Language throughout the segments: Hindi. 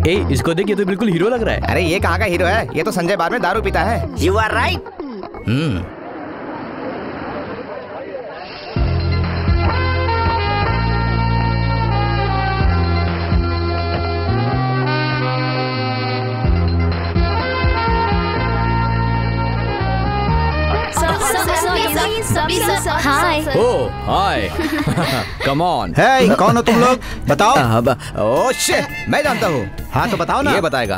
इसको देख, ये तो बिल्कुल हीरो लग रहा है। अरे ये कहाँ का हीरो है, ये तो संजय बार में दारू पीता है। You are right. Hi. Oh hi. Come on. Hey, कौन हो तुम लोग? बताओ। ओह शिट, मैं जानता हूँ। हाँ तो बताओ ना। ये बताएगा।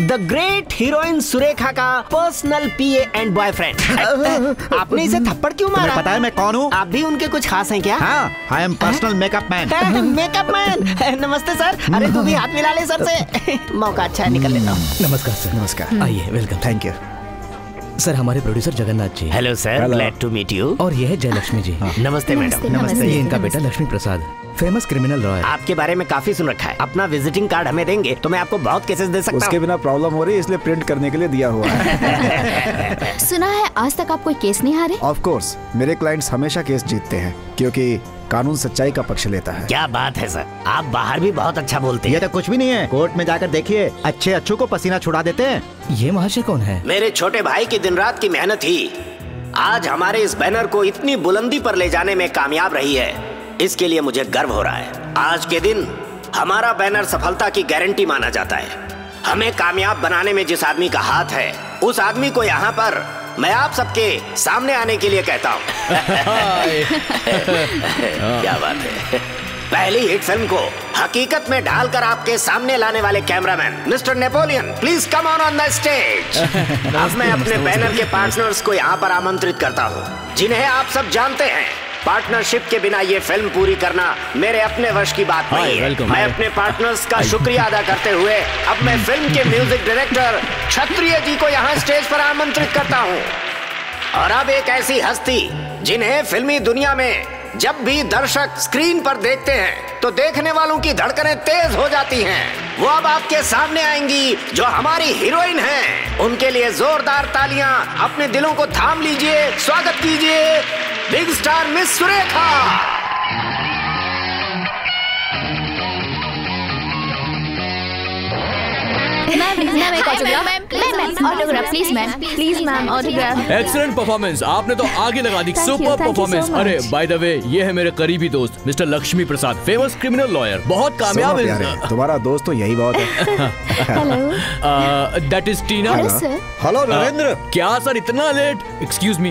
द ग्रेट हीरोइन सुरेखा का पर्सनल पीए एंड बॉयफ्रेंड। आपने इसे थप्पड़ क्यों मारा? तुम्हें पता है मैं कौन हूँ? आप भी उनके कुछ खास हैं क्या? हाँ, I am personal makeup man. Makeup man. नमस्ते सर। अरे तू भी हाथ मिला ले सर से। मौका अच्छा है, निकल लेता हूँ। नमस्कार सर। नमस्कार। आइए, वेलकम। Thank you. सर हमारे producer Jagannath ji. Hello sir, glad to meet you. और ये है जयलक्ष्मी जी। नमस्ते मैडम। नमस्ते। ये इनका बेटा Lakshmi Prasad, famous criminal lawyer. आपके बारे में काफी सुन रखा है। अपना विजिटिंग कार्ड हमें देंगे तो मैं आपको बहुत केसेस दे सकता उसके हूँ। बिना प्रॉब्लम हो रही है, इसलिए प्रिंट करने के लिए दिया हुआ है। सुना है आज तक आप कोई केस नहीं हारे? ऑफ कोर्स, मेरे क्लाइंट्स हमेशा केस जीतते हैं क्योंकि कानून सच्चाई का पक्ष लेता है। क्या बात है सर, आप बाहर भी बहुत अच्छा बोलते हैं। ये तो कुछ भी नहीं है, कोर्ट में जाकर देखिए, अच्छे अच्छों को पसीना छुड़ा देते हैं। ये महाशय कौन है? मेरे छोटे भाई की दिन रात की मेहनत ही आज हमारे इस बैनर को इतनी बुलंदी पर ले जाने में कामयाब रही है। इसके लिए मुझे गर्व हो रहा है। आज के दिन हमारा बैनर सफलता की गारंटी माना जाता है। हमें कामयाब बनाने में जिस आदमी का हाथ है, उस आदमी को यहाँ पर मैं आप सबके सामने आने के लिए कहता हूँ। क्या बात है। पहली हिट फिल्म को हकीकत में ढालकर आपके सामने लाने वाले cameraman mister Napoleon, please come on the stage. अब मैं अपने बैनर के पार्टनर्स को यहाँ पर आमंत्रित करता हूँ, जिन्हें आप सब जानते हैं। पार्टनरशिप के बिना ये फिल्म पूरी करना मेरे अपने वश की बात नहीं है। मैं अपने पार्टनर्स का शुक्रिया अदा करते हुए अब मैं फिल्म के म्यूजिक डायरेक्टर क्षत्रिय जी को यहाँ स्टेज पर आमंत्रित करता हूँ। और अब एक ऐसी हस्ती जिन्हें फिल्मी दुनिया में जब भी दर्शक स्क्रीन पर देखते हैं तो देखने वालों की धड़कनें तेज हो जाती हैं। वो अब आपके सामने आएंगी, जो हमारी हीरोइन हैं। उनके लिए जोरदार तालियां अपने दिलों को थाम लीजिए। स्वागत कीजिए big star miss Surekha. Ma'am एक autograph. Ma'am autograph please ma'am, please ma'am autograph. Excellent performance, आपने तो आगे लगा दी। Super performance. अरे बाय द वे, ये है मेरे करीबी दोस्त mister Lakshmi Prasad, famous criminal lawyer, बहुत कामयाब है। तुम्हारा दोस्त तो यही बहुत है। Hello, that is Tina. Hello Narendra. क्या सर इतना लेट? Excuse me.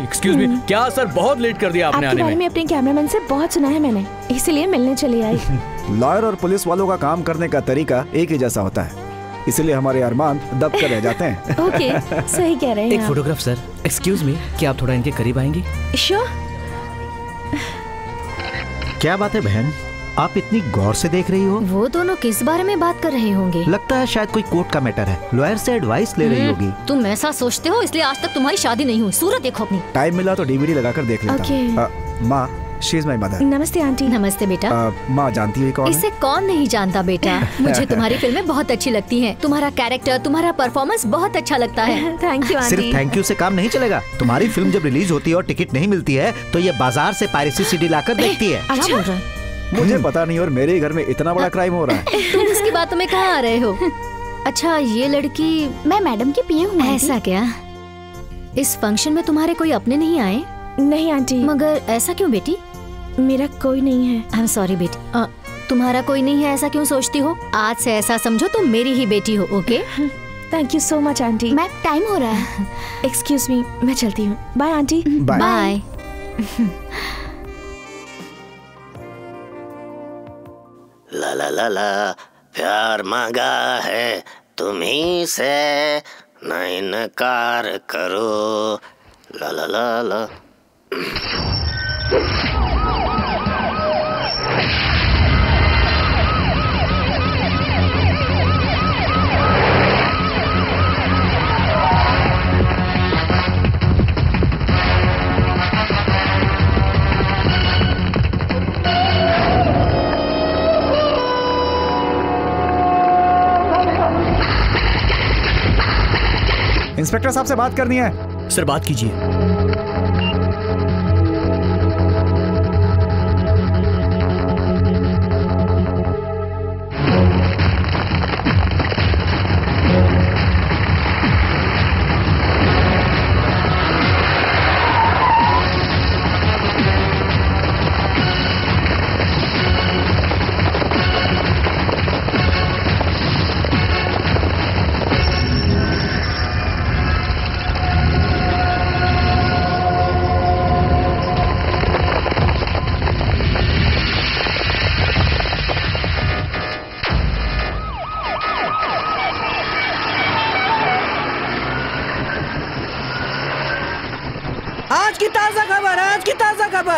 क्या सर बहुत लेट कर दिया आपने आने में? अपने कैमरामैन से बहुत सुना है मैंने, इसलिए मिलने चली आई। लॉयर और पुलिस वालों का काम करने का तरीका एक ही जैसा होता है, इसलिए हमारे अरमान दब कर रह जाते हैं। ओके, सही कह रहे हैं। एक फोटोग्राफ सर। एक्सक्यूज मी, क्या आप थोड़ा इनके करीब आएंगी? श्योर। क्या बात है बहन, आप इतनी गौर से देख रही हो? वो दोनों किस बारे में बात कर रहे होंगे? लगता है शायद कोई कोर्ट का मैटर है, लॉयर से एडवाइस ले रही होगी। तुम ऐसा सोचते हो, इसलिए आज तक तुम्हारी शादी नहीं हुई। सूरत देखो अपनी। टाइम मिला तो डीवीडी लगाकर देख लेता हूँ। माँ, शी इज माय मदर। नमस्ते आंटी। नमस्ते बेटा। माँ जानती है कौन है? इसे कौन नहीं जानता बेटा। मुझे तुम्हारी फिल्में बहुत अच्छी लगती हैं। तुम्हारा कैरेक्टर, तुम्हारा परफॉर्मेंस बहुत अच्छा लगता है। Thank you aunty. सिर्फ थैंक यू से काम नहीं चलेगा। तुम्हारी फिल्म जब रिलीज होती है और टिकट नहीं मिलती है तो ये बाजार से पायरेसी सीडी लाकर देखती है। अच्छा बोल रहा है? मुझे पता नहीं, और मेरे घर में इतना बड़ा क्राइम हो रहा है। तुम इसकी बातों में कहाँ आ रहे हो? अच्छा, ये लड़की मैं मैडम की पीए हूँ। ऐसा क्या? इस फंक्शन में तुम्हारे कोई अपने नहीं आए? नहीं आंटी। मगर ऐसा क्यों बेटी? मेरा कोई नहीं है। आई एम सॉरी बेटी। तुम्हारा कोई नहीं है ऐसा क्यों सोचती हो? आज से ऐसा समझो तुम मेरी ही बेटी हो। Okay, thank you so much aunty. Ma'am time हो रहा है। एक्सक्यूज मी, मैं चलती हूँ। Bye aunty. बाय। ला ला ला ला, प्यार मांगा है तुम्हीं से, न इनकार करो। ला ला ला ला। इंस्पेक्टर साहब से बात करनी है। सर बात कीजिए।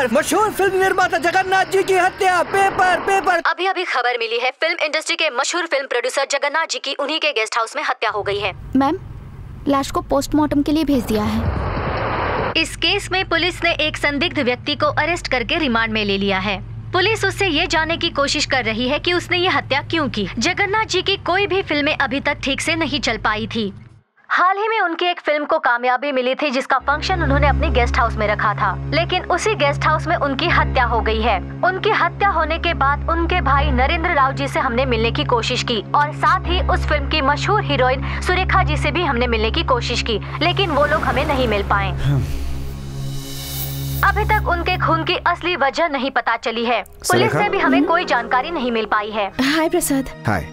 पेपर, मशहूर फिल्म निर्माता जगन्नाथ जी की हत्या। Paper paper. अभी अभी खबर मिली है, फिल्म इंडस्ट्री के मशहूर फिल्म प्रोड्यूसर जगन्नाथ जी की उन्हीं के गेस्ट हाउस में हत्या हो गई है। मैम, लाश को पोस्टमार्टम के लिए भेज दिया है। इस केस में पुलिस ने एक संदिग्ध व्यक्ति को अरेस्ट करके रिमांड में ले लिया है। पुलिस उससे ये जानने की कोशिश कर रही है कि उसने ये हत्या क्यों की। जगन्नाथ जी की कोई भी फिल्में अभी तक ठीक से नहीं चल पाई थी। हाल ही में उनकी एक फिल्म को कामयाबी मिली थी जिसका फंक्शन उन्होंने अपने गेस्ट हाउस में रखा था, लेकिन उसी गेस्ट हाउस में उनकी हत्या हो गई है। उनकी हत्या होने के बाद उनके भाई नरेंद्र राव जी से हमने मिलने की कोशिश की और साथ ही उस फिल्म की मशहूर हीरोइन सुरेखा जी से भी हमने मिलने की कोशिश की, लेकिन वो लोग हमें नहीं मिल पाए। अभी तक उनके खून की असली वजह नहीं पता चली है। पुलिस से भी हमें कोई जानकारी नहीं मिल पाई है। हाय प्रसाद। हाय,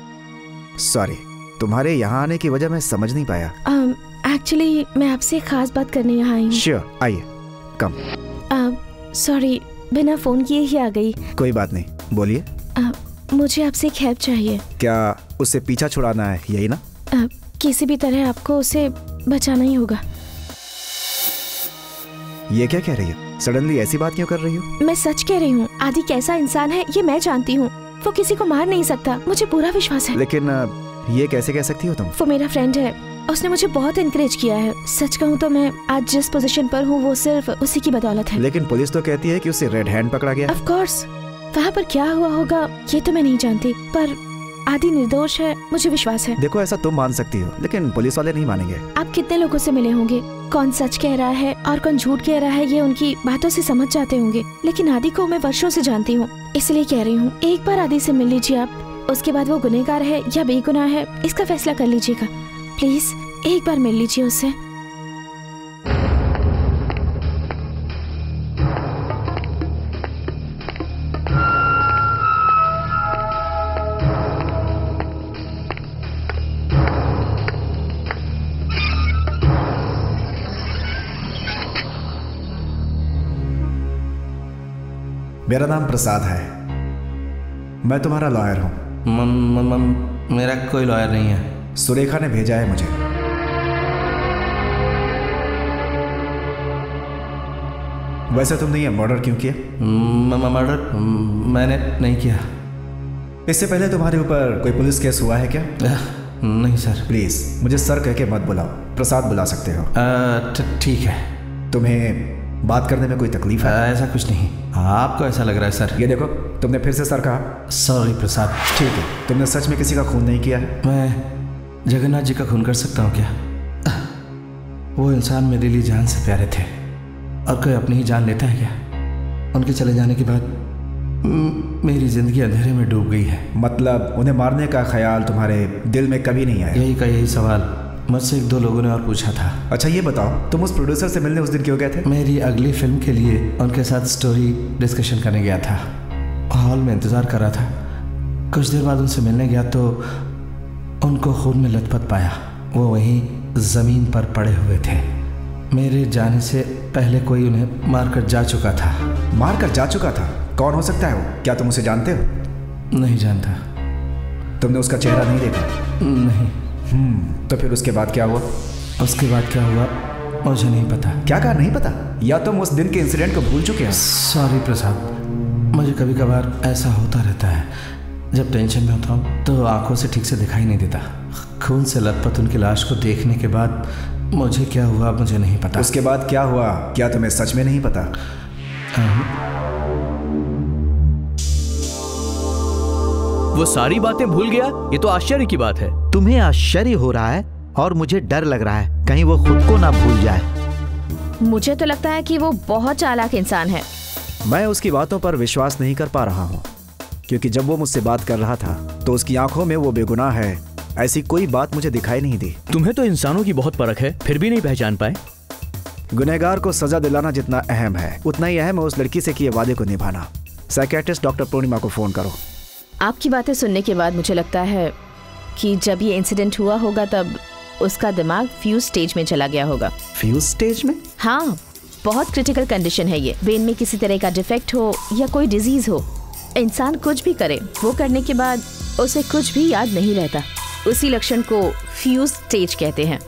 सॉरी, तुम्हारे यहाँ आने की वजह मैं समझ नहीं पाया। एक्चुअली मैं आपसे एक खास बात करने यहाँ आई हूँ। श्योर, आइए, कम। सॉरी, बिना फोन किए ही आ गई। कोई बात नहीं, बोलिए। मुझे आपसे एक हेल्प चाहिए। क्या उससे पीछा छुड़ाना है, यही ना? किसी भी तरह आपको उसे बचाना ही होगा। ये क्या कह रही हो? सडनली ऐसी बात क्यों कर रही हो? मैं सच कह रही हूँ। आदि कैसा इंसान है ये मैं जानती हूँ। वो किसी को मार नहीं सकता, मुझे पूरा विश्वास है। लेकिन ये कैसे कह सकती हो तुम? वो मेरा फ्रेंड है, उसने मुझे बहुत इनकरेज किया है। सच कहूँ तो मैं आज जिस पोजीशन पर हूँ वो सिर्फ उसी की बदौलत है। लेकिन पुलिस तो कहती है कि उसे रेड हैंड पकड़ा गया। ऑफ कोर्स, वहाँ पर क्या हुआ होगा ये तो मैं नहीं जानती, पर आदि निर्दोष है, मुझे विश्वास है। देखो, ऐसा तुम मान सकती हो, लेकिन पुलिस वाले नहीं मानेंगे। आप कितने लोगों से मिले होंगे, कौन सच कह रहा है और कौन झूठ कह रहा है ये उनकी बातों से समझ जाते होंगे। लेकिन आदि को मैं वर्षों से जानती हूँ, इसलिए कह रही हूँ एक बार आदि से मिल लीजिए आप। उसके बाद वो गुनहगार है या बेगुनाह है इसका फैसला कर लीजिएगा। प्लीज एक बार मिल लीजिए उससे। मेरा नाम प्रसाद है, मैं तुम्हारा लॉयर हूँ। मेरा कोई लॉयर नहीं है। सुरेखा ने भेजा है मुझे। वैसे तुमने ये मर्डर क्यों किया? मर्डर मैंने नहीं किया। इससे पहले तुम्हारे ऊपर कोई पुलिस केस हुआ है क्या? नहीं सर। प्लीज मुझे सर कह के मत बुलाओ, प्रसाद बुला सकते हो। ठीक है। तुम्हें बात करने में कोई तकलीफ है? ऐसा कुछ नहीं। आपको ऐसा लग रहा है सर। ये देखो, तुमने फिर से सर कहा। सॉरी प्रसाद। ठीक है, तुमने सच में किसी का खून नहीं किया है? मैं जगन्नाथ जी का खून कर सकता हूँ क्या? वो इंसान मेरे लिए जान से प्यारे थे, और कोई अपनी ही जान लेता है क्या? उनके चले जाने के बाद मेरी जिंदगी अंधेरे में डूब गई है। मतलब उन्हें मारने का ख्याल तुम्हारे दिल में कभी नहीं आया? यही का यही सवाल मुझसे एक दो लोगों ने और पूछा था। अच्छा ये बताओ, तुम उस प्रोड्यूसर से मिलने उस दिन क्यों गए थे? मेरी अगली फिल्म के लिए उनके साथ स्टोरी डिस्कशन करने गया था। हॉल में इंतज़ार कर रहा था। कुछ देर बाद उनसे मिलने गया तो उनको खून में लथपथ पाया। वो वहीं ज़मीन पर पड़े हुए थे। मेरे जाने से पहले कोई उन्हें मारकर जा चुका था। मारकर जा चुका था? कौन हो सकता है वो? क्या तुम उसे जानते हो? नहीं जानता। तुमने उसका चेहरा नहीं देखा? नहीं। तो फिर उसके बाद क्या हुआ? उसके बाद क्या हुआ मुझे नहीं पता। क्या कहा नहीं पता? या तुम उस दिन के इंसिडेंट को भूल चुके हो? सॉरी प्रसाद, मुझे कभी कभार ऐसा होता रहता है। जब टेंशन में होता हूँ तो आंखों से ठीक से दिखाई नहीं देता। खून से लथपथ उनकी लाश को देखने के बाद मुझे क्या हुआ मुझे नहीं पता। उसके बाद क्या हुआ क्या तुम्हें सच में नहीं पता? वो सारी बातें भूल गया, ये तो आश्चर्य की बात है। तुम्हें आश्चर्य हो रहा है और मुझे डर लग रहा है कहीं वो खुद को ना भूल जाए। मुझे तो लगता है कि वो बहुत चालाक इंसान है। मैं उसकी बातों पर विश्वास नहीं कर पा रहा हूँ, क्योंकि जब वो मुझसे बात कर रहा था तो उसकी आंखों में वो बेगुनाह है ऐसी कोई बात मुझे दिखाई नहीं दी। तुम्हें तो इंसानों की बहुत परख है, फिर भी नहीं पहचान पाए? गुनहगार को सजा दिलाना जितना अहम है उतना ही अहम है उस लड़की से किए वादे को निभाना। साइकियाट्रिस्ट डॉक्टर पूर्णिमा को फोन करो। आपकी बातें सुनने के बाद मुझे लगता है कि जब ये इंसिडेंट हुआ होगा तब उसका दिमाग फ्यूज स्टेज में चला गया होगा। फ्यूज स्टेज में? हाँ, बहुत क्रिटिकल कंडीशन है ये। ब्रेन में किसी तरह का डिफेक्ट हो या कोई डिजीज हो, इंसान कुछ भी करे वो करने के बाद उसे कुछ भी याद नहीं रहता। उसी लक्षण को फ्यूज स्टेज कहते हैं।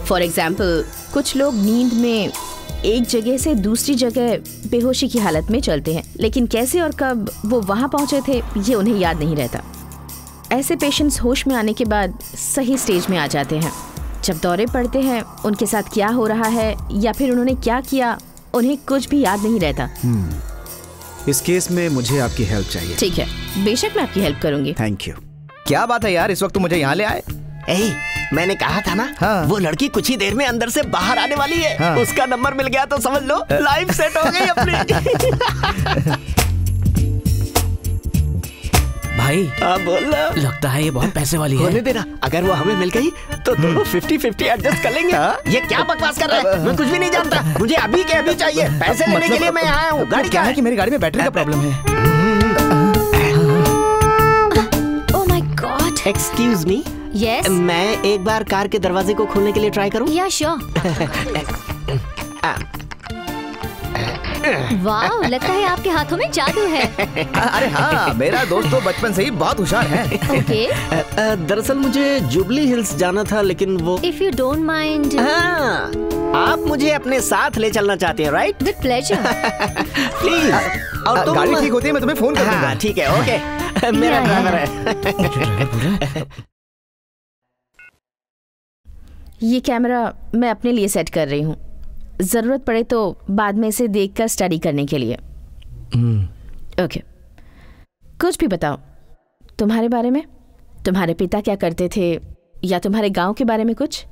फॉर एग्जाम्पल, कुछ लोग नींद में एक जगह से दूसरी जगह बेहोशी की हालत में चलते हैं, लेकिन कैसे और कब वो वहाँ पहुँचे थे ये उन्हें याद नहीं रहता। ऐसे पेशेंट्स होश में आने के बाद सही स्टेज में आ जाते हैं। जब दौरे पड़ते हैं उनके साथ क्या हो रहा है या फिर उन्होंने क्या किया उन्हें कुछ भी याद नहीं रहता। इस केस में मुझे आपकी हेल्प चाहिए। ठीक है, बेशक मैं आपकी हेल्प करूंगी। Thank you. क्या बात है यार, इस वक्त तुम मुझे यहाँ ले आए? मैंने कहा था ना, हाँ। वो लड़की कुछ ही देर में अंदर से बाहर आने वाली है। हाँ। उसका नंबर मिल गया तो समझ लो लाइफ सेट हो गई अपनी। भाई बोल। लगता है ये बहुत पैसे वाली है। होने देना, अगर वो हमें मिल गई तो दोनों 50-50 एडजस्ट कर लेंगे। ये क्या बकवास कर रहा है? मैं कुछ भी नहीं जानता, मुझे अभी के अभी चाहिए। पैसे लेने के लिए मैं आया हूँ। गाड़ी क्या है कि मेरी गाड़ी में बैटरी का प्रॉब्लम है। Oh my God. Excuse me. Yes. मैं एक बार कार के दरवाजे को खोलने के लिए ट्राई करूँ? या श्योर। वाह, लगता है आपके हाथों में जादू है। अरे हाँ, मेरा दोस्त तो बचपन से ही बहुत होशियार है। ओके। दरअसल मुझे जुबली हिल्स जाना था, लेकिन वो इफ यू डोंट माइंड। हाँ, आप मुझे अपने साथ ले चलना चाहते हैं, राइट? With pleasure. प्लीज। और तुम? गाड़ी ठीक होती है मैं तुम्हें फोन कर दूंगा। हाँ, ठीक है, ओके। मेरा ड्राइवर है। ये कैमरा मैं अपने लिए सेट कर रही हूँ, जरूरत पड़े तो बाद में इसे देखकर स्टडी करने के लिए। ओके, कुछ भी बताओ तुम्हारे बारे में। तुम्हारे पिता क्या करते थे या तुम्हारे गांव के बारे में कुछ?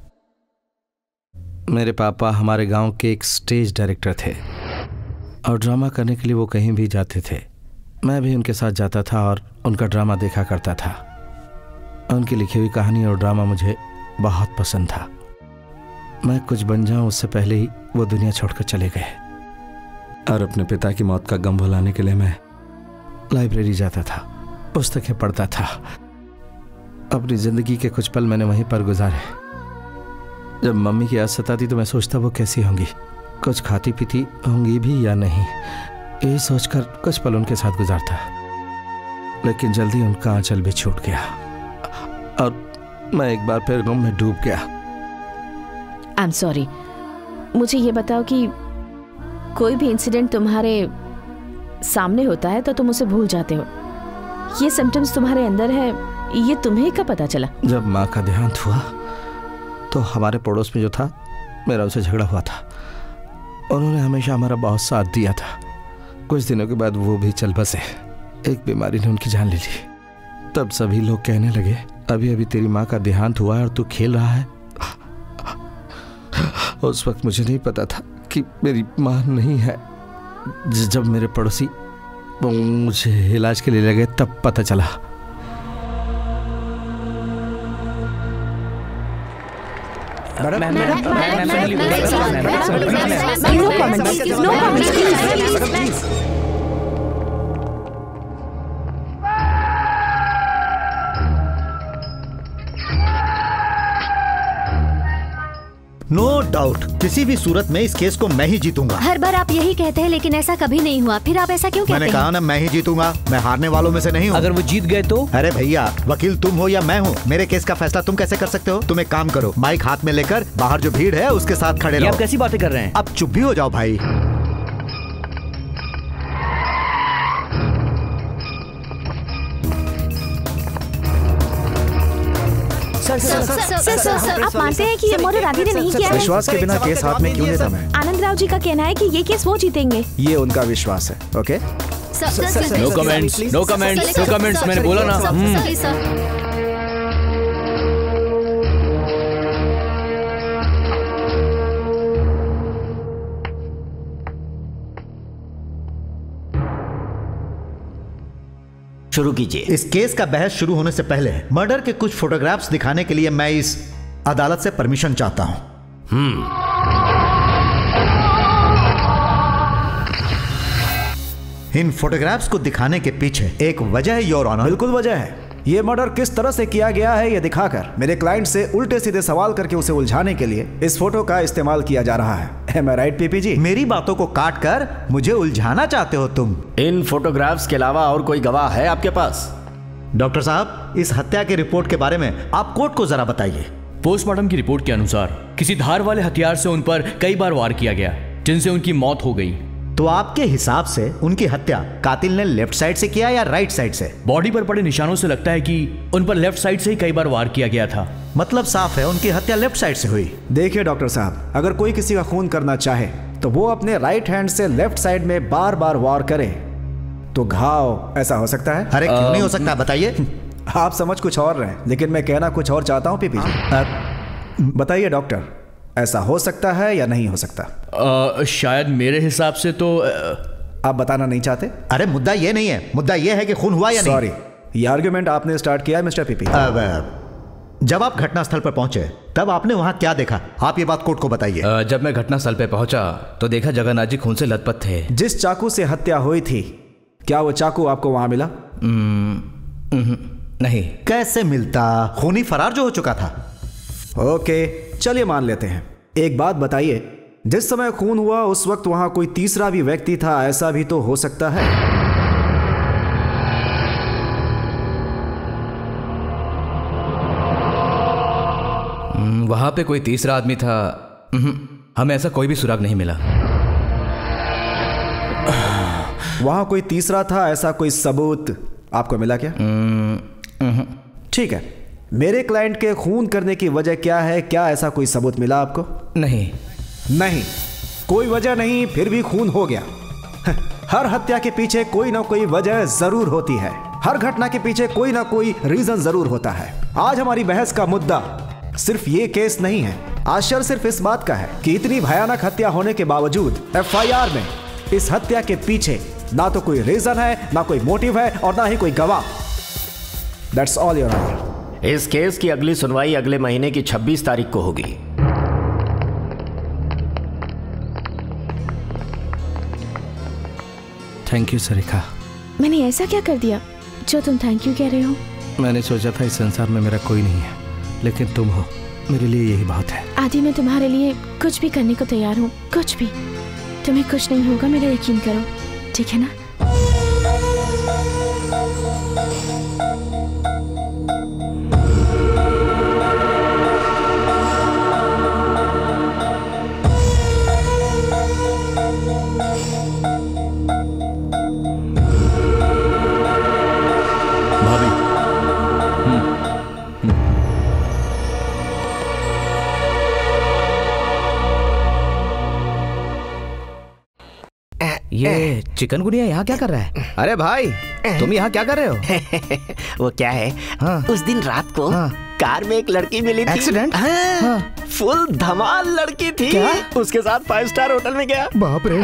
मेरे पापा हमारे गांव के एक स्टेज डायरेक्टर थे और ड्रामा करने के लिए वो कहीं भी जाते थे। मैं भी उनके साथ जाता था और उनका ड्रामा देखा करता था। उनकी लिखी हुई कहानी और ड्रामा मुझे बहुत पसंद था। मैं कुछ बन जाऊं उससे पहले ही वो दुनिया छोड़कर चले गए और अपने पिता की मौत का गम भुलाने के लिए मैं लाइब्रेरी जाता था, पुस्तकें पढ़ता था। अपनी जिंदगी के कुछ पल मैंने वहीं पर गुजारे। जब मम्मी की याद सताती तो मैं सोचता वो कैसी होंगी, कुछ खाती पीती होंगी भी या नहीं, यही सोचकर कुछ पल उनके साथ गुजारता। लेकिन जल्दी उनका आंचल भी छूट गया और मैं एक बार फिर गम में डूब गया। आई एम सॉरी। मुझे ये बताओ कि कोई भी इंसिडेंट तुम्हारे सामने होता है तो तुम उसे भूल जाते हो। ये सिम्टम्स तुम्हारे अंदर है, ये तुम्हें कब पता चला? जब माँ का देहांत हुआ तो हमारे पड़ोस में जो था मेरा उसे झगड़ा हुआ था। उन्होंने हमेशा हमारा बहुत साथ दिया था। कुछ दिनों के बाद वो भी चल बसे। एक बीमारी ने उनकी जान ले ली। तब सभी लोग कहने लगे अभी अभी तेरी माँ का देहांत हुआ है और तू खेल रहा है। उस वक्त मुझे नहीं पता था कि मेरी माँ नहीं है। जब मेरे पड़ोसी मुझे इलाज के लिए ले गए तब पता चला। नो डाउट, किसी भी सूरत में इस केस को मैं ही जीतूंगा। हर बार आप यही कहते हैं लेकिन ऐसा कभी नहीं हुआ, फिर आप ऐसा क्यों कहते हैं? मैंने कहा ना मैं ही जीतूंगा, मैं हारने वालों में से नहीं हूँ। अगर वो जीत गए तो? अरे भैया, वकील तुम हो या मैं हूँ, मेरे केस का फैसला तुम कैसे कर सकते हो? तुम एक काम करो, माइक हाथ में लेकर बाहर जो भीड़ है उसके साथ खड़े रहो। आप कैसी बातें कर रहे हैं? अब चुप भी हो जाओ भाई। सर, आप मानते हैं कि ये मर्डर राधी ने नहीं किया है? विश्वास के बिना केस हाथ में क्यों लेता मैं? आनंद राव जी का कहना है कि ये केस वो जीतेंगे। ये उनका विश्वास है। Okay, no comments, no comments, no comments. मैंने बोला ना। शुरू कीजिए। इस केस का बहस शुरू होने से पहले मर्डर के कुछ फोटोग्राफ्स दिखाने के लिए मैं इस अदालत से परमिशन चाहता हूं। इन फोटोग्राफ्स को दिखाने के पीछे एक वजह है योर ऑनर। बिल्कुल वजह है। ये मर्डर किस तरह से किया गया है ये दिखाकर मेरे क्लाइंट से उल्टे सीधे सवाल करके उसे उलझाने के लिए इस फोटो का इस्तेमाल किया जा रहा है। Am I right, पीपी जी? मेरी बातों को काट कर मुझे उलझाना चाहते हो तुम। इन फोटोग्राफ्स के अलावा और कोई गवाह है आपके पास? डॉक्टर साहब, इस हत्या की रिपोर्ट के बारे में आप कोर्ट को जरा बताइए। पोस्टमार्टम की रिपोर्ट के अनुसार किसी धार वाले हथियार से उन पर कई बार वार किया गया। जिनसे उनकी मौत हो गई। तो आपके हिसाब से उनकी हत्या कातिल ने लेफ्ट साइड से किया या राइट साइड से? बॉडी पर पड़े निशानों से लगता है कि उन पर लेफ्ट साइड से ही कई बार वार किया गया था। मतलब साफ है उनकी हत्या लेफ्ट साइड से हुई। देखिए डॉक्टर साहब, अगर कोई किसी का खून करना चाहे तो वो अपने राइट हैंड से लेफ्ट साइड में बार बार वार करे तो घाव ऐसा हो सकता है। अरे क्यों नहीं हो सकता, बताइए। आप समझ कुछ और रहे हैं, लेकिन मैं कहना कुछ और चाहता हूँ पीपी जी। बताइए डॉक्टर, ऐसा हो सकता है या नहीं हो सकता? शायद मेरे हिसाब से तो आप बताना नहीं चाहते? अरे मुद्दा ये नहीं है, मुद्दा ये है कि खून हुआ या नहीं। सॉरी, ये आर्ग्यूमेंट आपने स्टार्ट किया है मिस्टर पीपी। जब आप घटनास्थल पर पहुंचे तब आपने वहां क्या देखा? आप ये बात कोर्ट को बताइए। जब मैं घटनास्थल पे पहुंचा तो देखा जगन्नाथ जी खून से लथपथ थे। जिस चाकू से हत्या हुई थी, क्या वो चाकू आपको वहां मिला? नहीं। कैसे मिलता? खूनी फरार जो हो चुका था। ओके, चलिए मान लेते हैं। एक बात बताइए, जिस समय खून हुआ उस वक्त वहां कोई तीसरा भी व्यक्ति था, ऐसा भी तो हो सकता है। वहां पे कोई तीसरा आदमी था? हमें ऐसा कोई भी सुराग नहीं मिला। वहां कोई तीसरा था, ऐसा कोई सबूत आपको मिला क्या? ठीक है, मेरे क्लाइंट के खून करने की वजह क्या है? क्या ऐसा कोई सबूत मिला आपको? नहीं। नहीं, कोई वजह नहीं, फिर भी खून हो गया। हर हत्या के पीछे कोई ना कोई वजह जरूर होती है। हर घटना के पीछे कोई ना कोई रीजन जरूर होता है। आज हमारी बहस का मुद्दा सिर्फ ये केस नहीं है। आश्चर्य सिर्फ इस बात का है कि इतनी भयानक हत्या होने के बावजूद एफआईआर में इस हत्या के पीछे ना तो कोई रीजन है, ना कोई मोटिव है और ना ही कोई गवाह। That's all your honour. इस केस की अगली सुनवाई अगले महीने की 26 तारीख को होगी। Thank you Sarika. मैंने ऐसा क्या कर दिया जो तुम थैंक यू कह रहे हो? मैंने सोचा था इस संसार में मेरा कोई नहीं है, लेकिन तुम हो, मेरे लिए यही बहुत है। आदि, मैं तुम्हारे लिए कुछ भी करने को तैयार हूँ, कुछ भी। तुम्हें कुछ नहीं होगा, मेरा यकीन करो, ठीक है ना? ये चिकनगुनिया यहाँ क्या कर रहा है? अरे भाई, तुम यहाँ क्या कर रहे हो? वो क्या है, हाँ। उस दिन रात को कार में एक लड़की मिली थी। एक्सीडेंट? फुल धमाल लड़की थी। क्या? उसके साथ 5 स्टार होटल में गया। बाप रे।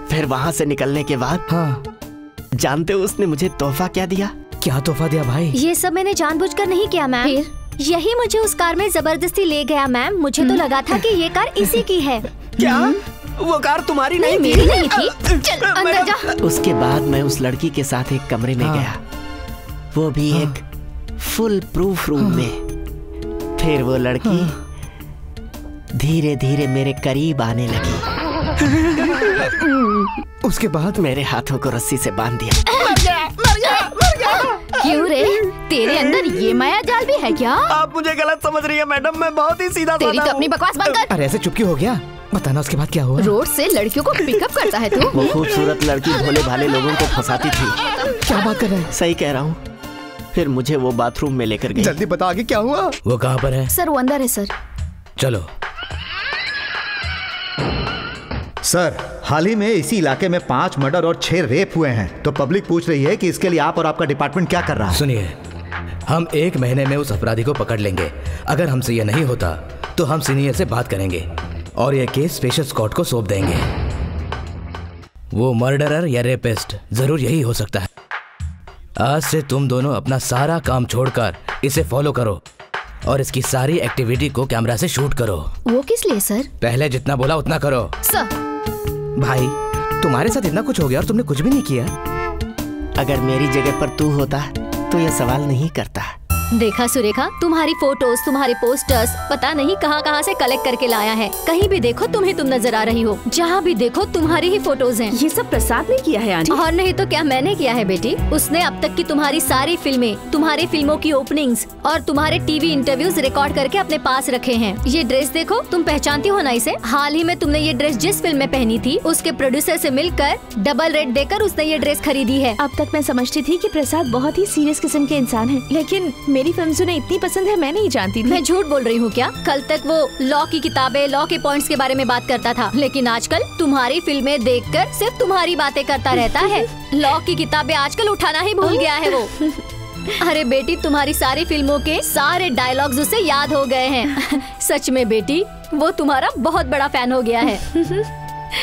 फिर वहाँ से निकलने के बाद जानते हो उसने मुझे तोहफा क्या दिया? क्या तोहफा दिया भाई? ये सब मैंने जानबूझकर नहीं किया मैम। यही मुझे उस कार में जबरदस्ती ले गया मैम। मुझे तो लगा था कि ये कार इसी की है। क्या? वो कार तुम्हारी नहीं, मेरी नहीं थी। चल अंदर जा। उसके बाद मैं उस लड़की के साथ एक कमरे में गया, वो भी एक फुल प्रूफ रूम में। फिर वो लड़की धीरे धीरे मेरे करीब आने लगी। उसके बाद मेरे हाथों को रस्सी से बांध दिया। क्यों रे, तेरे अंदर ये माया जाल भी है क्या? आप मुझे गलत समझ रही है मैडम, मैं बहुत ही सीधा तेरी तो अपनी बकवास बंद कर। अरे ऐसे चुप क्यों हो गया? बताना उसके बाद क्या हुआ? रोड से लड़कियों को पिकअप करता है तू? वो खूबसूरत लड़की भोले भाले लोगों को फंसाती थी। क्या बात कर रहे हैं? सही कह रहा हूँ। फिर मुझे वो बाथरूम में लेकर गई। जल्दी बता आगे क्या हुआ? वो कहाँ पर है? सर वो अंदर है सर। चलो। सर, हाल ही में इसी इलाके में 5 मर्डर और 6 रेप हुए हैं। तो पब्लिक पूछ रही है कि इसके लिए आप और आपका डिपार्टमेंट क्या कर रहा है? सुनिए, हम 1 महीने में उस अपराधी को पकड़ लेंगे। अगर हमसे यह नहीं होता तो हम सीनियर से बात करेंगे और यह केस स्पेशल स्क्वाड को सौंप देंगे। वो मर्डरर या रेपिस्ट जरूर यही हो सकता है। आज से तुम दोनों अपना सारा काम छोड़कर इसे फॉलो करो और इसकी सारी एक्टिविटी को कैमरा से शूट करो। वो किस लिए सर? पहले जितना बोला उतना करो। सर भाई, तुम्हारे साथ इतना कुछ हो गया और तुमने कुछ भी नहीं किया। अगर मेरी जगह पर तू होता तो ये सवाल नहीं करता। देखा सुरेखा, तुम्हारी फोटोज, तुम्हारे पोस्टर्स पता नहीं कहां से कलेक्ट करके लाया है। कहीं भी देखो तुम्हें तुम नजर आ रही हो, जहाँ भी देखो तुम्हारी ही फोटोज हैं। ये सब प्रसाद ने किया है आंटी। और नहीं तो क्या मैंने किया है बेटी। उसने अब तक की तुम्हारी सारी फिल्में, तुम्हारी फिल्मों की ओपनिंग्स और तुम्हारे टीवी इंटरव्यूज रिकॉर्ड करके अपने पास रखे हैं। ये ड्रेस देखो, तुम पहचानती हो ना इसे? हाल ही में तुमने ये ड्रेस जिस फिल्म में पहनी थी, उसके प्रोड्यूसर से मिलकर डबल रेट देकर उसने ये ड्रेस खरीदी है। अब तक मैं समझती थी कि प्रसाद बहुत ही सीरियस किस्म के इंसान हैं, लेकिन मेरी फिल्म उन्हें इतनी पसंद है मैं नहीं जानती थी। मैं झूठ बोल रही हूँ क्या? कल तक वो लॉ की किताबें, लॉ के पॉइंट्स के बारे में बात करता था, लेकिन आजकल तुम्हारी फिल्में देखकर सिर्फ तुम्हारी बातें करता रहता है। लॉ की किताबें आजकल उठाना ही भूल गया है वो। अरे बेटी, तुम्हारी सारी फिल्मों के सारे डायलॉग्स उसे याद हो गए हैं। सच में बेटी, वो तुम्हारा बहुत बड़ा फैन हो गया है।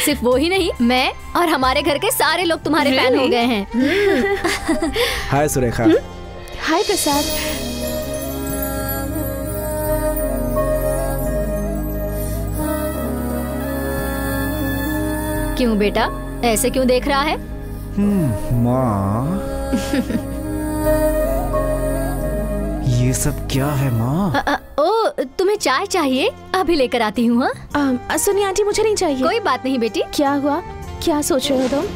सिर्फ वो ही नहीं, मैं और हमारे घर के सारे लोग तुम्हारे फैन हो गए हैं। हाय सुरेखा। हाय प्रसाद। क्यों बेटा, ऐसे क्यों देख रहा है? माँ, ये सब क्या है माँ? ओ, तुम्हें चाय चाहिए? अभी लेकर आती हूँ। हाँ सुनिए आंटी, मुझे नहीं चाहिए। कोई बात नहीं बेटी। क्या हुआ? क्या सोच रहे हो तुम?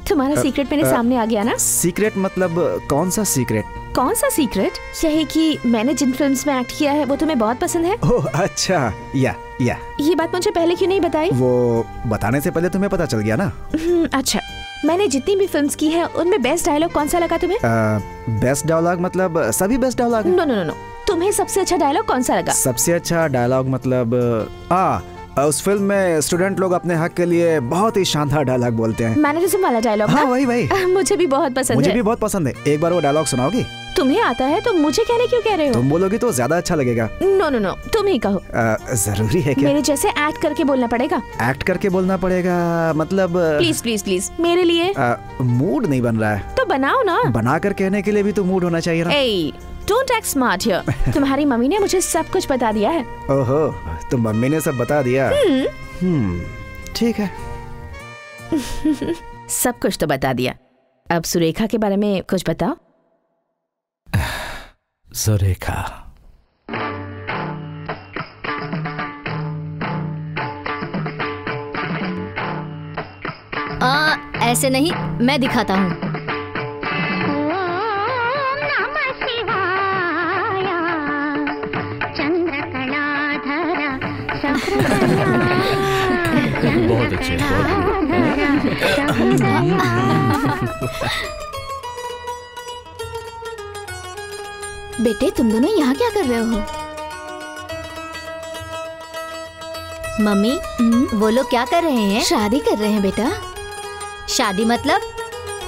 तुम्हारा सीक्रेट मेरे सामने आ गया ना? सीक्रेट मतलब कौन सा सीक्रेट? कौन सा सीक्रेट? यही कि मैंने जिन फिल्म्स में एक्ट किया है वो तुम्हें बहुत पसंद है। ओह अच्छा, या ये बात मुझे पहले क्यों नहीं बताई? वो बताने से पहले तुम्हें पता चल गया ना। अच्छा, मैंने जितनी भी फिल्म्स की है उनमें बेस्ट डायलॉग कौन सा लगा तुम्हें? बेस्ट डायलॉग मतलब सभी बेस्ट डायलॉग? नो, तुम्हें सबसे अच्छा डायलॉग कौन सा लगा? सबसे अच्छा डायलॉग मतलब उस फिल्म में स्टूडेंट लोग अपने हक के लिए बहुत ही शानदार डायलॉग बोलते हैं। मैनरिज्म वाला डायलॉग? हाँ वही। मुझे भी बहुत पसंद है। मुझे भी बहुत पसंद है। एक बार वो डायलॉग सुनाओगी? तुम्हें आता है तो मुझे कहने क्यों कह रहे हो? तुम बोलोगी तो ज्यादा अच्छा लगेगा। नो, तुम ही कहो। जरूरी है क्या? मेरे जैसे एक्ट करके बोलना पड़ेगा। एक्ट करके बोलना पड़ेगा मतलब? प्लीज मेरे लिए। मूड नहीं बन रहा है तो बनाओ ना। बनाकर कहने के लिए भी तो मूड होना चाहिए ना। Don't act smart here. तुम्हारी मम्मी ने मुझे सब कुछ बता दिया है। ओहो, तो मम्मी ने सब बता दिया? ठीक है। सब कुछ तो बता दिया। अब सुरेखा के बारे में कुछ बताओ। सुरेखा, ऐसे नहीं, मैं दिखाता हूँ। बहुत अच्छे, बेटे, तुम दोनों यहाँ क्या कर रहे हो? मम्मी, वो लोग क्या कर रहे हैं? शादी कर रहे हैं बेटा। शादी मतलब?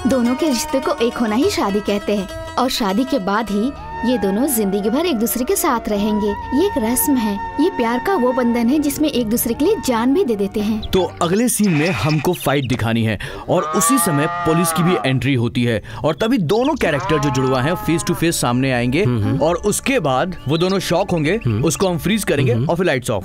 दोनों के रिश्ते को एक होना ही शादी कहते हैं, और शादी के बाद ही ये दोनों जिंदगी भर एक दूसरे के साथ रहेंगे। ये एक रस्म है, ये प्यार का वो बंधन है जिसमें एक दूसरे के लिए जान भी दे देते हैं। तो अगले सीन में हमको फाइट दिखानी है और उसी समय पुलिस की भी एंट्री होती है और तभी दोनों कैरेक्टर जो जुड़वा हैं फेस टू फेस सामने आएंगे और उसके बाद वो दोनों शॉक होंगे, उसको हम फ्रीज करेंगे और फिर लाइट्स ऑफ।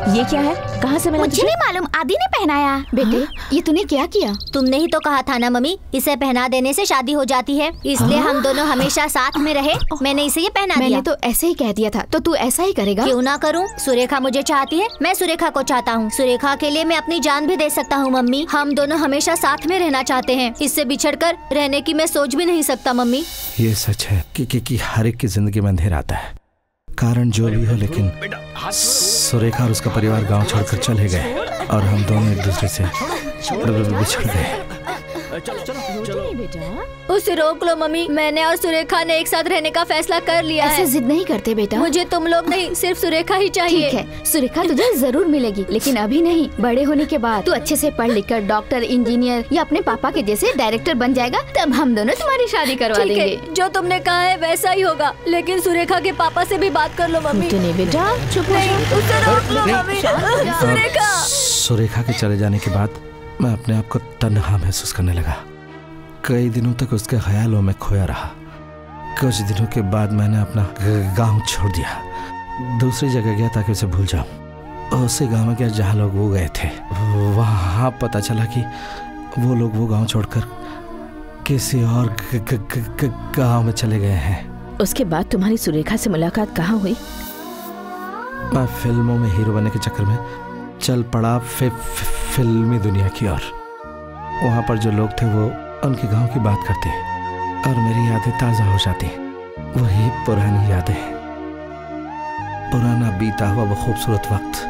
ये क्या है? कहाँ से मिला? मुझे नहीं मालूम, आदि ने पहनाया। बेटे, ये तूने क्या किया? तुमने ही तो कहा था ना मम्मी, इसे पहना देने से शादी हो जाती है, इसलिए हम दोनों हमेशा साथ में रहे। मैंने इसे ये पहना दिया। मैंने तो ऐसे ही कह दिया था, तो तू ऐसा ही करेगा? क्यों ना करूं? सुरेखा मुझे चाहती है, मैं सुरेखा को चाहता हूँ। सुरेखा के लिए मैं अपनी जान भी दे सकता हूँ मम्मी। हम दोनों हमेशा साथ में रहना चाहते हैं, इससे बिछड़कर रहने की मैं सोच भी नहीं सकता मम्मी। ये सच है कि हर एक की जिंदगी में अंधेरा आता है, कारण जो भी हो, लेकिन सुरेखा और उसका परिवार गांव छोड़कर चले गए और हम दोनों एक दूसरे से बिछड़ गए। उसे रोक लो मम्मी, मैंने और सुरेखा ने एक साथ रहने का फैसला कर लिया है। ऐसे जिद नहीं करते बेटा। मुझे तुम लोग नहीं, सिर्फ सुरेखा ही चाहिए। ठीक है, सुरेखा तुझे जरूर मिलेगी, लेकिन अभी नहीं। बड़े होने के बाद तू अच्छे से पढ़ लिख कर डॉक्टर, इंजीनियर या अपने पापा के जैसे डायरेक्टर बन जाएगा, तब हम दोनों तुम्हारी शादी करवा देंगे। जो तुमने कहा है वैसा ही होगा, लेकिन सुरेखा के पापा से भी बात कर लो मम्मी। बेटा चुप नहीं, उसे रोक लो मम्मी। सुरेखा। सुरेखा के चले जाने के बाद मैं अपने आप को तन्हा महसूस करने लगा। कई दिनों तक उसके ख्यालों में खोया रहा। कुछ दिनों के बाद मैंने अपना गांव छोड़ दिया, दूसरी जगह गया ताकि उसे भूल जाऊं। उसी गांव में क्या जहाँ लोग वो गए थे, वहाँ पता चला कि वो लोग वो गांव छोड़कर किसी और गांव में चले गए हैं। उसके बाद तुम्हारी सुरेखा से मुलाकात कहाँ हुई? मैं फिल्मों में हीरो बनने के चक्कर में चल पड़ा फिल्मी दुनिया की ओर। वहाँ पर जो लोग थे वो उनके गांव की बात करते और मेरी यादें ताज़ा हो जाती। वही पुरानी यादें, पुराना बीता हुआ वो खूबसूरत वक्त।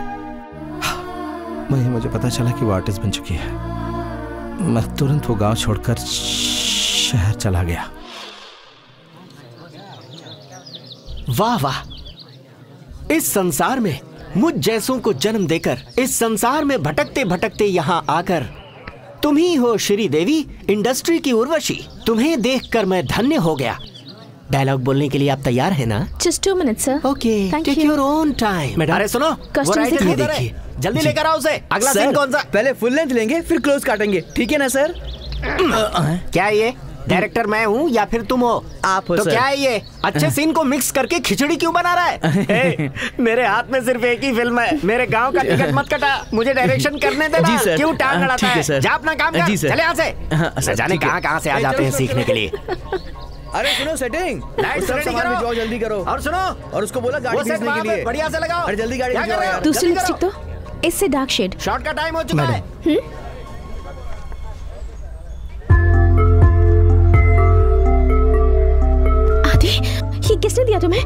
वही मुझे पता चला कि वो आर्टिस्ट बन चुकी है। मैं तुरंत वो गांव छोड़कर शहर चला गया। वाह वाह, इस संसार में मुझ जैसों को जन्म देकर, इस संसार में भटकते भटकते यहाँ आकर तुम ही हो श्रीदेवी, इंडस्ट्री की उर्वशी। तुम्हें देखकर मैं धन्य हो गया। डायलॉग बोलने के लिए आप तैयार हैं ना? Just 2 minutes, sir. Okay, take your own time. अरे सुनो, वो राइटर नहीं देखिए, जल्दी लेकर आओ उसे। अगला सीन कौन सा? पहले फुल लेंथ लेंगे, फिर क्लोज काटेंगे, ठीक है ना सर? क्या ये डायरेक्टर मैं हूँ या फिर तुम हो? आप हो तो सर। क्या है ये? अच्छे सीन को मिक्स करके खिचड़ी क्यों बना रहा है? मेरे हाथ में सिर्फ एक ही फिल्म है, मेरे गांव का टिकट मत कटा, मुझे डायरेक्शन करने देना। क्यों टांग अड़ाता है? जा अपना काम कर, चले यहाँ से। जाने कहाँ से आ जाते हैं सीखने के लिए। अरे सुनो, सेटिंग लाइट सब सामान भिजवाओ, जल्दी करो। और सुनो, और उसको बोला गाड़ी भेजने के लिए बढ़िया से लगाओ। अरे जल्दी गाड़ी भिजवाओ यार। दूसरी लिपस्टिक तो इससे डार्क शेड। शॉट का टाइम हो चुका है। आदि, ये किसने दिया तुम्हें?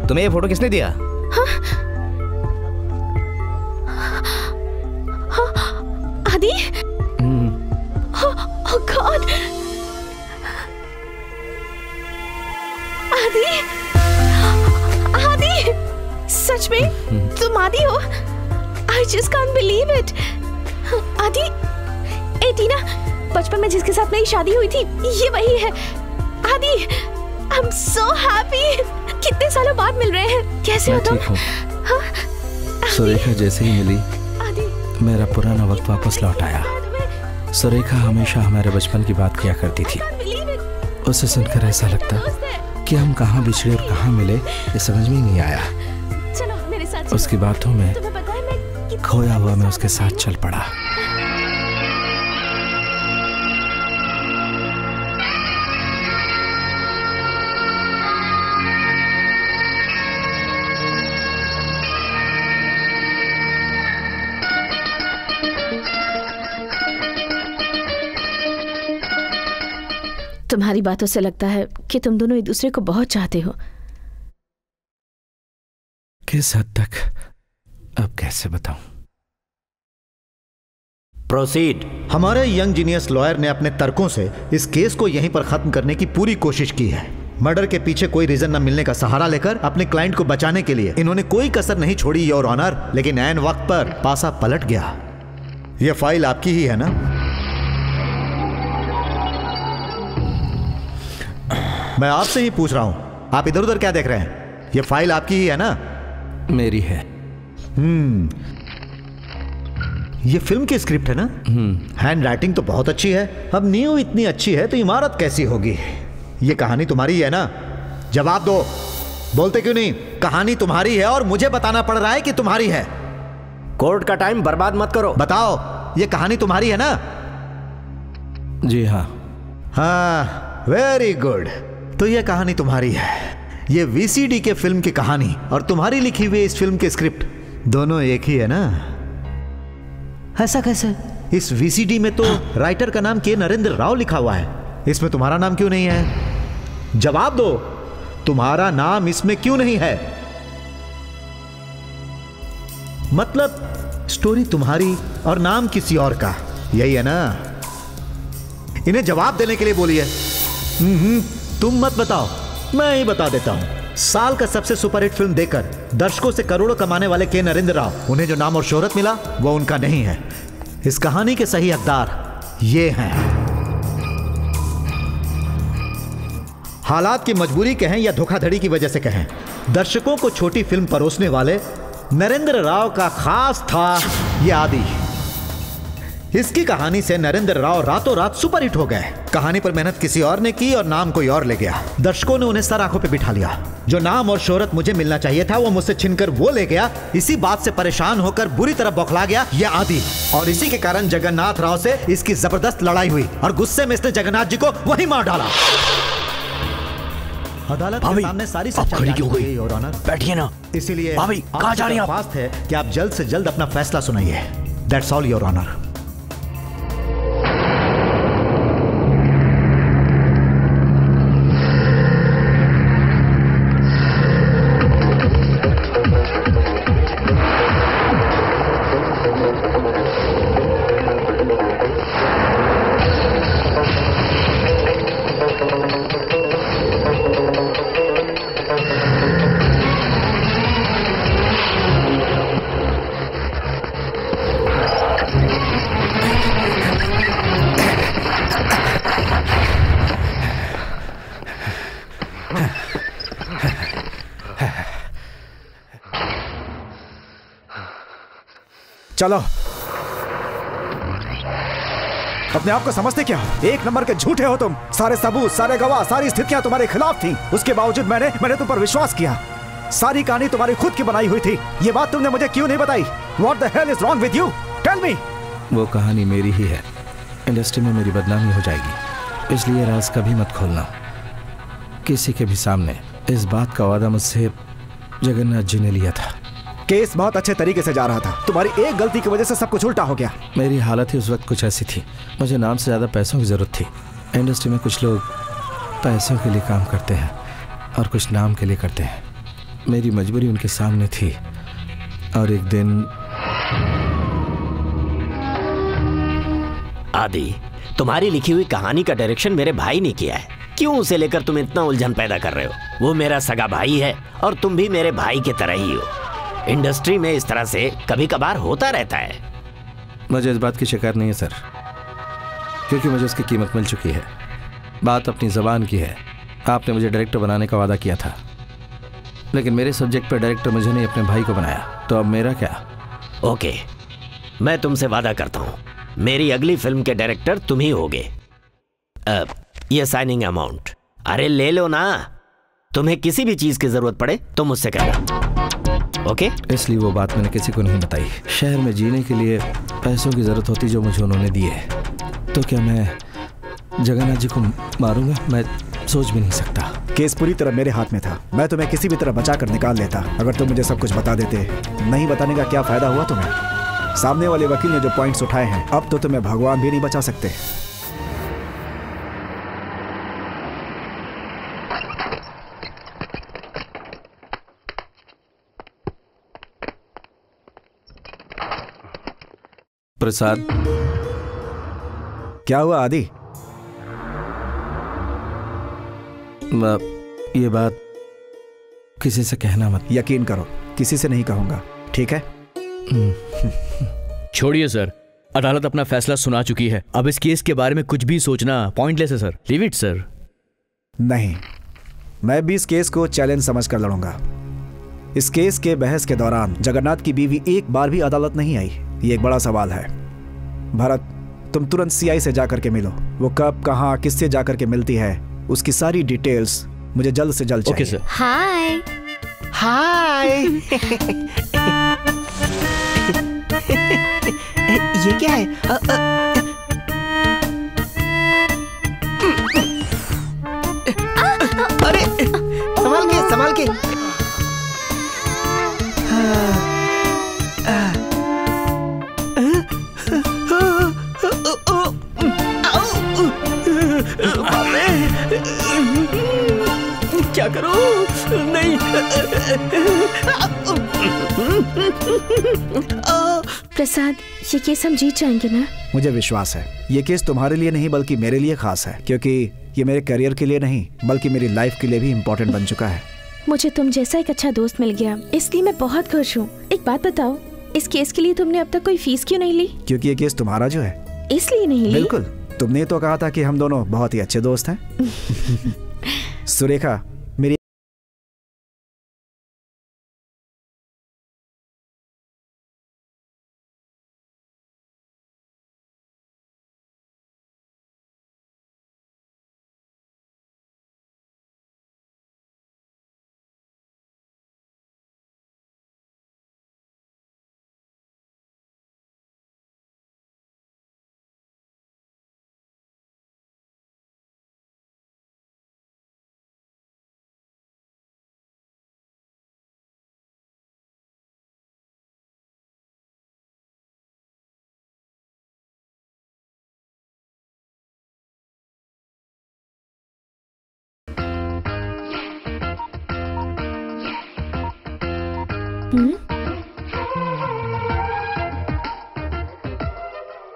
तुम्हें ये फोटो किसने दिया? आदि, oh God, आदि, आदि, सच में तुम आदि हो? I just can't believe it. आदि, ए टीना, बचपन में जिसके साथ मेरी शादी हुई थी, ये वही है। आदि, I'm so happy. कितने सालों बाद मिल रहे हैं। कैसे हो तुम? सुरेखा जैसे ही मिली, मेरा पुराना वक्त वापस लौट आया। सुरेखा हमेशा हमारे बचपन की बात किया करती थी। उसे सुनकर ऐसा लगता कि हम कहाँ बिछड़े और कहाँ मिले, ये समझ में नहीं आया। उसकी बातों में खोया हुआ मैं उसके साथ चल पड़ा। तुम्हारी बातों से लगता है कि तुम दोनों एक दूसरे को बहुत चाहते हो। किस हद तक, अब कैसे बताऊं? प्रोसीड। हमारे यंग जीनियस लॉयर ने अपने तर्कों से इस केस को यहीं पर खत्म करने की पूरी कोशिश की है। मर्डर के पीछे कोई रीजन न मिलने का सहारा लेकर अपने क्लाइंट को बचाने के लिए इन्होंने कोई कसर नहीं छोड़ी, योर ऑनर। लेकिन ऐन वक्त पर पासा पलट गया। यह फाइल आपकी ही है ना? मैं आपसे ही पूछ रहा हूं, आप इधर उधर क्या देख रहे हैं? यह फाइल आपकी ही है ना? मेरी है। ये फिल्म की स्क्रिप्ट है ना? हैंड राइटिंग तो बहुत अच्छी है। अब नींव इतनी अच्छी है तो इमारत कैसी होगी? ये कहानी तुम्हारी है ना? जवाब दो। बोलते क्यों नहीं? कहानी तुम्हारी है और मुझे बताना पड़ रहा है कि तुम्हारी है। कोर्ट का टाइम बर्बाद मत करो। बताओ, ये कहानी तुम्हारी है ना? जी हाँ। हाँ, वेरी गुड। तो ये कहानी तुम्हारी है। ये वीसीडी के फिल्म की कहानी और तुम्हारी लिखी हुई इस फिल्म की स्क्रिप्ट दोनों एक ही है ना? ऐसा कैसे? इस वीसीडी में तो राइटर का नाम के नरेंद्र राव लिखा हुआ है, इसमें तुम्हारा नाम क्यों नहीं है? जवाब दो, तुम्हारा नाम इसमें क्यों नहीं है? मतलब स्टोरी तुम्हारी और नाम किसी और का, यही है ना? इन्हें जवाब देने के लिए बोलिए। तुम मत बताओ, मैं ही बता देता हूं। साल का सबसे सुपरहिट फिल्म देकर दर्शकों से करोड़ों कमाने वाले के नरेंद्र राव, उन्हें जो नाम और शोहरत मिला वो उनका नहीं है। इस कहानी के सही हकदार ये हैं। हालात की मजबूरी कहें या धोखाधड़ी की वजह से कहें, दर्शकों को छोटी फिल्म परोसने वाले नरेंद्र राव का खास था ये आदि। इसकी कहानी से नरेंद्र राव रातों रात सुपर हिट हो गए। कहानी पर मेहनत किसी और ने की और नाम कोई और ले गया। दर्शकों ने उन्हें सर आंखों पे बिठा लिया। जो नाम और शोहरत मुझे मिलना चाहिए था वो मुझसे छीनकर वो ले गया। इसी बात से परेशान होकर बुरी तरह बौखला गया ये आदि, और इसी के कारण जगन्नाथ राव से इसकी जबरदस्त लड़ाई हुई और गुस्से में इसने जगन्नाथ जी को वही मार डाला। अदालत के सामने सारी सच्चाई क्यों हो गई, योर ऑनर। बैठिए ना। इसीलिए कहाँ जा रही हैं आप? दरख्वास्त है कि आप जल्द से जल्द अपना फैसला सुनाइए। That's all your honour. चलो, अपने आप को समझते क्या हो? एक नंबर के झूठे हो तुम। सारे सबूत, सारे गवाह, सारी स्थितियां तुम्हारे खिलाफ थी। उसके बावजूद मैंने तुम पर विश्वास किया। सारी कहानी तुम्हारी खुद की बनाई हुई थी। ये बात तुमने मुझे क्यों नहीं बताई? What the hell is wrong with you? Tell me. वो कहानी मेरी ही है। इंडस्ट्री में मेरी बदनामी हो जाएगी, इसलिए राज कभी मत खोलना किसी के भी सामने। इस बात का वादा मुझसे जगन्नाथ जी ने लिया था। केस बहुत अच्छे तरीके से जा रहा था। तुम्हारी एक गलती की वजह से सब कुछ उल्टा हो गया। मेरी हालत ही उस वक्त कुछ ऐसी थी। मुझे नाम से ज़्यादा पैसों की ज़रूरत थी। इंडस्ट्री में कुछ लोग पैसों के लिए काम करते हैं और कुछ नाम के लिए करते हैं। मेरी मजबूरी उनके सामने थी और एक दिन आदि, तुम्हारी लिखी हुई कहानी का डायरेक्शन मेरे भाई ने किया है। क्यों उसे लेकर तुम इतना उलझन पैदा कर रहे हो? वो मेरा सगा भाई है और तुम भी मेरे भाई की तरह ही हो। इंडस्ट्री में इस तरह से कभी कभार होता रहता है। मुझे इस बात की शिकायत नहीं है सर, क्योंकि मुझे उसकी कीमत मिल चुकी है। बात अपनी ज़बान की है। आपने मुझे डायरेक्टर बनाने का वादा किया था, लेकिन मेरे सब्जेक्ट पर डायरेक्टर मुझे नहीं अपने भाई को बनाया, तो अब मेरा क्या? ओके, मैं तुमसे वादा करता हूँ मेरी अगली फिल्म के डायरेक्टर तुम ही होगे। ये साइनिंग अमाउंट, अरे ले लो ना। तुम्हें किसी भी चीज की जरूरत पड़े तो मुझसे कहना, ओके? इसलिए वो बात मैंने किसी को नहीं बताई। शहर में जीने के लिए पैसों की जरूरत होती जो मुझे उन्होंने दिए, तो क्या मैं जगन्नाथ जी को मारूंगा? मैं सोच भी नहीं सकता। केस पूरी तरह मेरे हाथ में था। मैं तुम्हें किसी भी तरह बचा कर निकाल लेता अगर तुम मुझे सब कुछ बता देते। नहीं बताने का क्या फायदा हुआ तुम्हें? सामने वाले वकील ने जो पॉइंट्स उठाए हैं, अब तो तुम्हें भगवान भी नहीं बचा सकते। प्रसाद, क्या हुआ आदि? ये बात किसी से कहना मत। यकीन करो, किसी से नहीं कहूंगा, ठीक है? छोड़िए सर, अदालत अपना फैसला सुना चुकी है। अब इस केस के बारे में कुछ भी सोचना पॉइंटलेस है सर। Leave it sir. नहीं, मैं भी इस केस को चैलेंज समझकर लड़ूंगा। इस केस के बहस के दौरान जगन्नाथ की बीवी एक बार भी अदालत नहीं आई। ये एक बड़ा सवाल है। भरत, तुम तुरंत सीआई से जाकर के मिलो। वो कब, कहां, किससे जाकर के मिलती है, उसकी सारी डिटेल्स मुझे जल्द से जल्द चाहिए। Okay sir. Hi hi. ये क्या है? अरे संभाल के। क्या करूं? नहीं। प्रसाद, ये केस हम जीत जाएंगे ना? मुझे विश्वास है। ये केस तुम्हारे लिए नहीं बल्कि मेरे लिए खास है, क्योंकि ये मेरे करियर के लिए नहीं बल्कि मेरी लाइफ के लिए भी इम्पोर्टेंट बन चुका है। मुझे तुम जैसा एक अच्छा दोस्त मिल गया, इसलिए मैं बहुत खुश हूँ। एक बात बताओ, इस केस के लिए तुमने अब तक कोई फीस क्यों नहीं ली? क्योंकि ये केस तुम्हारा जो है, इसलिए नहीं ली। बिल्कुल, तुमने तो कहा था कि हम दोनों बहुत ही अच्छे दोस्त हैं। सुरेखा,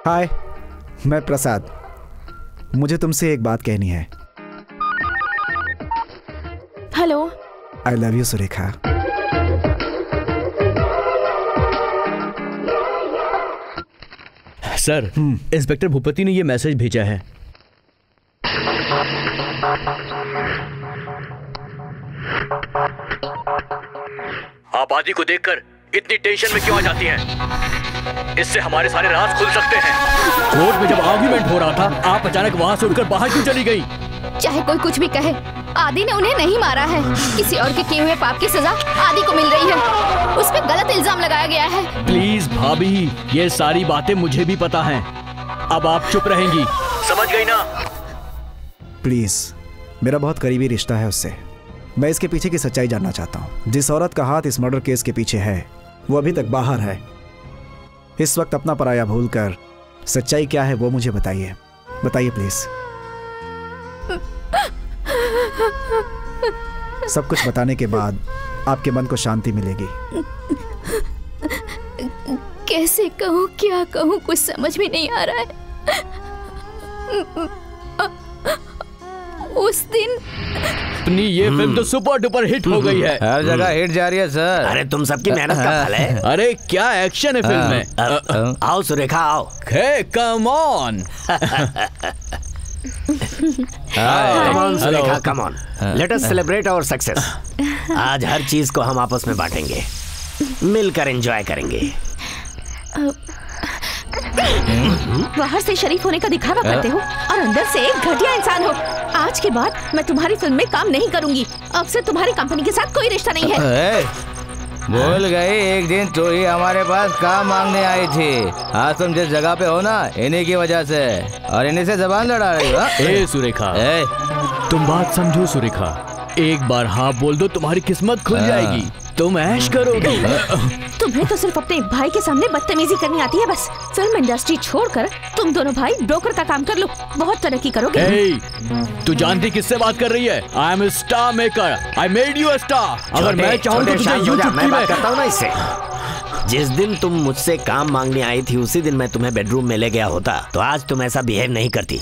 हाय, मैं प्रसाद। मुझे तुमसे एक बात कहनी है। Hello. I love you Surekha. Sir, inspector Bhupathi ने ये मैसेज भेजा है। आप आदि को देखकर इतनी टेंशन में क्यों आ जाती हैं? इससे हमारे सारे राज खुल सकते हैं। कोर्ट में जब आर्गुमेंट हो रहा था, आप अचानक वहां से उठकर बाहर क्यों चली गई? चाहे कोई कुछ भी कहे, आदि ने उन्हें नहीं मारा है। किसी और के किए हुए पाप की सजा आदि को मिल रही है। उस पे गलत इल्जाम लगाया गया है। प्लीज भाभी, ये सारी बातें मुझे भी पता हैं। अब आप चुप रहेंगी, समझ गई ना? प्लीज, मेरा बहुत करीबी रिश्ता है उससे। मैं इसके पीछे की सच्चाई जानना चाहता हूँ। जिस औरत का हाथ इस मर्डर केस के पीछे है, वो अभी तक बाहर है। इस वक्त अपना पराया भूलकर सच्चाई क्या है वो मुझे बताइए। बताइए प्लीज। सब कुछ बताने के बाद आपके मन को शांति मिलेगी। कैसे कहूँ, क्या कहूँ, कुछ समझ में नहीं आ रहा है। उस दिन अपनी ये फिल्म तो सुपर डुपर हिट हो गई है। हर जगह हिट जा रही है सर। अरे तुम सबकी मेहनत का फल है। अरे क्या एक्शन है फिल्म में। आओ सुरेखा आओ। Hey come on. Come on Surekha, come on. Let us celebrate our success. आज हर चीज को हम आपस में बांटेंगे, मिलकर एंजॉय करेंगे। बाहर से शरीफ होने का दिखावा करते हो और अंदर से एक घटिया इंसान हो। आज के बाद मैं तुम्हारी फिल्म में काम नहीं करूंगी। अब से तुम्हारी कंपनी के साथ कोई रिश्ता नहीं है। बोल गई, एक दिन तो ही हमारे पास काम मांगने आई थी। आज तुम जिस जगह पे हो ना, इन्हीं की वजह से, और इन्हीं से जबान लड़ा रही हो। ए सुरेखा, तुम बात समझो सुरेखा। एक बार हाँ बोल दो, तुम्हारी किस्मत खुल जाएगी, तुम ऐश करोगी। तुम्हें तो सिर्फ अपने भाई के सामने बदतमीजी करनी आती है बस। फिल्म इंडस्ट्री छोड़कर तुम दोनों भाई ब्रोकर का काम कर लो, बहुत तरक्की करोगे। तू जानती किससे बात कर रही है? I am star maker, I made you a star. अगर मैं चाहूँ तो तुझे यूट्यूब मैं बात करता हूँ ना इससे। जिस दिन तुम मुझसे काम मांगने आई थी, उसी दिन मैं तुम्हें बेडरूम में ले गया होता, तो आज तुम ऐसा बिहेव नहीं करती।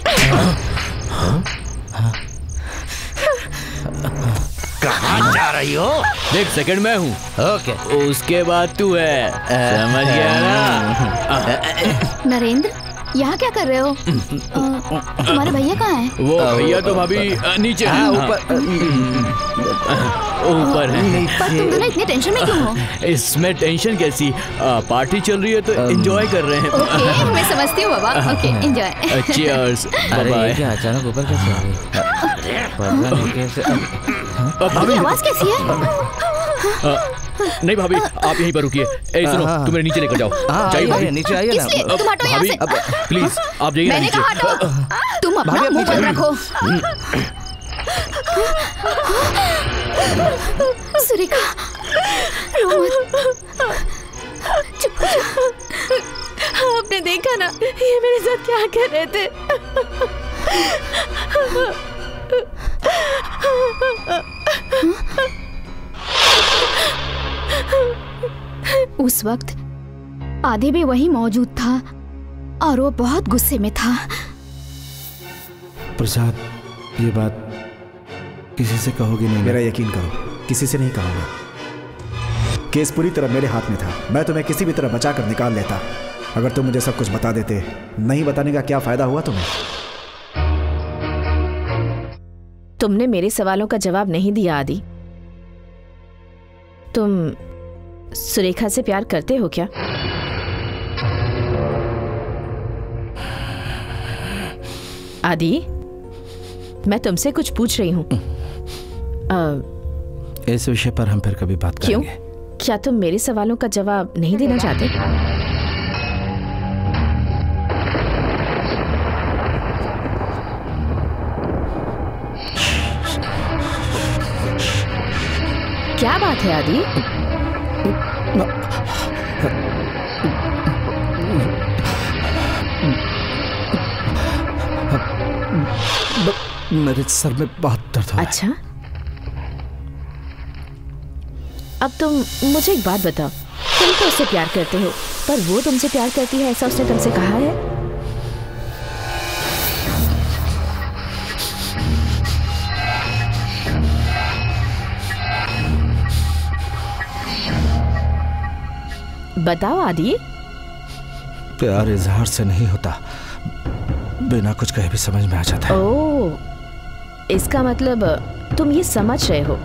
कहाँ जा रही हो? देख, सेकंड मैं हूँ। ओके, उसके बाद तू है, समझ गया ना? नरेंद्र, यहाँ क्या कर रहे हो? तुम्हारे भैया कहाँ हैं? वो भैया तो भाभी नीचे हैं। ऊपर है। पर तुम दोनों इतने टेंशन में क्यों हो? इसमें टेंशन कैसी, पार्टी चल रही है तो एंजॉय कर रहे हैं। ओके, मैं समझती हूँ बाबा। Okay, enjoy. चीयर्स। बाय। क्या अचानक ऊपर कैसे आ गई? भाभी, आवाज कैसी है? नहीं भाभी, आप यहीं पर रुकिए। सुनो, तुम मेरे नीचे लेकर जाओ। चाहिए भाभी, नीचे आइए ना। तुम हटो यहाँ से। प्लीज आप जाइए ना नीचे। मैंने कहा हटो। तुम अपना मुंह बंद रखो। सुरेखा, रो मत। चुप हो जा। आपने देखा ना ये मेरे साथ क्या कर रहे थे। उस वक्त आदि भी वहीं मौजूद था और वो बहुत गुस्से में था। प्रसाद, ये बात किसी से कहोगे नहीं? मेरा यकीन करो, किसी से नहीं कहूंगा। केस पूरी तरह मेरे हाथ में था। मैं तुम्हें किसी भी तरह बचा कर निकाल लेता। अगर तुम मुझे सब कुछ बता देते, नहीं बताने का क्या फायदा हुआ तुम्हें? तुमने मेरे सवालों का जवाब नहीं दिया आदि। तुम सुरेखा से प्यार करते हो क्या? आदि, मैं तुमसे कुछ पूछ रही हूँ। इस विषय पर हम फिर कभी बात करेंगे। क्यों? क्या तुम मेरे सवालों का जवाब नहीं देना चाहते? क्या बात है आदि? मेरे सर में बहुत दर्द हो रहा है। अच्छा, अब तुम मुझे एक बात बताओ। तुम तो उससे प्यार करते हो, पर वो तुमसे प्यार करती है ऐसा उसने तुमसे कहा है? बताओ आदि। प्यार इजहार से नहीं होता, बिना कुछ कहे भी समझ में आ जाता है। ओह, इसका मतलब तुम ये समझ रहे हो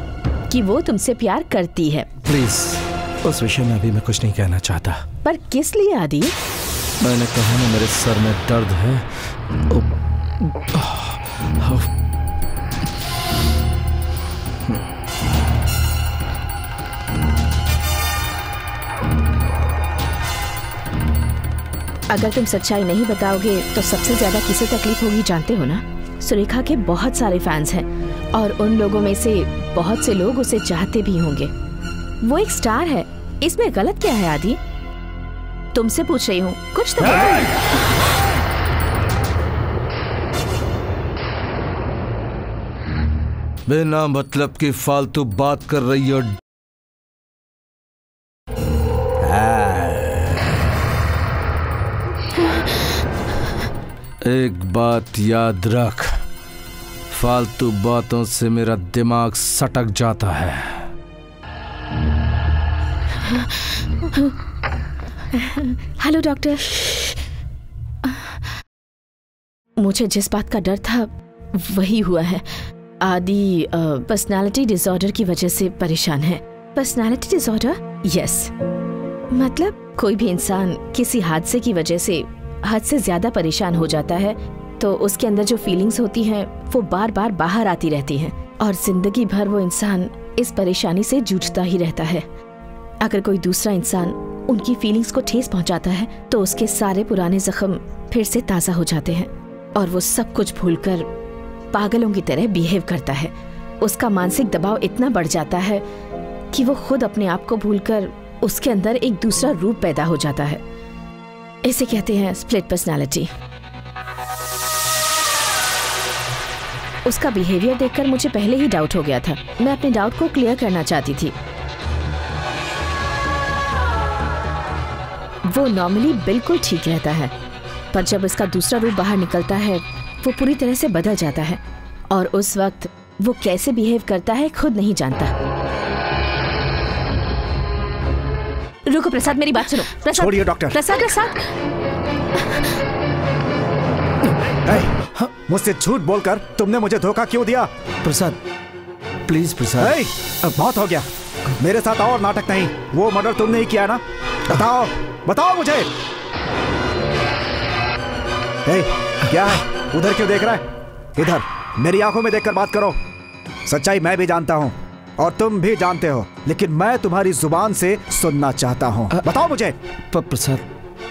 कि वो तुमसे प्यार करती है। प्लीज उस विषय में अभी मैं कुछ नहीं कहना चाहता। पर किस लिए आदि? मैंने कहा ना, मेरे सर में दर्द है। अगर तुम सच्चाई नहीं बताओगे तो सबसे ज्यादा किसे तकलीफ होगी जानते हो ना? सुरेखा के बहुत सारे फैंस हैं और उन लोगों में से बहुत से लोग उसे चाहते भी होंगे। वो एक स्टार है, इसमें गलत क्या है आदि? तुमसे पूछ रही हूँ, कुछ तो बोलो। बिना मतलब की फालतू बात कर रही हो। एक बात याद रख, फालतू बातों से मेरा दिमाग सटक जाता है। Hello doctor. मुझे जिस बात का डर था वही हुआ है। आदि पर्सनालिटी डिसऑर्डर की वजह से परेशान है। Personality disorder? यस। मतलब कोई भी इंसान किसी हादसे की वजह से हद से ज्यादा परेशान हो जाता है तो उसके अंदर जो फीलिंग्स होती हैं वो बार बार बाहर आती रहती हैं और जिंदगी भर वो इंसान इस परेशानी से जूझता ही रहता है। अगर कोई दूसरा इंसान उनकी फीलिंग्स को ठेस पहुंचाता है तो उसके सारे पुराने जख्म फिर से ताज़ा हो जाते हैं और वो सब कुछ भूलकर पागलों की तरह बिहेव करता है। उसका मानसिक दबाव इतना बढ़ जाता है कि वो खुद अपने आप को भूलकर उसके अंदर एक दूसरा रूप पैदा हो जाता है। इसे कहते हैं स्प्लिट पर्सनालिटी। उसका बिहेवियर देखकर मुझे पहले ही डाउट हो गया था। मैं अपने डाउट को क्लियर करना चाहती थी। वो नॉर्मली बिल्कुल ठीक रहता है, पर जब इसका दूसरा रूप बाहर निकलता है वो पूरी तरह से बदल जाता है और उस वक्त वो कैसे बिहेव करता है खुद नहीं जानता। रुको प्रसाद, मेरी बात सुनो। प्रसाद, छोड़िए डॉक्टर। प्रसाद, प्रसाद। मुझसे झूठ बोलकर तुमने मुझे धोखा क्यों दिया? प्रसाद, प्लीज प्रसाद। अब बहुत हो गया, मेरे साथ और नाटक नहीं। वो मर्डर तुमने ही किया ना? बताओ, बताओ मुझे। क्या है, उधर क्यों देख रहा है? इधर मेरी आंखों में देखकर बात करो। सच्चाई मैं भी जानता हूँ और तुम भी जानते हो, लेकिन मैं तुम्हारी जुबान से सुनना चाहता हूँ। बताओ मुझे। प्रसाद,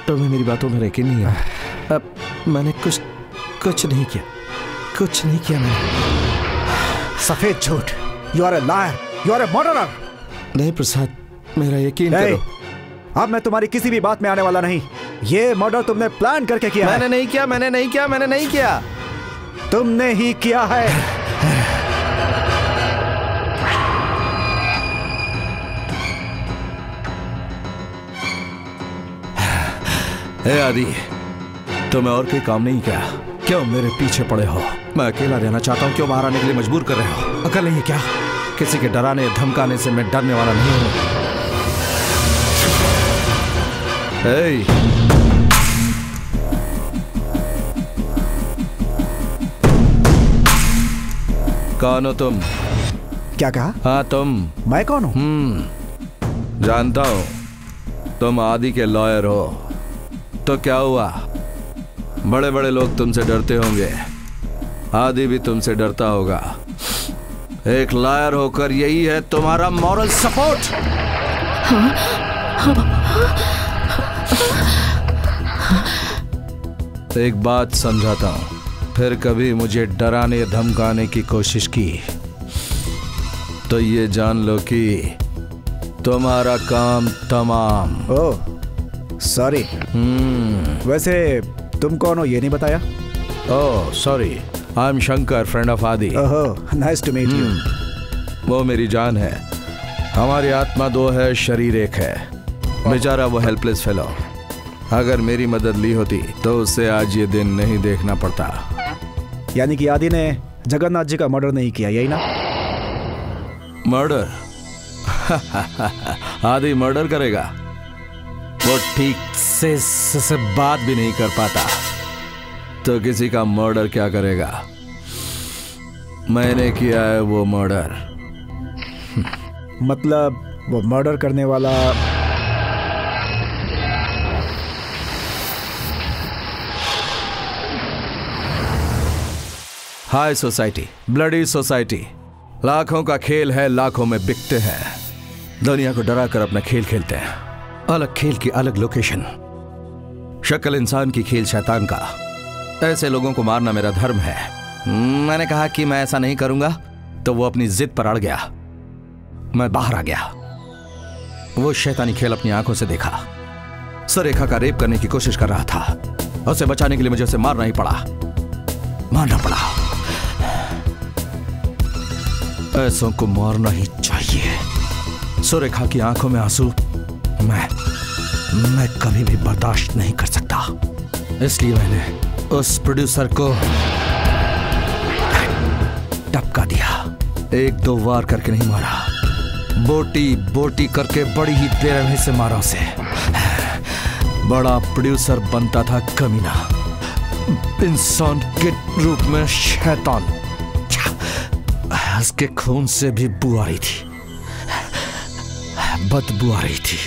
तुम्हें मेरी बातों में यकीन नहीं है। मैंने कुछ नहीं किया, कुछ नहीं किया मैंने। सफेद झूठ। You are a liar, you are a murderer. नहीं प्रसाद, मेरा यकीन करो। अब मैं तुम्हारी किसी भी बात में आने वाला नहीं। ये मर्डर तुमने प्लान करके किया। मैंने नहीं किया, मैंने नहीं किया, मैंने नहीं किया। तुमने ही किया है। हे आदि, तुम्हें और कोई काम नहीं किया? क्यों मेरे पीछे पड़े हो? मैं अकेला रहना चाहता हूँ, क्यों बाहर आने के लिए मजबूर कर रहे हो? अकल नहीं है क्या? किसी के डराने धमकाने से मैं डरने वाला नहीं हूँ। कौन हो तुम? क्या कहा? हाँ तुम। मैं कौन हूँ? जानता हूँ, तुम आदि के लॉयर हो। तो क्या हुआ? बड़े बड़े लोग तुमसे डरते होंगे, आदि भी तुमसे डरता होगा। एक लायर होकर यही है तुम्हारा मॉरल सपोर्ट। एक बात समझाता हूं, फिर कभी मुझे डराने धमकाने की कोशिश की तो ये जान लो कि तुम्हारा काम तमाम। Oh sorry. वैसे तुम कौन हो ये नहीं बताया? Oh sorry, I am Shankar, friend of Adi. Oh nice to meet you. वो मेरी जान है। हमारी आत्मा दो है, शरीर एक है। बेचारा वो हेल्पलेस फेलो, अगर मेरी मदद ली होती तो उससे आज ये दिन नहीं देखना पड़ता। यानी कि आदि ने जगन्नाथ जी का मर्डर नहीं किया, यही ना? मर्डर? आदि मर्डर करेगा? ठीक से बात भी नहीं कर पाता तो किसी का मर्डर क्या करेगा? मैंने किया है वो मर्डर। मतलब वो मर्डर करने वाला हाई सोसाइटी, ब्लडी सोसाइटी, लाखों का खेल है, लाखों में बिकते हैं। दुनिया को डरा कर अपना खेल खेलते हैं। अलग खेल की अलग लोकेशन, शक्ल इंसान की, खेल शैतान का। ऐसे लोगों को मारना मेरा धर्म है। मैंने कहा कि मैं ऐसा नहीं करूंगा तो वो अपनी जिद पर अड़ गया। मैं बाहर आ गया। वो शैतानी खेल अपनी आंखों से देखा। सुरेखा का रेप करने की कोशिश कर रहा था। उसे बचाने के लिए मुझे उसे मारना पड़ा। ऐसों को मारना ही चाहिए। सुरेखा की आंखों में आंसू मैं कभी भी बर्दाश्त नहीं कर सकता। इसलिए मैंने उस प्रोड्यूसर को टपका दिया। 1-2 वार करके नहीं मारा, बोटी करके बड़ी ही बेरहमी से मारा उसे। बड़ा प्रोड्यूसर बनता था कमीना, इंसान के रूप में शैतान। उसके खून से भी बू आ रही थी, बदबू आ रही थी।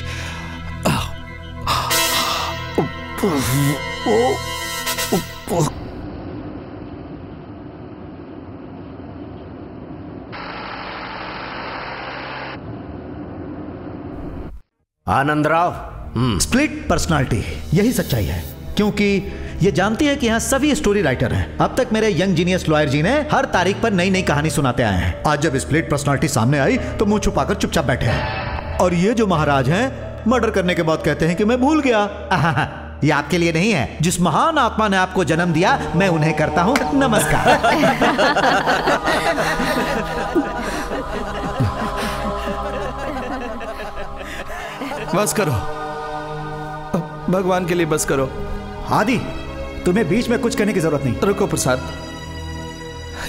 आनंदराव, स्प्लिट पर्सनालिटी, यही सच्चाई है। क्योंकि ये जानती है कि यहाँ सभी स्टोरी राइटर हैं। अब तक मेरे यंग जीनियस लॉयर जी ने हर तारीख पर नई नई कहानी सुनाते आए हैं। आज जब स्प्लिट पर्सनालिटी सामने आई तो मुंह छुपाकर चुपचाप बैठे हैं। और ये जो महाराज हैं, मर्डर करने के बाद कहते हैं कि मैं भूल गया। ये आपके लिए नहीं है। जिस महान आत्मा ने आपको जन्म दिया, मैं उन्हें करता हूँ नमस्कार। बस करो, भगवान के लिए बस करो। आदि, तुम्हें बीच में कुछ कहने की जरूरत नहीं। रुको प्रसाद,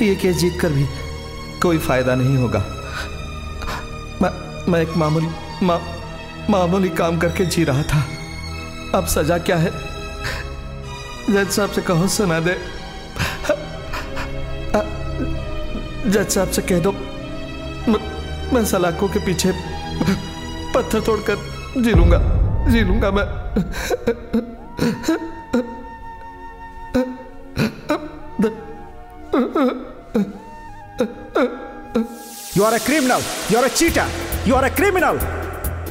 ये केस जीत कर भी कोई फायदा नहीं होगा। मैं एक मामूली काम करके जी रहा था। अब सजा क्या है? जज साहब से कहो सुना दे। जज साहब से कह दो मैं सलाखों के पीछे पत्थर तोड़कर जी लूंगा मैं। You are a criminal. You are a cheater. You are a criminal.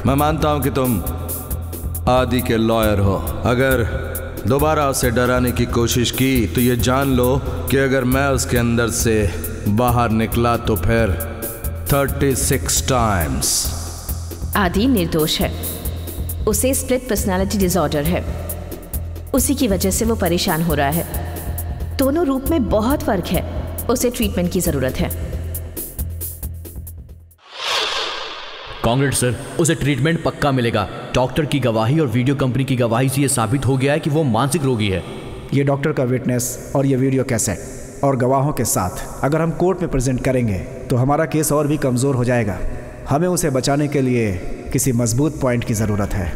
मैं मानता हूं कि तुम आदि के लॉयर हो। अगर दोबारा उसे डराने की कोशिश की तो ये जान लो कि अगर मैं उसके अंदर से बाहर निकला तो फिर 36 टाइम्स। आदि निर्दोष है। उसे स्प्लिट पर्सनालिटी डिसऑर्डर है। उसी की वजह से वो परेशान हो रहा है। दोनों रूप में बहुत फर्क है। उसे ट्रीटमेंट की जरूरत है। कांग्रेस सर, उसे ट्रीटमेंट पक्का मिलेगा। डॉक्टर की गवाही और वीडियो कंपनी की गवाही से ये साबित हो गया है कि वो मानसिक रोगी है। ये डॉक्टर का विटनेस और ये वीडियो कैसेट और गवाहों के साथ अगर हम कोर्ट में प्रेजेंट करेंगे तो हमारा केस और भी कमज़ोर हो जाएगा। हमें उसे बचाने के लिए किसी मजबूत पॉइंट की ज़रूरत है।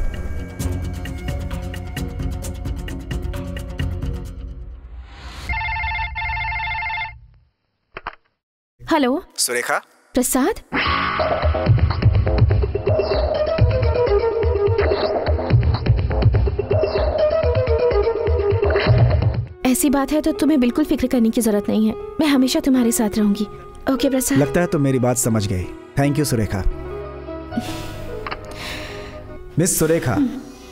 हेलो सुरेखा। प्रसाद, ऐसी बात है तो तुम्हें बिल्कुल फिक्र करने की जरूरत नहीं है। मैं हमेशा तुम्हारे साथ रहूंगी। ओके प्रसाद। लगता है तुम मेरी बात समझ गई। Thank you Surekha. Miss Surekha,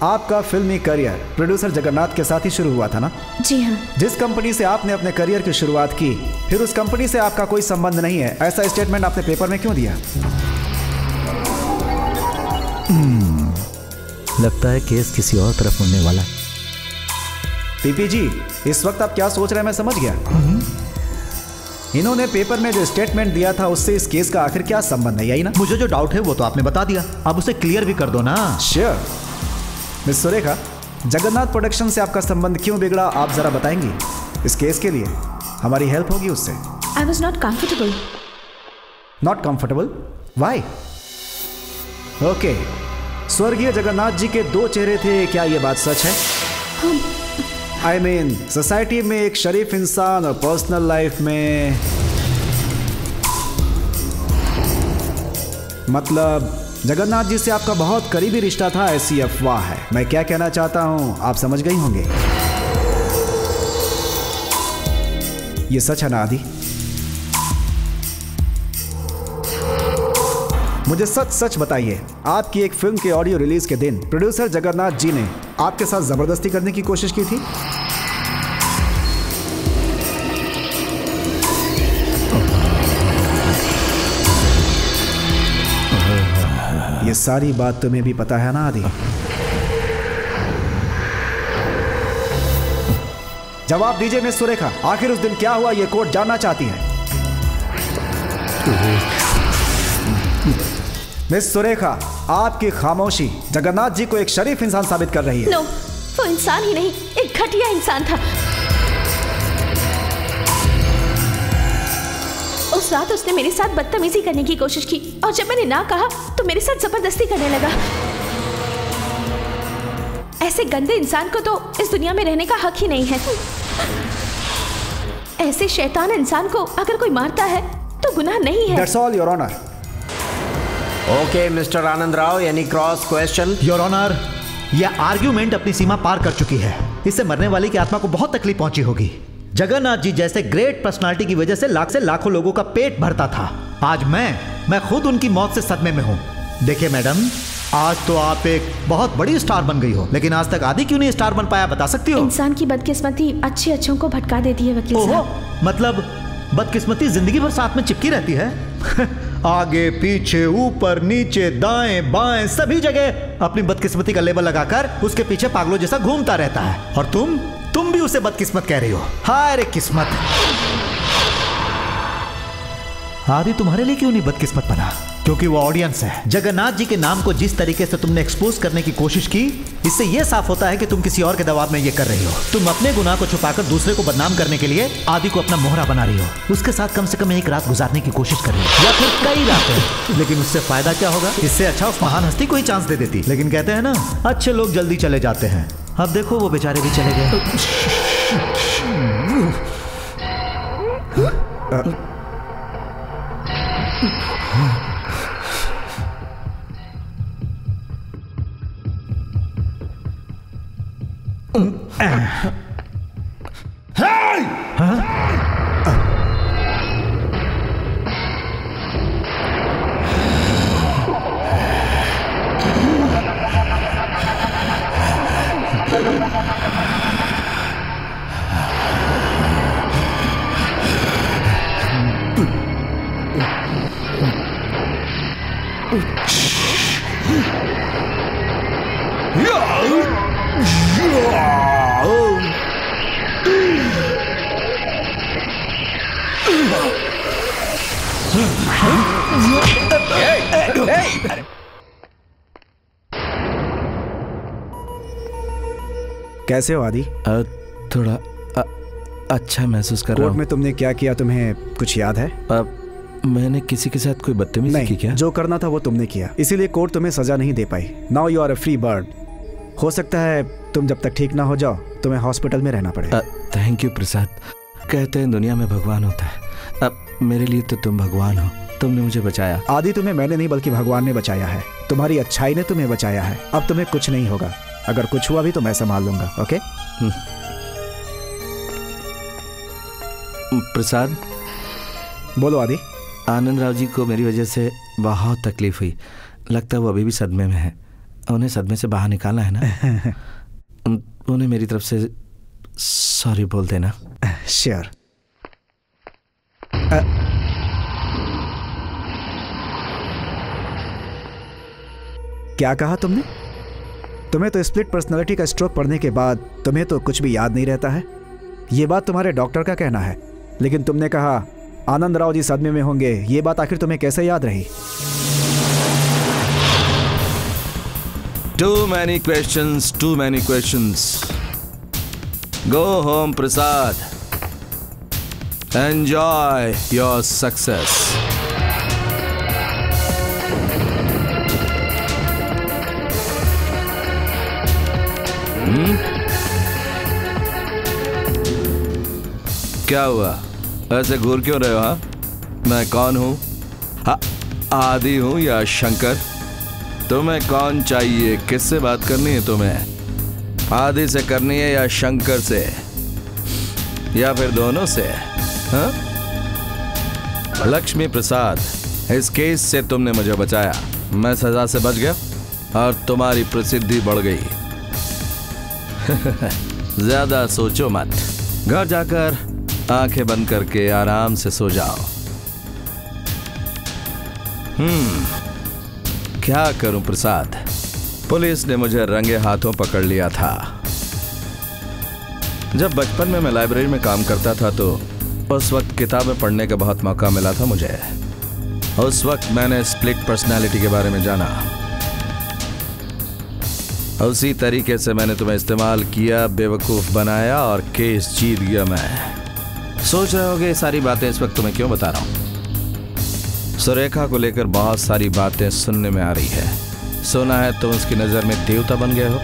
आपका फिल्मी करियर प्रोड्यूसर जगन्नाथ के साथ ही शुरू हुआ था ना? जी हाँ। जिस कंपनी से आपने अपने करियर की शुरुआत की, फिर उस कंपनी से आपका कोई संबंध नहीं है, ऐसा स्टेटमेंट आपने पेपर में क्यों दिया? लगता है केस किसी और तरफ मुड़ने वाला है। पीपी जी, इस वक्त आप क्या सोच रहे हैं मैं समझ गया। इन्होंने पेपर में जो स्टेटमेंट दिया था उससे इस केस का आखिर क्या संबंध है, यही ना? मुझे जो डाउट है वो तो आपने बता दिया, अब उसे क्लियर भी कर दो ना। Sure. Miss Surekha, Jagannath production से आपका संबंध क्यों बिगड़ा, आप जरा बताएंगी? इस केस के लिए हमारी हेल्प होगी उससे। I was not comfortable. Not comfortable? Why? Okay. स्वर्गीय जगन्नाथ जी के 2 चेहरे थे, क्या ये बात सच है? I mean, सोसाइटी में एक शरीफ इंसान और पर्सनल लाइफ में, मतलब जगन्नाथ जी से आपका बहुत करीबी रिश्ता था, ऐसी अफवाह है। मैं क्या कहना चाहता हूं आप समझ गई होंगे। ये सच है ना आदि? मुझे सच सच बताइए, आपकी एक फिल्म के ऑडियो रिलीज के दिन प्रोड्यूसर जगन्नाथ जी ने आपके साथ जबरदस्ती करने की कोशिश की थी? ये सारी बात तुम्हें भी पता है ना आदि? जवाब दीजिए मिस सुरेखा, आखिर उस दिन क्या हुआ ये कोर्ट जानना चाहती है। मिस सुरेखा, आपकी खामोशी जगन्नाथ जी को एक शरीफ इंसान साबित कर रही है। नो, वो इंसान ही नहीं, एक घटिया इंसान था। उस रात उसने मेरे साथ बदतमीजी करने की कोशिश की और जब मैंने ना कहा तो मेरे साथ जबरदस्ती करने लगा। ऐसे गंदे इंसान को तो इस दुनिया में रहने का हक ही नहीं है। ऐसे शैतान इंसान को अगर कोई मारता है तो गुनाह नहीं है। That's all, Your Honor. Okay mister Anand Rao, यानी क्रॉस क्वेश्चन। योर ऑनर, यह आर्ग्यूमेंट अपनी सीमा पार कर चुकी है। इससे मरने वाले की आत्मा को बहुत तकलीफ पहुंची होगी। जगन्नाथ जी जैसे ग्रेट पर्सनालिटी की वजह से लाखों लोगों का पेट भरता था। आज मैं खुद उनकी मौत से सदमे में हूं। देखिए मैडम, आज तो आप एक बहुत बड़ी स्टार बन गई हो, लेकिन आज तक आदि क्यों नहीं स्टार बन पाया, बता सकती हो? इंसान की बदकिस्मती अच्छे अच्छों को भटका देती है वकील साहब। मतलब बदकिस्मती जिंदगी भर साथ में चिपकी रहती है? आगे पीछे ऊपर नीचे दाएं बाएं सभी जगह अपनी बदकिस्मती का लेबल लगाकर उसके पीछे पागलों जैसा घूमता रहता है। और तुम भी उसे बदकिस्मत कह रही हो। हाय रे किस्मत। आदि तुम्हारे लिए क्यों नहीं बदकिस्मत बना? क्योंकि वो ऑडियंस है। जगन्नाथ जी के नाम को जिस तरीके से तुमने एक्सपोज करने की कोशिश की, इससे यह साफ होता है कि तुम किसी और के दबाव में ये कर रही हो। तुम अपने गुनाह को छुपाकर दूसरे को बदनाम करने के लिए आदि को अपना मोहरा बना रही हो। उसके साथ कम से कम एक रात गुजारने की कोशिश कर रही हो, या फिर कई रातें। लेकिन उससे फायदा क्या होगा? इससे अच्छा उस महान हस्ती को ही चांस दे देती। लेकिन कहते हैं ना, अच्छे लोग जल्दी चले जाते हैं। अब देखो वो बेचारे भी चले गए। कैसे हो आदि? थोड़ा अच्छा महसूस कर रहा हूँ। कोर्ट में तुमने क्या किया, तुम्हें कुछ याद है? मैंने किसी के साथ कोई बदतमीजी की क्या? जो करना था वो तुमने किया, इसीलिए कोर्ट तुम्हें सजा नहीं दे पाई। Now you are a free bird. हो सकता है तुम जब तक ठीक ना हो जाओ तुम्हें हॉस्पिटल में रहना पड़ेगा। थैंक यू प्रसाद। कहते हैं दुनिया में भगवान होता है, अब मेरे लिए तो तुम भगवान हो। तुमने मुझे बचाया। आदि, तुम्हें मैंने नहीं बल्कि भगवान ने बचाया है। तुम्हारी अच्छाई ने तुम्हें बचाया है। अब तुम्हें कुछ नहीं होगा। अगर कुछ हुआ भी तो मैं संभाल लूंगा। ओके? प्रसाद, बोलो आदि। आनंद राव जी को मेरी वजह से बहुत तकलीफ हुई। लगता है वो अभी भी सदमे में है। उन्हें सदमे से बाहर निकालना है ना। उन्हें मेरी तरफ से सॉरी बोल देना। श्योर। क्या कहा तुमने? तुम्हें तो स्प्लिट पर्सनालिटी का स्ट्रोक पड़ने के बाद तुम्हें तो कुछ भी याद नहीं रहता है। ये बात तुम्हारे डॉक्टर का कहना है, लेकिन तुमने कहा आनंद राव जी सदमे में होंगे। ये बात आखिर तुम्हें कैसे याद रही? Too many questions. Go home, Prasad. Enjoy your success. क्या हुआ, ऐसे घूर क्यों रहे हो? हाँ, मैं कौन हूँ? आदि हूँ या शंकर? तुम्हें कौन चाहिए? किससे बात करनी है तुम्हें? आदि से करनी है या शंकर से, या फिर दोनों से? हाँ? लक्ष्मी प्रसाद, इस केस से तुमने मुझे बचाया, मैं सजा से बच गया और तुम्हारी प्रसिद्धि बढ़ गई। ज्यादा सोचो मत, घर जाकर आंखें बंद करके आराम से सो जाओ। क्या करूं प्रसाद, पुलिस ने मुझे रंगे हाथों पकड़ लिया था। जब बचपन में मैं लाइब्रेरी में काम करता था तो उस वक्त किताबें पढ़ने का बहुत मौका मिला था मुझे। उस वक्त मैंने स्प्लिट पर्सनालिटी के बारे में जाना। उसी तरीके से मैंने तुम्हें इस्तेमाल किया, बेवकूफ बनाया और केस जीत गया मैं। सोच रहे होगे सारी बातें इस वक्त तुम्हें क्यों बता रहा हूं। सुरेखा को लेकर बहुत सारी बातें सुनने में आ रही है। सुना है तुम उसकी नजर में देवता बन गए हो,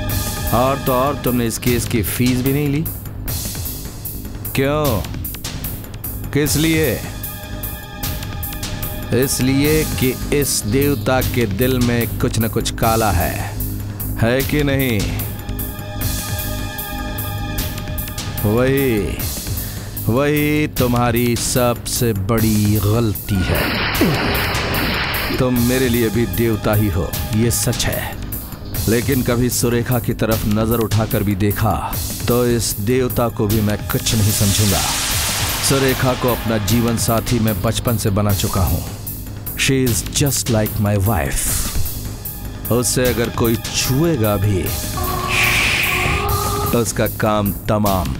और तो और तुमने इस केस की फीस भी नहीं ली। क्यों, किस लिए? इसलिए कि इस देवता के दिल में कुछ न कुछ काला है कि नहीं? वही तुम्हारी सबसे बड़ी गलती है। तुम मेरे लिए भी देवता ही हो, ये सच है, लेकिन कभी सुरेखा की तरफ नजर उठाकर भी देखा तो इस देवता को भी मैं कुछ नहीं समझूंगा। सुरेखा को अपना जीवन साथी मैं बचपन से बना चुका हूं। She is just like my wife. उससे अगर कोई छुएगा भी तो उसका काम तमाम।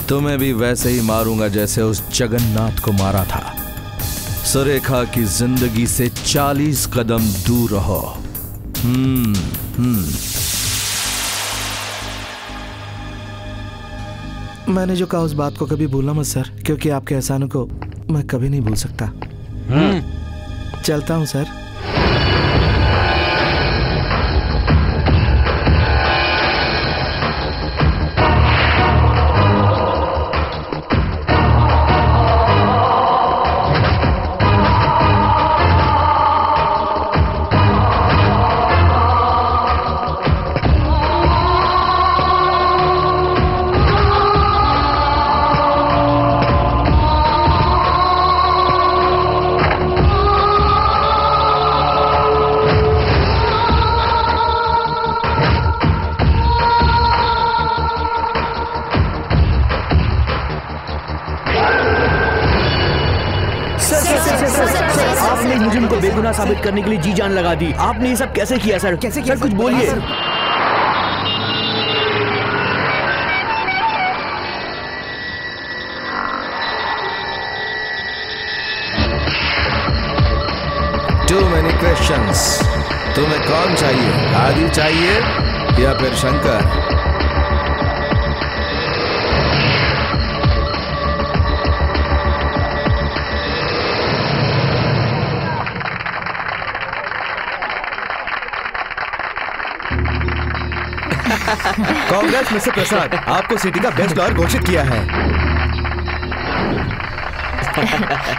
तुम्हें भी वैसे ही मारूंगा जैसे उस जगन्नाथ को मारा था। सुरेखा की जिंदगी से 40 कदम दूर रहो। मैंने जो कहा उस बात को कभी भूलना मत सर, क्योंकि आपके एहसानों को मैं कभी नहीं भूल सकता। चलता हूं सर। आपने मुझे उनको बेगुनाह साबित करने के लिए जी जान लगा दी। आपने ये सब कैसे किया सर? कैसे किया? सर कुछ बोलिए। Too many questions। तुम्हें कौन चाहिए, आदि चाहिए या फिर शंकर? कांग्रेस मिस्टर प्रसाद, आपको सिटी का बेस्ट लॉयर घोषित किया है।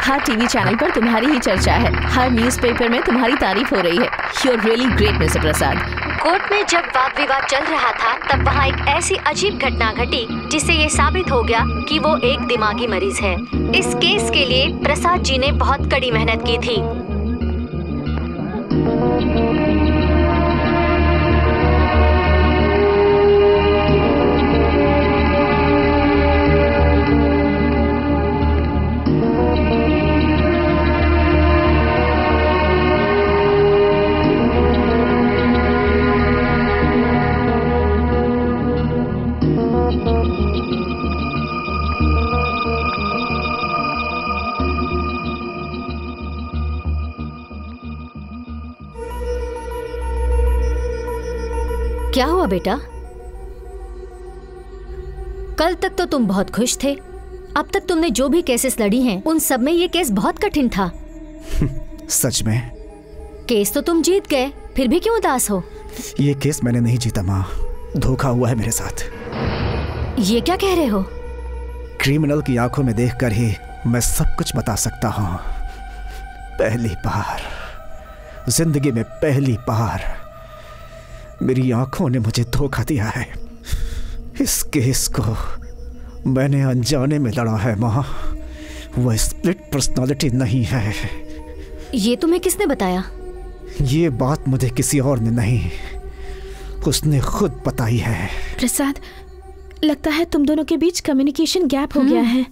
हर टीवी चैनल पर तुम्हारी ही चर्चा है, हर न्यूज़पेपर में तुम्हारी तारीफ हो रही है। You are really great mister Prasad. Court में जब वाद विवाद चल रहा था तब वहाँ एक ऐसी अजीब घटना घटी जिससे ये साबित हो गया कि वो एक दिमागी मरीज है। इस केस के लिए प्रसाद जी ने बहुत कड़ी मेहनत की थी। क्या हुआ बेटा? कल तक तो तुम बहुत खुश थे। अब तक तुमने जो भी केसेस लड़ी हैं, उन सब में ये केस बहुत कठिन था। सच में? केस तो तुम जीत गए, फिर भी क्यों उदास हो? ये केस मैंने नहीं जीता माँ, धोखा हुआ है मेरे साथ। ये क्या कह रहे हो? क्रिमिनल की आंखों में देखकर ही मैं सब कुछ बता सकता हूं। पहली बार जिंदगी में, पहली बार मेरी आंखों ने मुझे धोखा दिया है। इस केस को मैंने अनजाने में लड़ा है मां। वह स्प्लिट पर्सनालिटी नहीं है। ये तुम्हें किसने बताया? ये बात मुझे किसी और ने नहीं, उसने खुद बताई है। प्रसाद, लगता है तुम दोनों के बीच कम्युनिकेशन गैप हो गया है।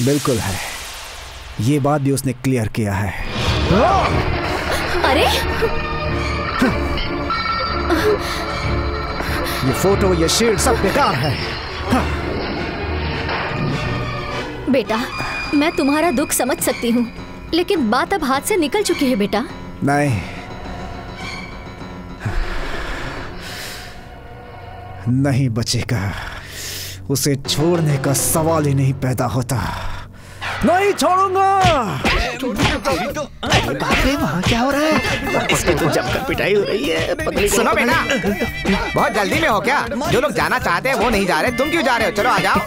बिल्कुल है, ये बात भी उसने क्लियर किया है। अरे ये फोटो, ये शील्ड सब बेकार है। बेटा, मैं तुम्हारा दुख समझ सकती हूँ, लेकिन बात अब हाथ से निकल चुकी है बेटा। नहीं, नहीं बचेगा। उसे छोड़ने का सवाल ही नहीं पैदा होता। नहीं छोड़ूंगा। वहाँ क्या हो रहा है? इसकी तो जमकर पिटाई हो रही है। सुनो बेटा, बहुत जल्दी में हो क्या? जो लोग जाना चाहते हैं वो नहीं जा रहे, तुम क्यों जा रहे हो? चलो आ जाओ।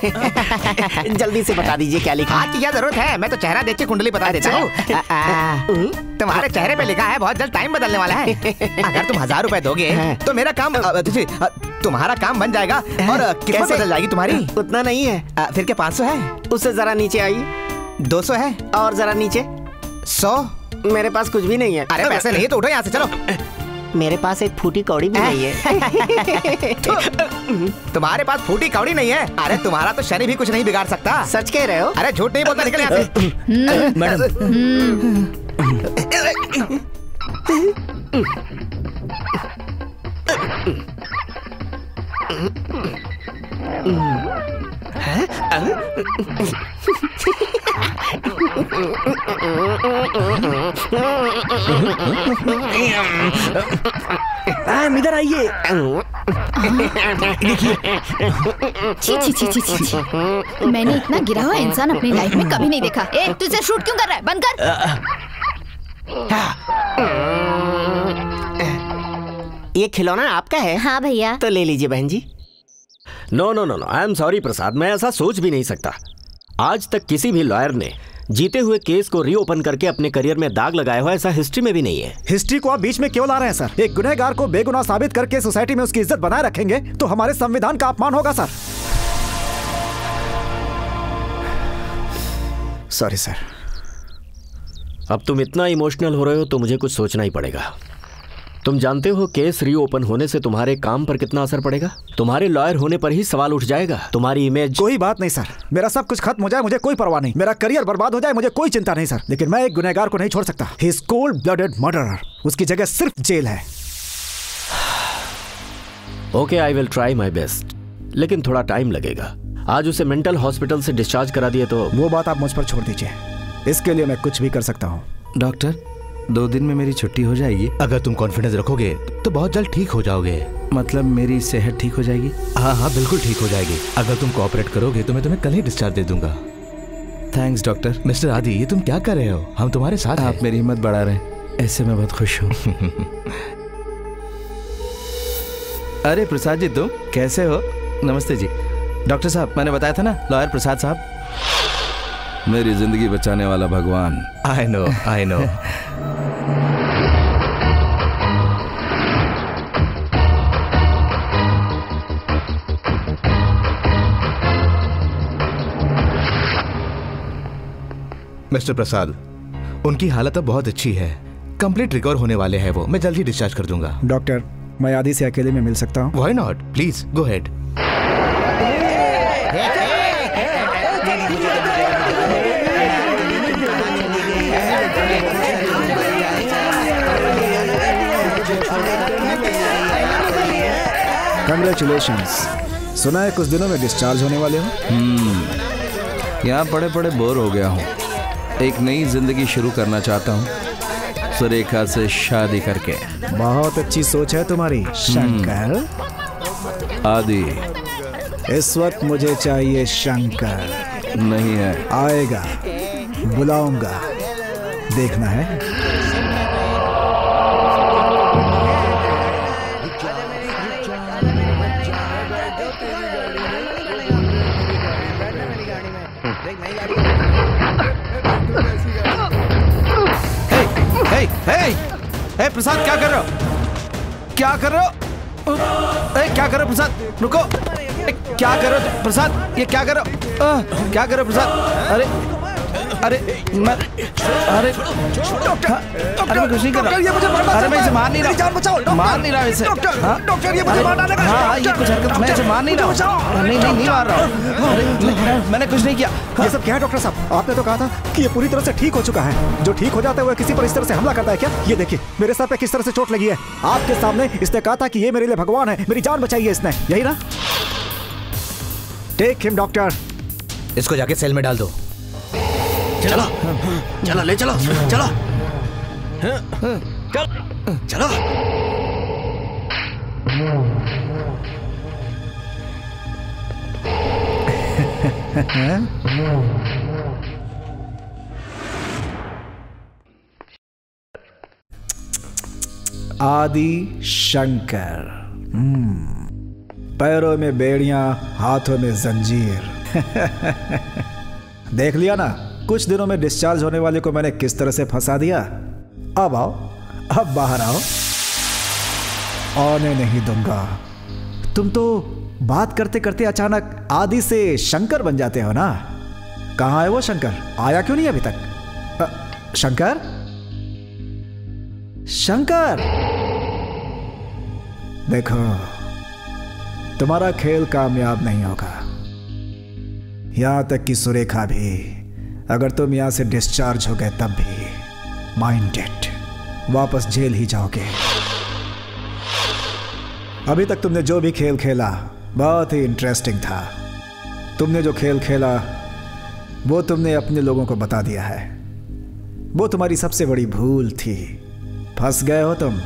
जल्दी से बता दीजिए क्या लिखा। आज की क्या जरूरत है, मैं तो चेहरा देख के कुंडली बता देता हूँ। तुम्हारे चेहरे पे लिखा है बहुत जल्द टाइम बदलने वाला है। अगर तुम 1000 रुपए दोगे तो मेरा काम, तुम्हारा काम बन जाएगा और किस्मत बदल जाएगी तुम्हारी। उतना नहीं है। फिर क्या 500 है? उससे जरा नीचे आइए। 200 है? और जरा नीचे। 100? मेरे पास कुछ भी नहीं है। अरे पैसे नहीं है तो उठो यहाँ से, चलो। मेरे पास एक फूटी कौड़ी भी नहीं है। तुम्हारे पास फूटी कौड़ी नहीं है? अरे तुम्हारा तो शनि भी कुछ नहीं बिगाड़ सकता। सच कह रहे हो? अरे झूठ नहीं बोलता, निकल यहाँ से। मैडम, इधर आइए। छी छी छी छी छी छी। मैंने इतना गिरा हुआ इंसान अपनी लाइफ में कभी नहीं देखा। ए, तुझे शूट क्यों कर रहा है? बंद कर। ये खिलौना आपका है? हाँ भैया। तो ले लीजिए बहन जी। No no no no, I am sorry Prasad, मैं ऐसा सोच भी नहीं सकता। आज तक किसी भी लॉयर ने जीते हुए केस को रीओपन करके अपने करियर में दाग लगाया हुआ ऐसा हिस्ट्री में भी नहीं है। हिस्ट्री को आप बीच में क्यों ला रहे हैं सर? एक गुनहगार को बेगुनाह साबित करके सोसाइटी में उसकी इज्जत बनाए रखेंगे तो हमारे संविधान का अपमान होगा सर। Sorry sir. अब तुम इतना इमोशनल हो रहे हो तो मुझे कुछ सोचना ही पड़ेगा। तुम जानते हो केस रीओपन होने से तुम्हारे काम पर कितना असर पड़ेगा? तुम्हारे लॉयर होने पर ही सवाल उठ जाएगा, तुम्हारी इमेज। कोई बात नहीं सर, मेरा सब कुछ खत्म हो जाए मुझे कोई परवाह नहीं, मेरा करियर बर्बाद हो जाए मुझे कोई चिंता नहीं सर, लेकिन मैं एक गुनहगार को नहीं छोड़ सकता। He is cold blooded murderer. उसकी जगह सिर्फ जेल है। Okay, I will try my best, लेकिन थोड़ा टाइम लगेगा। आज उसे मेंटल हॉस्पिटल से डिस्चार्ज करा दिए तो। वो बात आप मुझ पर छोड़ दीजिए, इसके लिए मैं कुछ भी कर सकता हूँ। डॉक्टर, 2 दिन में मेरी छुट्टी हो जाएगी? अगर तुम कॉन्फिडेंस रखोगे तो बहुत जल्द ठीक हो जाओगे। मतलब मेरी सेहत ठीक हो जाएगी? हाँ हाँ, बिल्कुल ठीक हो जाएगी। अगर तुम कोऑपरेट करोगे तो मैं तुम्हें कल ही डिस्चार्ज दे दूंगा। Thanks doctor. मिस्टर आदि, ये तुम क्या कर रहे हो? हम तुम्हारे साथ हैं। आप मेरी हिम्मत बढ़ा रहे हैं, ऐसे मैं बहुत खुश हूँ। अरे प्रसाद जी, तुम कैसे हो? नमस्ते जी। डॉक्टर साहब, मैंने बताया था ना, लॉयर प्रसाद साहब। मेरी जिंदगी बचाने वाला भगवान। I know, I know. Mister Prasad, उनकी हालत अब बहुत अच्छी है, कंप्लीट रिकवर होने वाले हैं वो। मैं जल्दी डिस्चार्ज कर दूंगा। डॉक्टर, मैं आदि से अकेले में मिल सकता हूँ? Why not, please go head. Congratulations. सुना है कुछ दिनों में डिस्चार्ज होने वाले हो? यहाँ पड़े पड़े बोर हो गया हूँ, एक नई जिंदगी शुरू करना चाहता हूँ, सुरेखा से शादी करके। बहुत अच्छी सोच है तुम्हारी शंकर। आदि, इस वक्त मुझे चाहिए शंकर। नहीं है। आएगा, बुलाऊंगा, देखना है। हे प्रसाद, क्या कर रहे हो? क्या कर रहे हो? क्या कर रहे हो प्रसाद? रुको। क्या कर रहे हो प्रसाद? ये क्या कर रहे हो? क्या कर रहे हो प्रसाद? अरे अरे मैं अरे अरे मैं कुछ नहीं कर रहा। ये मुझे मारना, अरे मैं इसे मार नहीं रहा। जान बचाओ मार नहीं रहा इसे। डॉक्टर ये मुझे मार डालेगा। हाँ ये कुछ हरकत, मैं इसे मार नहीं रहा। नहीं मार रहा हूँ। मैंने कुछ नहीं किया। ये सब क्या है डॉक्टर साहब? आपने तो कहा था कि ये पूरी तरह से ठीक हो चुका है। जो ठीक हो जाता है वो किसी पर इस तरह से हमला करता है क्या? ये देखिए मेरे सर पे किस तरह से चोट लगी है। आपके सामने इसने कहा था कि ये मेरे लिए भगवान है, मेरी जान बचाई है इसने, यही ना? Take him doctor. इसको जाके सेल में डाल दो। चलो चलो ले चलो चलो चलो। आदि शंकर, पैरों में बेड़ियां, हाथों में जंजीर। देख लिया ना, कुछ दिनों में डिस्चार्ज होने वाले को मैंने किस तरह से फंसा दिया। अब आओ, अब बाहर आओ। आने नहीं दूंगा। तुम तो बात करते करते अचानक आदि से शंकर बन जाते हो ना। कहाँ है वो शंकर? आया क्यों नहीं अभी तक? शंकर, शंकर, देखो तुम्हारा खेल कामयाब नहीं होगा। यहां तक कि सुरेखा भी, अगर तुम यहां से डिस्चार्ज हो गए तब भी माइंडेड वापस जेल ही जाओगे। अभी तक तुमने जो भी खेल खेला बहुत ही इंटरेस्टिंग था। तुमने जो खेल खेला वो तुमने अपने लोगों को बता दिया है। वो तुम्हारी सबसे बड़ी भूल थी। फंस गए हो तुम।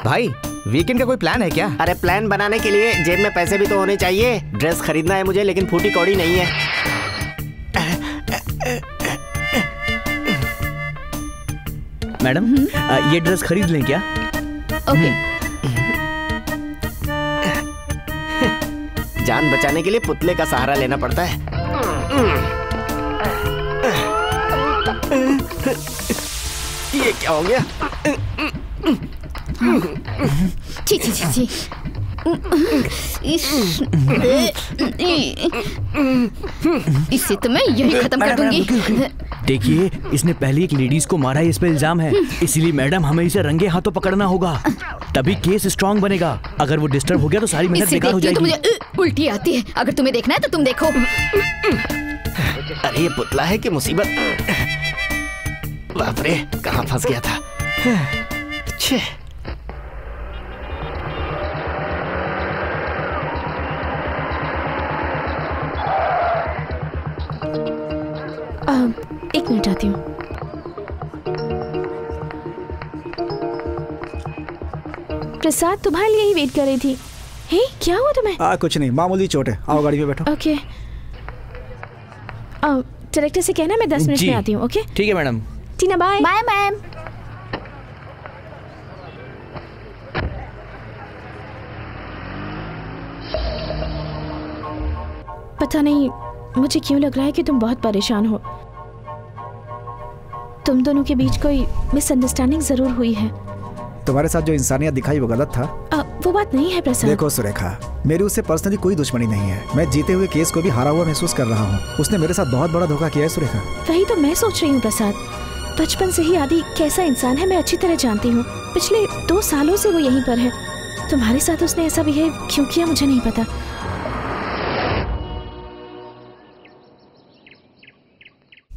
भाई वीकेंड का कोई प्लान है क्या? अरे प्लान बनाने के लिए जेब में पैसे भी तो होने चाहिए। ड्रेस खरीदना है मुझे, लेकिन फूटी कौड़ी नहीं है। मैडम ये ड्रेस खरीद लें क्या? ओके। जान बचाने के लिए पुतले का सहारा लेना पड़ता है। ये क्या हो गया? छी छी छी छी। इसे तो मैं यही खत्म कर दूंगी। देखिए इसने पहले एक लेडीज को मारा है, इस पे इल्जाम है। इसीलिए मैडम हमें इसे रंगे हाथों पकड़ना होगा, तभी केस स्ट्रांग बनेगा। अगर वो डिस्टर्ब हो गया तो सारी मेहनत बेकार हो जाएगी। तो मुझे उल्टी आती है। अगर तुम्हें देखना है तो तुम देखो। अरे ये पुतला है कि मुसीबत? बाप रे, कहाँ फंस गया था। छे। एक मिनट आती हूँ। प्रसाद तुम्हारे लिए ही वेट कर रही थी। हे क्या हुआ तुम्हें? कुछ नहीं, मामूली चोट है। आओ गाड़ी पे बैठो। ओके। डायरेक्टर से कहना मैं 10 मिनट में आती हूँ। ओके ठीक है madam. Tina bye. Bye ma'am. पता नहीं मुझे क्यों लग रहा है कि तुम बहुत परेशान हो। तुम दोनों के बीच कोई मिसअंडरस्टैंडिंग जरूर हुई है। तुम्हारे साथ जो इंसानियत दिखाई वो गलत था। वो बात नहीं है प्रसाद। देखो सुरेखा, मेरी उससे पर्सनली कोई दुश्मनी नहीं है। मैं जीते हुए केस को भी हारा हुआ महसूस कर रहा हूँ। उसने मेरे साथ बहुत बड़ा धोखा किया है सुरेखा। वही तो मैं सोच रही हूँ प्रसाद। बचपन से ही आदि कैसा इंसान है मैं अच्छी तरह जानती हूँ। पिछले 2 सालों से वो यहीं पर है। तुम्हारे साथ उसने ऐसा बिहेव क्यों किया मुझे नहीं पता।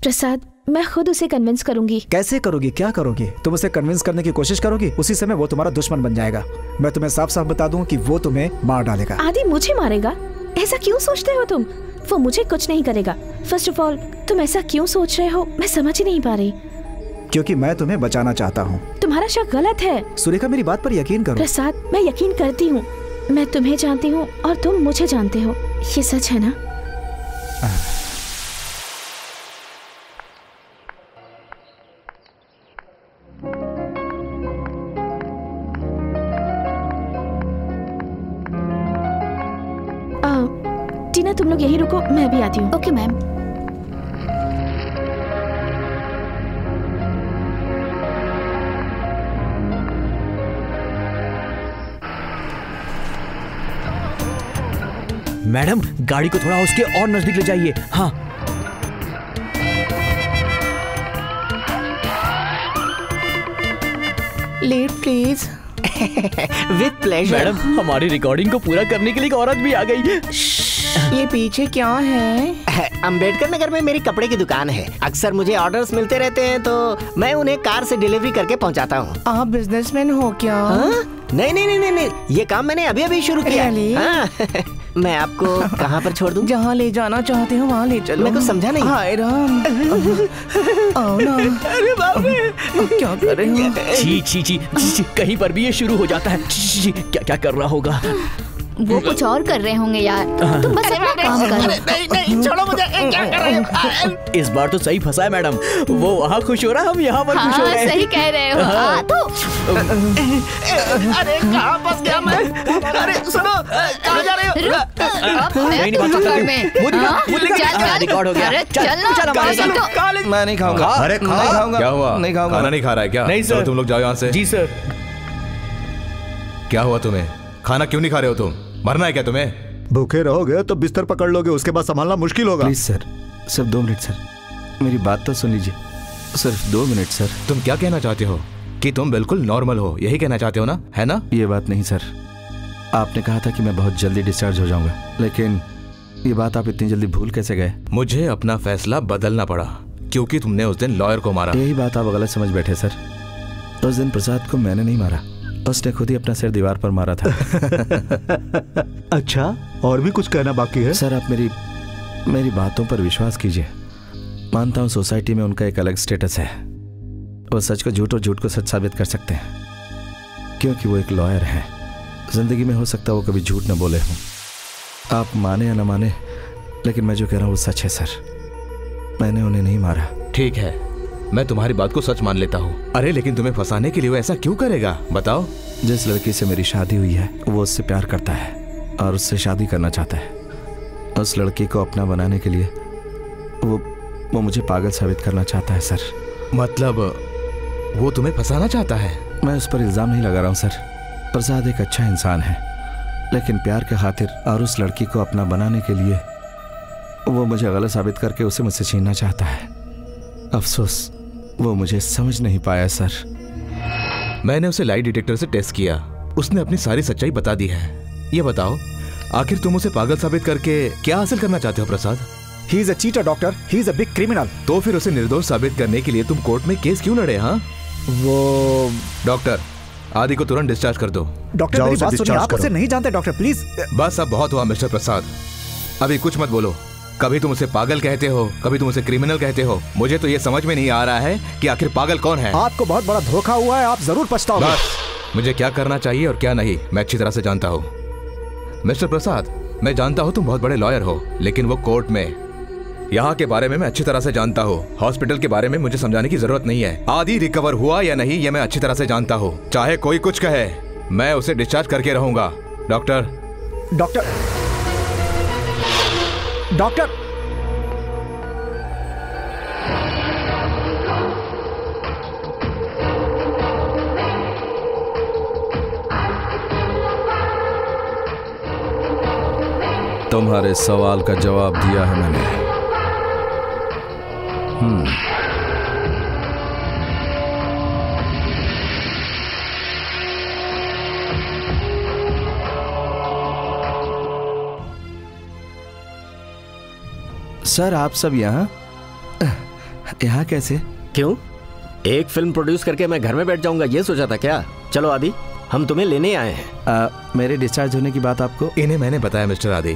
प्रसाद मैं खुद उसे कन्विंस करूंगी। कैसे करोगी? क्या करोगी? तुम उसे कन्विंस करने की कोशिश करोगी, उसी समय वो तुम्हारा दुश्मन बन जाएगा। मैं तुम्हें साफ साफ बता दूं कि वो तुम्हें मार डालेगा। आदि मुझे मारेगा? ऐसा क्यों सोचते हो तुम? वो मुझे कुछ नहीं करेगा। फर्स्ट ऑफ ऑल तुम ऐसा क्यों सोच रहे हो मैं समझ ही नहीं पा रही। क्योंकि मैं तुम्हें बचाना चाहता हूँ। तुम्हारा शक गलत है। सुरेखा मेरी बात पर यकीन करो। प्रसाद मैं यकीन करती हूँ। मैं तुम्हें जानती हूँ और तुम मुझे जानते हो। ये सच है ना? तुम लोग यहीं रुको, मैं भी आती हूँ। Okay ma'am. मैडम गाड़ी को थोड़ा उसके और नजदीक ले जाइए। हाँ let please. With pleasure. Madam हमारी रिकॉर्डिंग को पूरा करने के लिए एक औरत भी आ गई। ये पीछे क्या है? अंबेडकर नगर में मेरी कपड़े की दुकान है। अक्सर मुझे ऑर्डर्स मिलते रहते हैं तो मैं उन्हें कार से डिलीवरी करके पहुंचाता हूँ। आप बिजनेसमैन हो क्या? नहीं नहीं नहीं नहीं, ये काम मैंने अभी अभी शुरू किया। हाँ। मैं आपको कहाँ पर छोड़ दूँ? जहाँ ले जाना चाहते हो वहाँ ले चलो। मैं कुछ समझा नहीं। हाय राम। आओ ना। अरे बाप रे, क्या कर रहे हो? छी छी छी छी, कहीं पर भी ये शुरू हो जाता है। छी छी, क्या क्या कर रहा होगा? वो कुछ और कर रहे होंगे यार, तुम बस अपना काम करो। नहीं नहीं छोड़ो मुझे, क्या कर रहे हो? इस बार तो सही फंसा है मैडम। वो वहाँ खुश हो रहा है, हम यहाँ पर खुश हो रहे हैं। सही कह रहे हो। हाँ तो अरे कहाँ फंस गया मैं? अरे सुनो, कहाँ जा रहे हो? रिकॉर्ड हो गया। मैं नहीं खाऊंगा। अरे खाऊंगा। क्या हुआ? नहीं खाऊंगा। खाना नहीं खा रहा है क्या? नहीं सर। तुम लोग जाओ यहाँ से। जी सर। क्या हुआ तुम्हें? खाना क्यों नहीं खा रहे हो तुम? मरना है क्या तुम्हें? भूखे रहोगे तो बिस्तर पकड़ लोगे, उसके बाद संभालना मुश्किल होगा। प्लीज सर, सिर्फ 2 मिनट सर, मेरी बात तो सुन लीजिए। सिर्फ 2 मिनट सर। तुम क्या कहना चाहते हो? कि तुम बिल्कुल नॉर्मल हो, यही कहना चाहते हो ना? है ना? ये बात नहीं सर, आपने कहा था कि मैं बहुत जल्दी डिस्चार्ज हो जाऊंगा, लेकिन ये बात आप इतनी जल्दी भूल कैसे गए? मुझे अपना फैसला बदलना पड़ा क्योंकि तुमने उस दिन लॉयर को मारा। यही बात आप गलत समझ बैठे सर। उस दिन प्रसाद को मैंने नहीं मारा, उसने खुद ही अपना सिर दीवार पर मारा था। अच्छा, और भी कुछ कहना बाकी है? सर आप मेरी बातों पर विश्वास कीजिए। मानता हूँ सोसाइटी में उनका एक अलग स्टेटस है, वो सच को झूठ और झूठ को सच साबित कर सकते हैं क्योंकि वो एक लॉयर है। जिंदगी में हो सकता है वो कभी झूठ न बोले हों, आप माने या न माने, लेकिन मैं जो कह रहा हूँ वो सच है सर। मैंने उन्हें नहीं मारा। ठीक है, मैं तुम्हारी बात को सच मान लेता हूँ। अरे लेकिन तुम्हें फंसाने के लिए वो ऐसा क्यों करेगा? बताओ। जिस लड़की से मेरी शादी हुई है वो उससे प्यार करता है और उससे शादी करना चाहता है। उस लड़की को अपना बनाने के लिए वो मुझे पागल साबित करना चाहता है सर। मतलब वो तुम्हें फंसाना चाहता है? मैं उस पर इल्जाम नहीं लगा रहा हूँ सर। प्रसाद एक अच्छा इंसान है, लेकिन प्यार के खातिर और उस लड़की को अपना बनाने के लिए वो मुझे गलत साबित करके उसे मुझसे छीनना चाहता है। अफसोस वो मुझे समझ नहीं पाया सर। मैंने उसे लाई डिटेक्टर से टेस्ट किया, उसने अपनी सारी सच्चाई बता दी है। ये बताओ, आखिर तुम उसे पागल साबित करके क्या हासिल करना चाहते हो Prasad? He is a cheater doctor, he is a big criminal. तो फिर उसे निर्दोष साबित करने के लिए तुम कोर्ट में केस क्यों लड़े? हाँ वो डॉक्टर, आदि को तुरंत डिस्चार्ज कर दो। डॉक्टर मेरी बात सुनिए, आप उसे नहीं जानते डॉक्टर, प्लीज। बस अब बहुत हुआ मिस्टर प्रसाद, अभी कुछ मत बोलो। कभी तुम उसे पागल कहते हो, कभी तुम उसे क्रिमिनल कहते हो। मुझे तो ये समझ में नहीं आ रहा है कि आखिर पागल कौन है। आपको बहुत बड़ा धोखा हुआ है, आप जरूर पछताओगे। बस, मुझे क्या करना चाहिए और क्या नहीं मैं अच्छी तरह से जानता हूँ। मिस्टर प्रसाद, मैं जानता हूँ तुम बहुत बड़े लॉयर हो, लेकिन वो कोर्ट में, यहाँ के बारे में मैं अच्छी तरह से जानता हूँ। हॉस्पिटल के बारे में मुझे समझाने की जरूरत नहीं है। आदि रिकवर हुआ या नहीं ये मैं अच्छी तरह से जानता हूँ। चाहे कोई कुछ कहे, मैं उसे डिस्चार्ज करके रहूंगा। डॉक्टर डॉक्टर डॉक्टर तुम्हारे सवाल का जवाब दिया है मैंने। सर आप सब यहाँ कैसे? क्यों? एक फिल्म प्रोड्यूस करके मैं घर में बैठ जाऊंगा ये सोचा था क्या? चलो आदि, हम तुम्हें लेने आए हैं। मेरे डिस्चार्ज होने की बात आपको? इन्हें मैंने बताया मिस्टर आदि।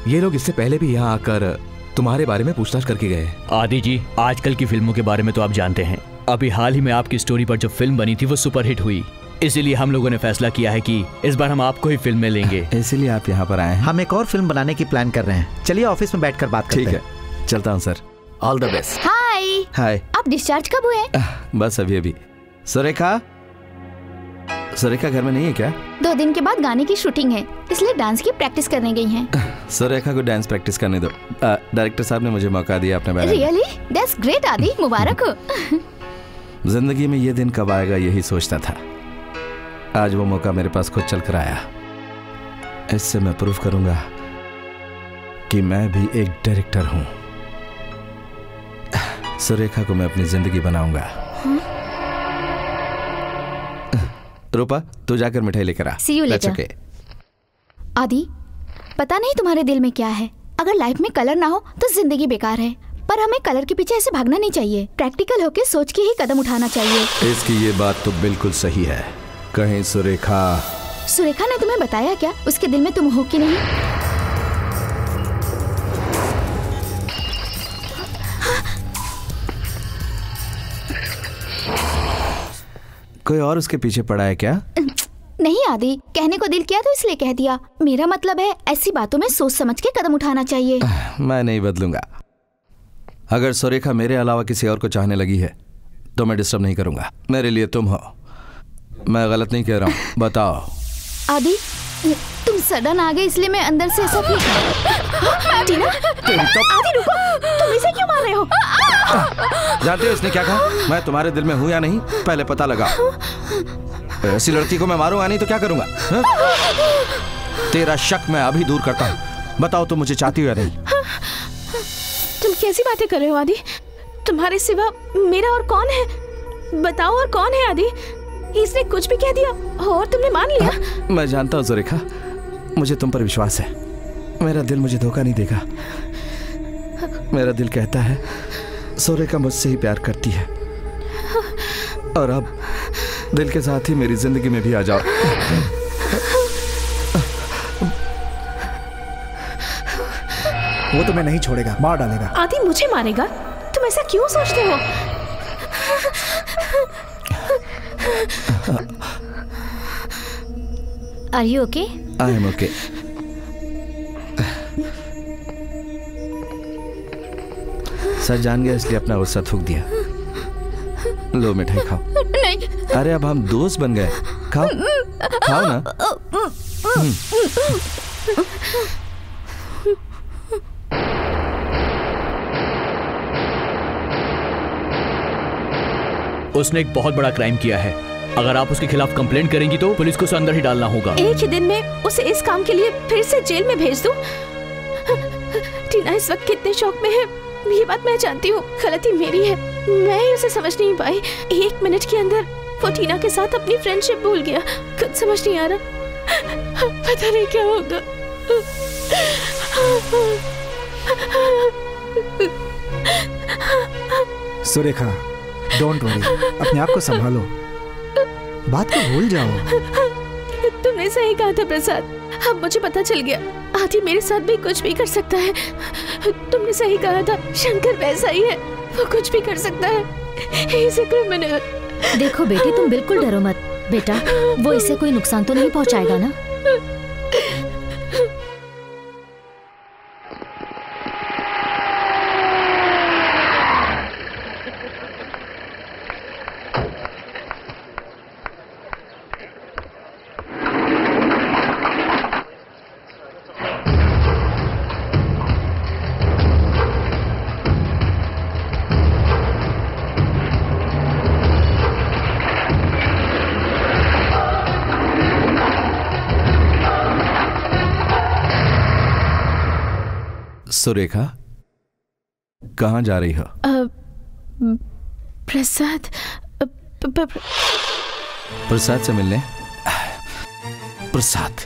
ये लोग इससे पहले भी यहाँ आकर तुम्हारे बारे में पूछताछ करके गए। आदि जी, आजकल की फिल्मों के बारे में तो आप जानते हैं। अभी हाल ही में आपकी स्टोरी पर जो फिल्म बनी थी वो सुपरहिट हुई, इसीलिए हम लोगों ने फैसला किया है कि इस बार हम आपको ही फिल्म में लेंगे। इसीलिए आप यहाँ पर आए हैं? हम एक और फिल्म बनाने की प्लान कर रहे हैं। चलिए ऑफिस में बैठकर बात करते हैं। ठीक है, चलता हूँ sir. All the best. Hi. Hi. आप डिस्चार्ज कब हुए? बस अभी। सुरेखा, सुरेखा घर में नहीं है क्या? 2 दिन के बाद गाने की शूटिंग है, इसलिए डांस की प्रैक्टिस करने गई हैं। सुरेखा को डांस प्रैक्टिस करने दो। डायरेक्टर साहब ने मुझे मौका दिया अपने बैनर। रियली? दैट्स ग्रेट आदि, मुबारक हो। जिंदगी में ये दिन कब आएगा यही सोचता था। आज वो मौका मेरे पास खुद चल कर आया। इससे मैं प्रूफ करूंगा कि मैं भी एक डायरेक्टर हूं। सुरेखा को मैं अपनी जिंदगी बनाऊंगा। रूपा, तू जाकर मिठाई लेकर आ। See you later. Okay. आदि, पता नहीं तुम्हारे दिल में क्या है। अगर लाइफ में कलर ना हो तो जिंदगी बेकार है, पर हमें कलर के पीछे ऐसे भागना नहीं चाहिए। प्रैक्टिकल होके सोच के ही कदम उठाना चाहिए। इसकी ये बात तो बिल्कुल सही है। कहीं सुरेखा ने तुम्हें बताया क्या उसके दिल में तुम हो कि नहीं? कोई और उसके पीछे पड़ा है क्या? नहीं आदि, कहने को दिल किया तो इसलिए कह दिया। मेरा मतलब है ऐसी बातों में सोच समझ के कदम उठाना चाहिए। मैं नहीं बदलूंगा। अगर सुरेखा मेरे अलावा किसी और को चाहने लगी है तो मैं डिस्टर्ब नहीं करूंगा। मेरे लिए तुम हो। मैं गलत नहीं कह रहा हूँ, बताओ। आदि, तुम सडन आ गए इसलिए मैं अंदर से ऐसा टीना, आदि रुको, तुम इसे क्यों मार रहे हो? जानते हो इसने क्या कहा? मैं तुम्हारे दिल में हूँ या नहीं, पहले पता लगा। ऐसी लड़की को मैं मारूंगा नहीं तो क्या करूंगा? तेरा शक मैं अभी दूर करता हूँ। बताओ तुम मुझे चाहती हो या नहीं? तुम कैसी बातें कर रहे हो आदि? तुम्हारे सिवा मेरा और कौन है? बताओ, और कौन है आदि? इसने कुछ भी कह दिया और तुमने मान लिया? मैं जानता हूँ सुरेखा, मुझे तुम पर विश्वास है। मेरा दिल मुझे धोखा नहीं देगा। मेरा दिल कहता है सुरेखा मुझसे ही प्यार करती है, और अब दिल के साथ ही मेरी जिंदगी में भी आ जाओ। वो तुम्हें नहीं छोड़ेगा, मार डालेगा। आदि मुझे मारेगा? तुम ऐसा क्यों सोचते हो? Are you okay? I am okay. सच जान गया इसलिए अपना गुस्सा थूक दिया। लो मिठाई खाओ। नहीं। अरे अब हम दोस्त बन गए, खाओ खाओ ना। उसने एक बहुत बड़ा क्राइम किया है। अगर आप उसके खिलाफ कंप्लेंट करेंगी तो पुलिस को उसे अंदर ही डालना होगा। एक ही दिन में उसे इस काम के लिए फिर से जेल में भेज दूं? टीना इस वक्त कितने शौक में है ये बात मैं जानती हूँ। गलती मेरी है, मैं ही उसे समझ नहीं पाई। 1 मिनट के अंदर वो टीना के साथ अपनी फ्रेंडशिप भूल गया। कुछ समझ नहीं आ रहा, पता नहीं क्या होगा। सुरेखा, डोंट वरी, अपने आप को संभालो, बात को भूल जाओ। तुमने सही कहा था प्रसाद, अब मुझे पता चल गया आदि मेरे साथ भी कुछ भी कर सकता है। तुमने सही कहा था, शंकर वैसा ही है, वो कुछ भी कर सकता है। इसे क्रिमिनल। देखो बेटी, तुम बिल्कुल डरो मत बेटा, वो इसे कोई नुकसान तो नहीं पहुंचाएगा ना? सुरेखा, कहाँ जा रही हो? प्रसाद प्रसाद से मिलने? प्रसाद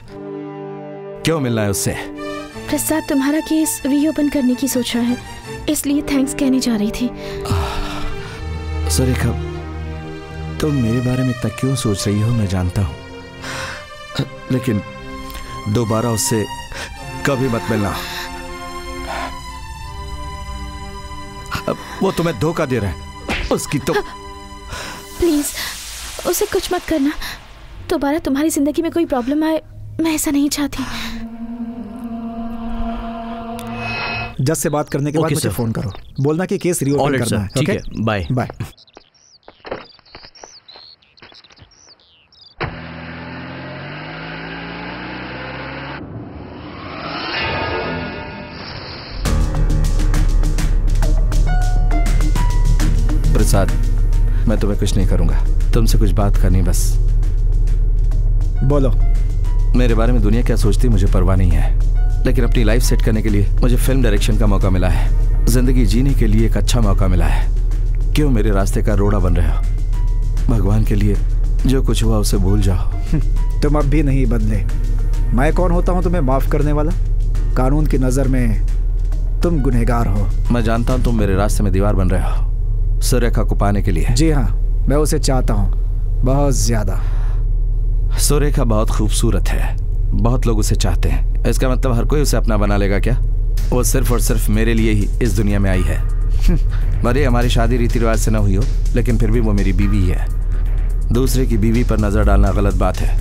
क्यों मिलना है उससे? प्रसाद तुम्हारा केस रीओपन करने की सोच रहा है, इसलिए थैंक्स कहने जा रही थी। सुरेखा, तुम मेरे बारे में इतना क्यों सोच रही हो मैं जानता हूं, लेकिन दोबारा उससे कभी मत मिलना। वो तुम्हें धोखा दे रहा है, उसकी तो। प्लीज उसे कुछ मत करना, दोबारा तुम्हारी जिंदगी में कोई प्रॉब्लम आए, मैं ऐसा नहीं चाहती। जज से बात करने के बाद मुझे फोन करो, बोलना कि केस रीओपन करना है। ठीक है, बाय बाय। प्रसाद, मैं तुम्हें कुछ नहीं करूंगा, तुमसे कुछ बात करनी बस। बोलो। मेरे बारे में दुनिया क्या सोचती मुझे परवाह नहीं है, लेकिन अपनी लाइफ सेट करने के लिए मुझे फिल्म डायरेक्शन का मौका मिला है। जिंदगी जीने के लिए एक अच्छा मौका मिला है। क्यों मेरे रास्ते का रोड़ा बन रहे हो? भगवान के लिए जो कुछ हुआ उसे भूल जाओ। तुम अब भी नहीं बदले। मैं कौन होता हूँ तुम्हें माफ करने वाला? कानून की नजर में तुम गुनहगार हो। मैं जानता हूँ तुम मेरे रास्ते में दीवार बन रहे हो सुरेखा को पाने के लिए। जी हाँ, मैं उसे चाहता हूँ बहुत ज्यादा। सुरेखा बहुत खूबसूरत है, बहुत लोग उसे चाहते हैं। इसका मतलब हर कोई उसे अपना बना लेगा क्या? वो सिर्फ और सिर्फ मेरे लिए ही इस दुनिया में आई है। भले हमारी शादी रीति रिवाज से ना हुई हो, लेकिन फिर भी वो मेरी बीवी है। दूसरे की बीवी पर नजर डालना गलत बात है,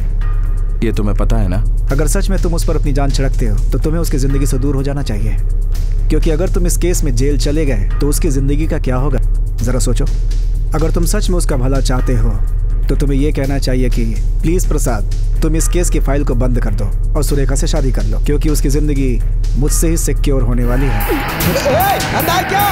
ये तुम्हें पता है ना? अगर सच में तुम उस पर अपनी जान छिड़कते हो तो तुम्हें उसकी जिंदगी से दूर हो जाना चाहिए, क्योंकि अगर तुम इस केस में जेल चले गए तो उसकी जिंदगी का क्या होगा? जरा सोचो। अगर तुम सच में उसका भला चाहते हो तो तुम्हें यह कहना चाहिए कि प्लीज प्रसाद, तुम इस केस की फाइल को बंद कर दो और सुरेखा से शादी कर लो, क्योंकि उसकी जिंदगी मुझसे ही सिक्योर होने वाली है। अंदाज क्या?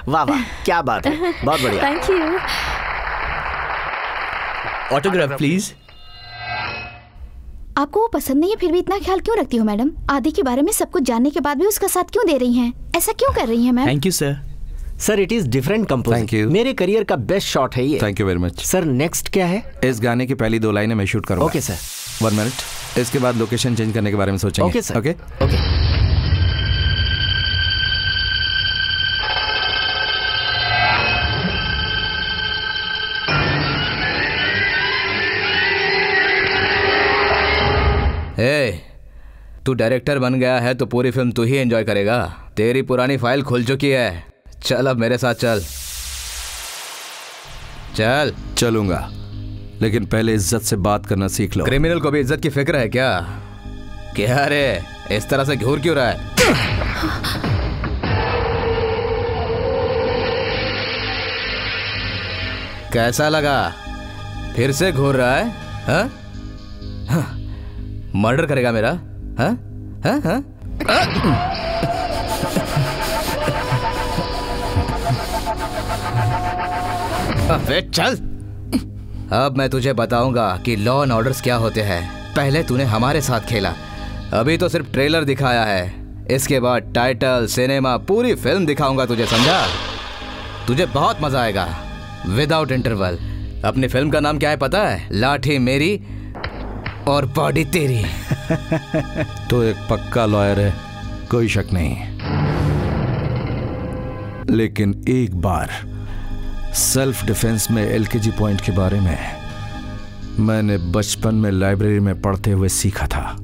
वाह वाह, क्या बात है, बहुत बढ़िया। Thank you. Autograph please. आपको वो पसंद नहीं है, फिर भी इतना ख्याल क्यों रखती हो मैडम? आदि के बारे में सब कुछ जानने के बाद भी उसका साथ क्यों दे रही हैं? ऐसा क्यों कर रही हैं ma'am? Thank you sir. Sir it is different composing. Thank you. मेरे करियर का बेस्ट शॉट है ये। Thank you very much. Sir next क्या है? इस गाने की पहली 2 लाइनें मैं शूट करूंगा। Okay sir. 1 मिनट। इसके बाद लोकेशन चेंज करने के बारे में सोचेंगे। Okay sir. Okay okay. तू डायरेक्टर बन गया है तो पूरी फिल्म तू ही एंजॉय करेगा। तेरी पुरानी फाइल खुल चुकी है, चल अब मेरे साथ चल। चल। चलूंगा, लेकिन पहले इज्जत से बात करना सीख लो। क्रिमिनल को भी इज्जत की फिक्र है क्या? क्या रे, इस तरह से घूर क्यों रहा है? कैसा लगा? फिर से घूर रहा है? हाँ? मर्डर करेगा मेरा? हाँ? हाँ? हाँ? अबे चल। अब मैं तुझे बताऊंगा कि लॉ एंड ऑर्डर्स क्या होते हैं। पहले तूने हमारे साथ खेला, अभी तो सिर्फ ट्रेलर दिखाया है। इसके बाद टाइटल, सिनेमा, पूरी फिल्म दिखाऊंगा तुझे, समझा? तुझे बहुत मजा आएगा विदाउट इंटरवल। अपनी फिल्म का नाम क्या है पता है? लाठी मेरी और बॉडी तेरी। तो एक पक्का लॉयर है, कोई शक नहीं। लेकिन एक बार सेल्फ डिफेंस में एलकेजी पॉइंट के बारे में मैंने बचपन में लाइब्रेरी में पढ़ते हुए सीखा था।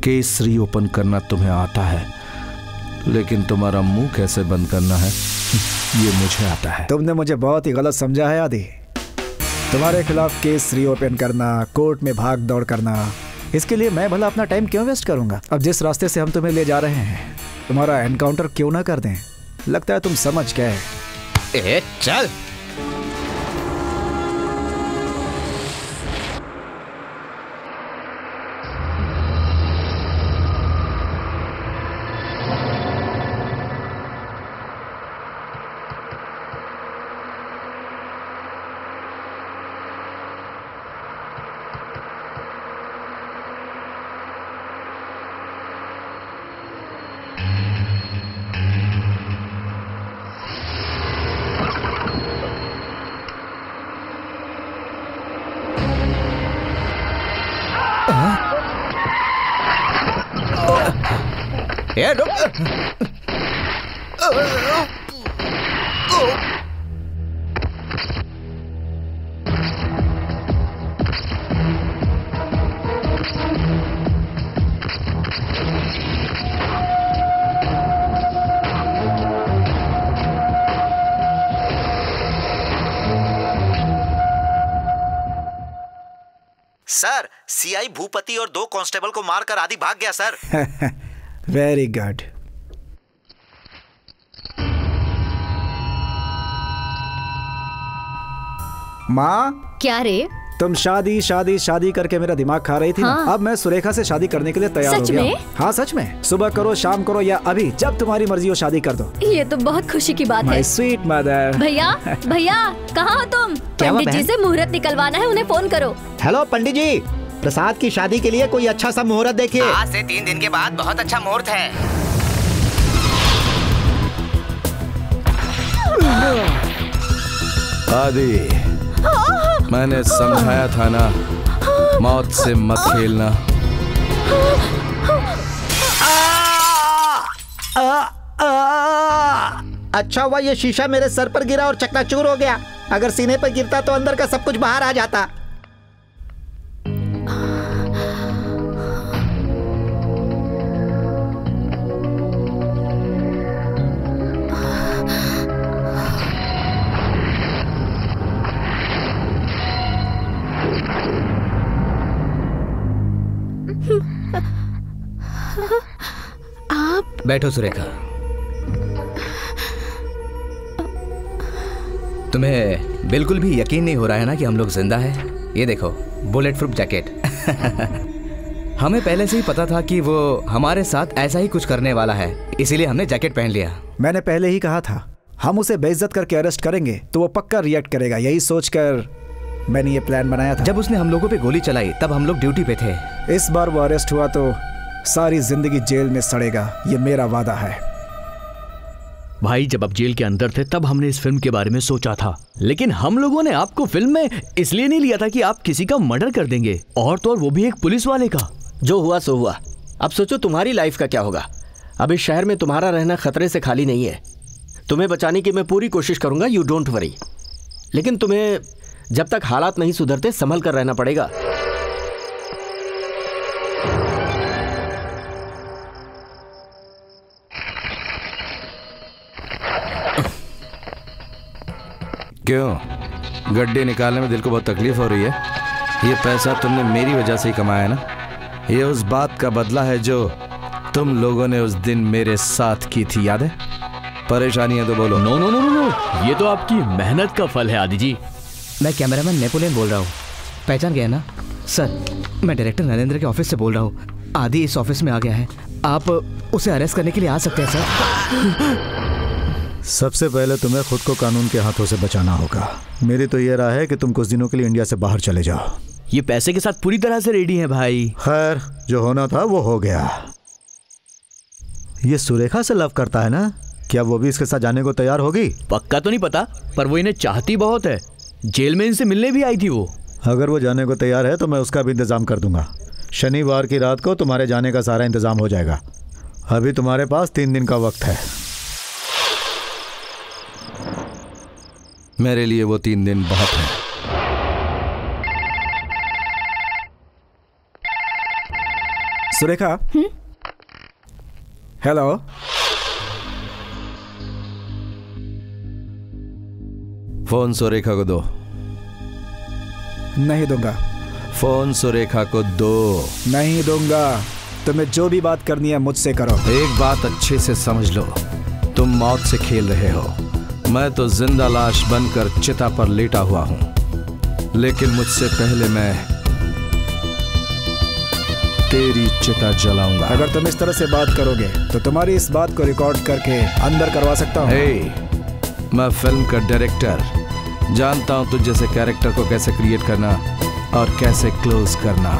केस रीओपन करना तुम्हें आता है, लेकिन तुम्हारा मुंह कैसे बंद करना है ये मुझे आता है। तुमने मुझे बहुत ही गलत समझा है आदि। तुम्हारे खिलाफ केस रीओपन करना, कोर्ट में भाग दौड़ करना, इसके लिए मैं भला अपना टाइम क्यों वेस्ट करूंगा? अब जिस रास्ते से हम तुम्हें ले जा रहे हैं, तुम्हारा एनकाउंटर क्यों ना कर दें? लगता है तुम समझ गए। चल। ए रुक। सर, सीआई भूपति और 2 कांस्टेबल को मारकर आदि भाग गया सर। Very good. माँ, क्या रे? तुम शादी शादी शादी करके मेरा दिमाग खा रही थी हाँ। ना? अब मैं सुरेखा से शादी करने के लिए तैयार हो सच गया। में? हाँ सच में। सुबह करो, शाम करो या अभी, जब तुम्हारी मर्जी हो शादी कर दो। ये तो बहुत खुशी की बात है। My sweet mother. भैया भैया, कहाँ हो तुम? पंडित जी से मुहूर्त निकलवाना है, उन्हें फोन करो। हेलो पंडित जी, प्रसाद की शादी के लिए कोई अच्छा सा मुहूर्त देखिए। आज से 3 दिन के बाद बहुत अच्छा मुहूर्त है। आदि, मैंने समझाया था ना, मौत से मत खेलना। अच्छा हुआ ये शीशा मेरे सर पर गिरा और चकनाचूर हो गया। अगर सीने पर गिरता तो अंदर का सब कुछ बाहर आ जाता। आप बैठो सुरेखा। तुम्हें बिल्कुल भी यकीन नहीं हो रहा है ना कि हम लोग जिंदा हैं? ये देखो, बुलेट प्रूफ जैकेट। हमें पहले से ही पता था कि वो हमारे साथ ऐसा ही कुछ करने वाला है, इसीलिए हमने जैकेट पहन लिया। मैंने पहले ही कहा था, हम उसे बेइज्जत करके अरेस्ट करेंगे तो वो पक्का रिएक्ट करेगा। यही सोचकर मैंने ये प्लान बनाया था। जब उसने हम लोगों पे गोली चलाई तब हम लोग ड्यूटी पे थे। इस बार वो अरेस्ट हुआ तो सारी जिंदगी जेल में सड़ेगा, ये मेरा वादा है। भाई, जब आप जेल के अंदर थे तब हमने इस फिल्म के बारे में सोचा था, लेकिन हम लोगों ने आपको फिल्म में इसलिए नहीं लिया था कि आप किसी का मर्डर कर देंगे, और तो और वो भी एक पुलिस वाले का। जो हुआ सो हुआ। अब सोचो तुम्हारी लाइफ का क्या होगा। अब इस शहर में तुम्हारा रहना खतरे से खाली नहीं है। तुम्हें बचाने की मैं पूरी कोशिश करूंगा, यू डोंट वरी। लेकिन तुम्हें जब तक हालात नहीं सुधरते संभल कर रहना पड़ेगा। क्यों, गड्ढे निकालने में दिल को बहुत तकलीफ हो रही है? ये पैसा तुमने मेरी वजह से ही कमाया है ना? ये उस बात का बदला है जो तुम लोगों ने उस दिन मेरे साथ की थी, याद है? परेशानी है तो बोलो। No no no no no, ये तो आपकी मेहनत का फल है आदि जी। मैं कैमरामैन नेपोलियन बोल रहा हूँ, पहचान गया ना? सर, मैं डायरेक्टर नरेंद्र के ऑफिस से बोल रहा हूँ। आदि इस ऑफिस में आ गया है, आप उसे अरेस्ट करने के लिए आ सकते हैं सर। सबसे पहले तुम्हें खुद को कानून के हाथों से बचाना होगा। मेरी तो ये राय है कि तुम कुछ दिनों के लिए इंडिया से बाहर चले जाओ। ये पैसे के साथ पूरी तरह से रेडी है भाई। खैर, जो होना था वो हो गया। ये सुरेखा से लव करता है ना? क्या वो भी इसके साथ जाने को तैयार होगी? पक्का तो नहीं पता, पर वो इन्हें चाहती बहुत है। जेल में इनसे मिलने भी आई थी वो। अगर वो जाने को तैयार है तो मैं उसका भी इंतजाम कर दूंगा। शनिवार की रात को तुम्हारे जाने का सारा इंतजाम हो जाएगा। अभी तुम्हारे पास 3 दिन का वक्त है। मेरे लिए वो 3 दिन बहुत है। सुरेखा, हेलो। फोन सुरेखा को दो। नहीं दूंगा। फोन सुरेखा को दो। नहीं दूंगा। तुम्हें जो भी बात करनी है मुझसे करो। एक बात अच्छे से समझ लो, तुम मौत से खेल रहे हो। मैं तो जिंदा लाश बनकर चिता पर लेटा हुआ हूं, लेकिन मुझसे पहले मैं तेरी चिता जलाऊंगा। अगर तुम इस तरह से बात करोगे तो तुम्हारी इस बात को रिकॉर्ड करके अंदर करवा सकता हूं। मैं फिल्म का डायरेक्टर, जानता हूं तुझ जैसे कैरेक्टर को कैसे क्रिएट करना और कैसे क्लोज करना।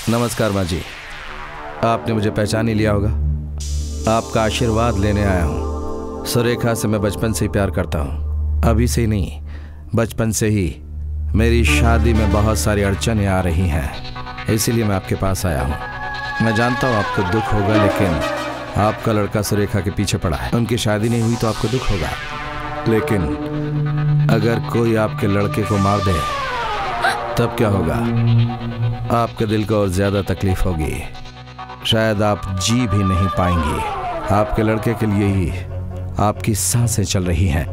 नमस्कार माँ जी, आपने मुझे पहचान ही लिया होगा। आपका आशीर्वाद लेने आया हूँ। सुरेखा से मैं बचपन से ही प्यार करता हूँ, अभी से ही नहीं, बचपन से ही। मेरी शादी में बहुत सारी अड़चनें आ रही हैं, इसीलिए मैं आपके पास आया हूँ। मैं जानता हूँ आपको दुख होगा, लेकिन आपका लड़का सुरेखा के पीछे पड़ा है। उनकी शादी नहीं हुई तो आपको दुख होगा, लेकिन अगर कोई आपके लड़के को मार दे तब क्या होगा? आपके दिल को और ज्यादा तकलीफ होगी, शायद आप जी भी नहीं पाएंगी। आपके लड़के के लिए ही आपकी सांसें चल रही हैं।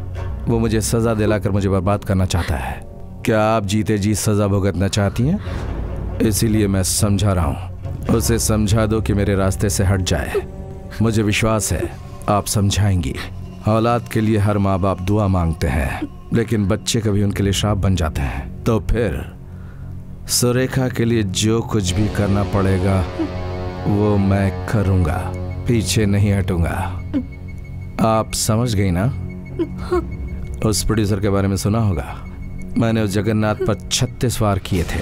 वो मुझे सजा दिलाकर मुझे बर्बाद करना चाहता है। क्या आप जीते जी सजा भुगतना चाहती हैं? इसीलिए मैं समझा रहा हूँ। उसे समझा दो कि मेरे रास्ते से हट जाए। मुझे विश्वास है आप समझाएंगी। औलाद के लिए हर माँ बाप दुआ मांगते हैं, लेकिन बच्चे कभी उनके लिए श्राप बन जाते हैं। तो फिर सुरेखा के लिए जो कुछ भी करना पड़ेगा वो मैं करूँगा, पीछे नहीं हटूंगा। आप समझ गई ना? उस प्रोड्यूसर के बारे में सुना होगा, मैंने उस जगन्नाथ पर 36 वार किए थे।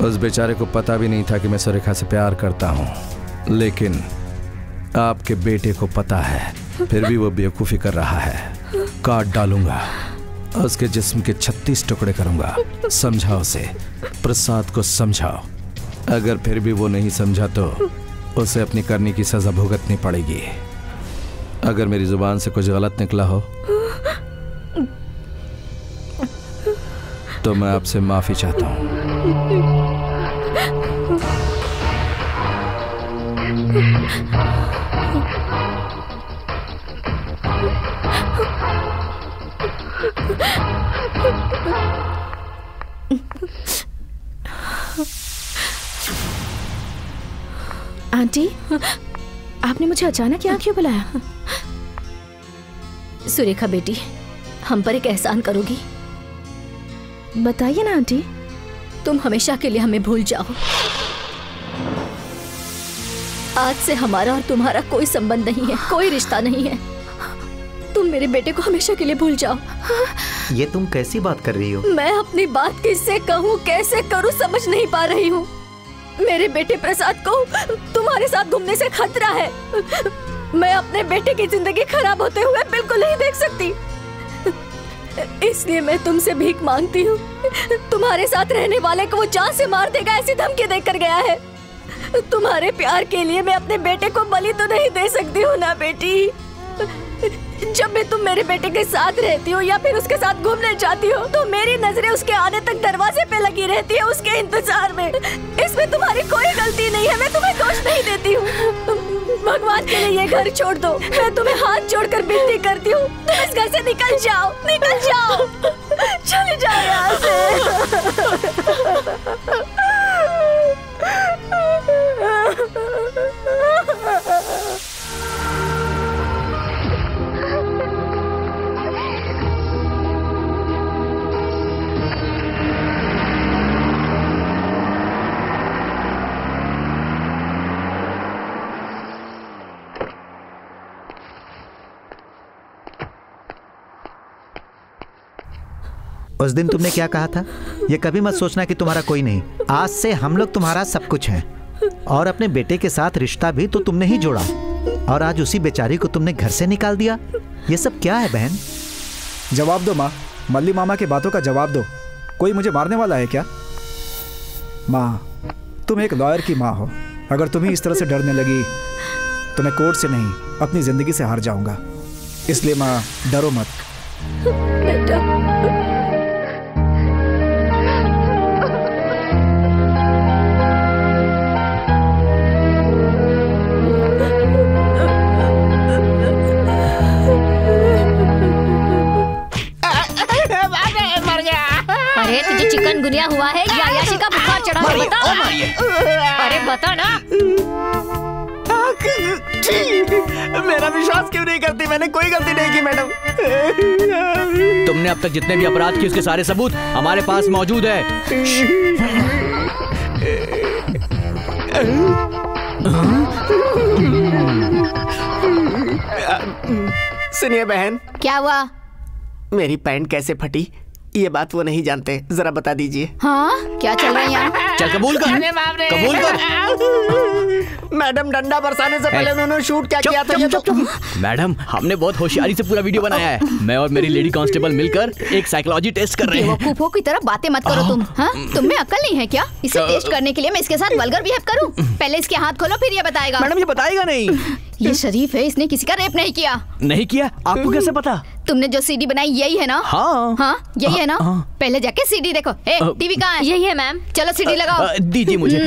उस बेचारे को पता भी नहीं था कि मैं सुरेखा से प्यार करता हूँ, लेकिन आपके बेटे को पता है, फिर भी वो बेवकूफ़ी कर रहा है। काट डालूंगा, उसके जिस्म के 36 टुकड़े करूंगा। समझाओ उसे, प्रसाद को समझाओ। अगर फिर भी वो नहीं समझा तो उसे अपनी करने की सजा भुगतनी पड़ेगी। अगर मेरी जुबान से कुछ गलत निकला हो तो मैं आपसे माफी चाहता हूं। आंटी, आपने मुझे अचानक यहाँ क्यों बुलाया? सुरेखा बेटी, हम पर एक एहसान करोगी? बताइए ना आंटी। तुम हमेशा के लिए हमें भूल जाओ। आज से हमारा और तुम्हारा कोई संबंध नहीं है, कोई रिश्ता नहीं है। तुम मेरे बेटे को हमेशा के लिए भूल जाओ। ये तुम कैसी बात कर रही हो? मैं अपनी बात किससे कहूँ, कैसे करूँ, समझ नहीं पा रही हूँ। मेरे बेटे प्रसाद को तुम्हारे साथ घूमने से खतरा है। मैं अपने बेटे की जिंदगी खराब होते हुए बिल्कुल नहीं देख सकती। इसलिए मैं तुमसे भीख मांगती हूँ। तुम्हारे साथ रहने वाले को वो जान से मार देगा, ऐसी धमकी देकर गया है। तुम्हारे प्यार के लिए मैं अपने बेटे को बलि तो नहीं दे सकती हूँ ना बेटी। जब भी तुम मेरे बेटे के साथ रहती हो या फिर उसके साथ घूमने जाती हो तो मेरी नजरें उसके आने तक दरवाजे पे लगी रहती है, उसके इंतजार में। इसमें तुम्हारी कोई गलती नहीं है, मैं तुम्हें दोष नहीं देती हूँ। भगवान के लिए ये घर छोड़ दो। मैं तुम्हें हाथ जोड़कर विनती करती हूँ, तुम इस घर से निकल जाओ, निकल जाओ, चले जाओ यहाँ से। उस दिन तुमने क्या कहा था? ये कभी मत सोचना कि तुम्हारा कोई नहीं। आज से हम लोग तुम्हारा सब कुछ हैं, और अपने बेटे के साथ रिश्ता भी तो तुमने ही जोड़ा, और आज उसी बेचारी को तुमने घर से निकाल दिया। ये सब क्या है बहन? जवाब दो माँ, मल्ली मामा की बातों का जवाब दो। कोई मुझे मारने वाला है क्या? माँ, तुम एक लॉयर की माँ हो। अगर तुम ही इस तरह से डरने लगी तो मैं कोर्ट से नहीं अपनी जिंदगी से हार जाऊंगा। इसलिए माँ, डरो मत। बेटा, अरे तुझे चिकनगुनिया हुआ है या याशी का बुखार चढ़ा है? बता। अरे बता ना। मेरा विश्वास क्यों नहीं करती? मैंने कोई गलती नहीं की मैडम। तुमने अब तक जितने भी अपराध किए उसके सारे सबूत हमारे पास मौजूद है। सुनिए बहन। क्या हुआ? मेरी पैंट कैसे फटी ये बात वो नहीं जानते, जरा बता दीजिए। हाँ, क्या चल रहा है यहाँ? चल कबूल कर, कबूल कर। मैडम, डंडा बरसाने से पहले उन्होंने शूट क्या किया था? ये तो मैडम, हमने बहुत होशियारी से पूरा वीडियो बनाया है। मैं और मेरी लेडी कांस्टेबल मिलकर एक साइकोलॉजी टेस्ट कर रहे हैं। बेवकूफों की तरह बातें मत करो तुम। हाँ, तुम में अक्ल नहीं है क्या? इसे टेस्ट करने के लिए मैं इसके साथ वल्गर बिहेव करूं? पहले इसके हाथ खोलो, फिर ये बताएगा। मैडम, ये बताएगा नहीं। ये शरीफ है, इसने किसी का रेप नहीं किया। नहीं किया? आपको कैसे पता? तुमने जो सीडी बनाई यही है ना? हाँ हाँ, यही है ना? पहले जाके सीडी देखो। टीवी कहाँ है? यही है मैम। चलो सीडी लगाओ। दीजिए मुझे।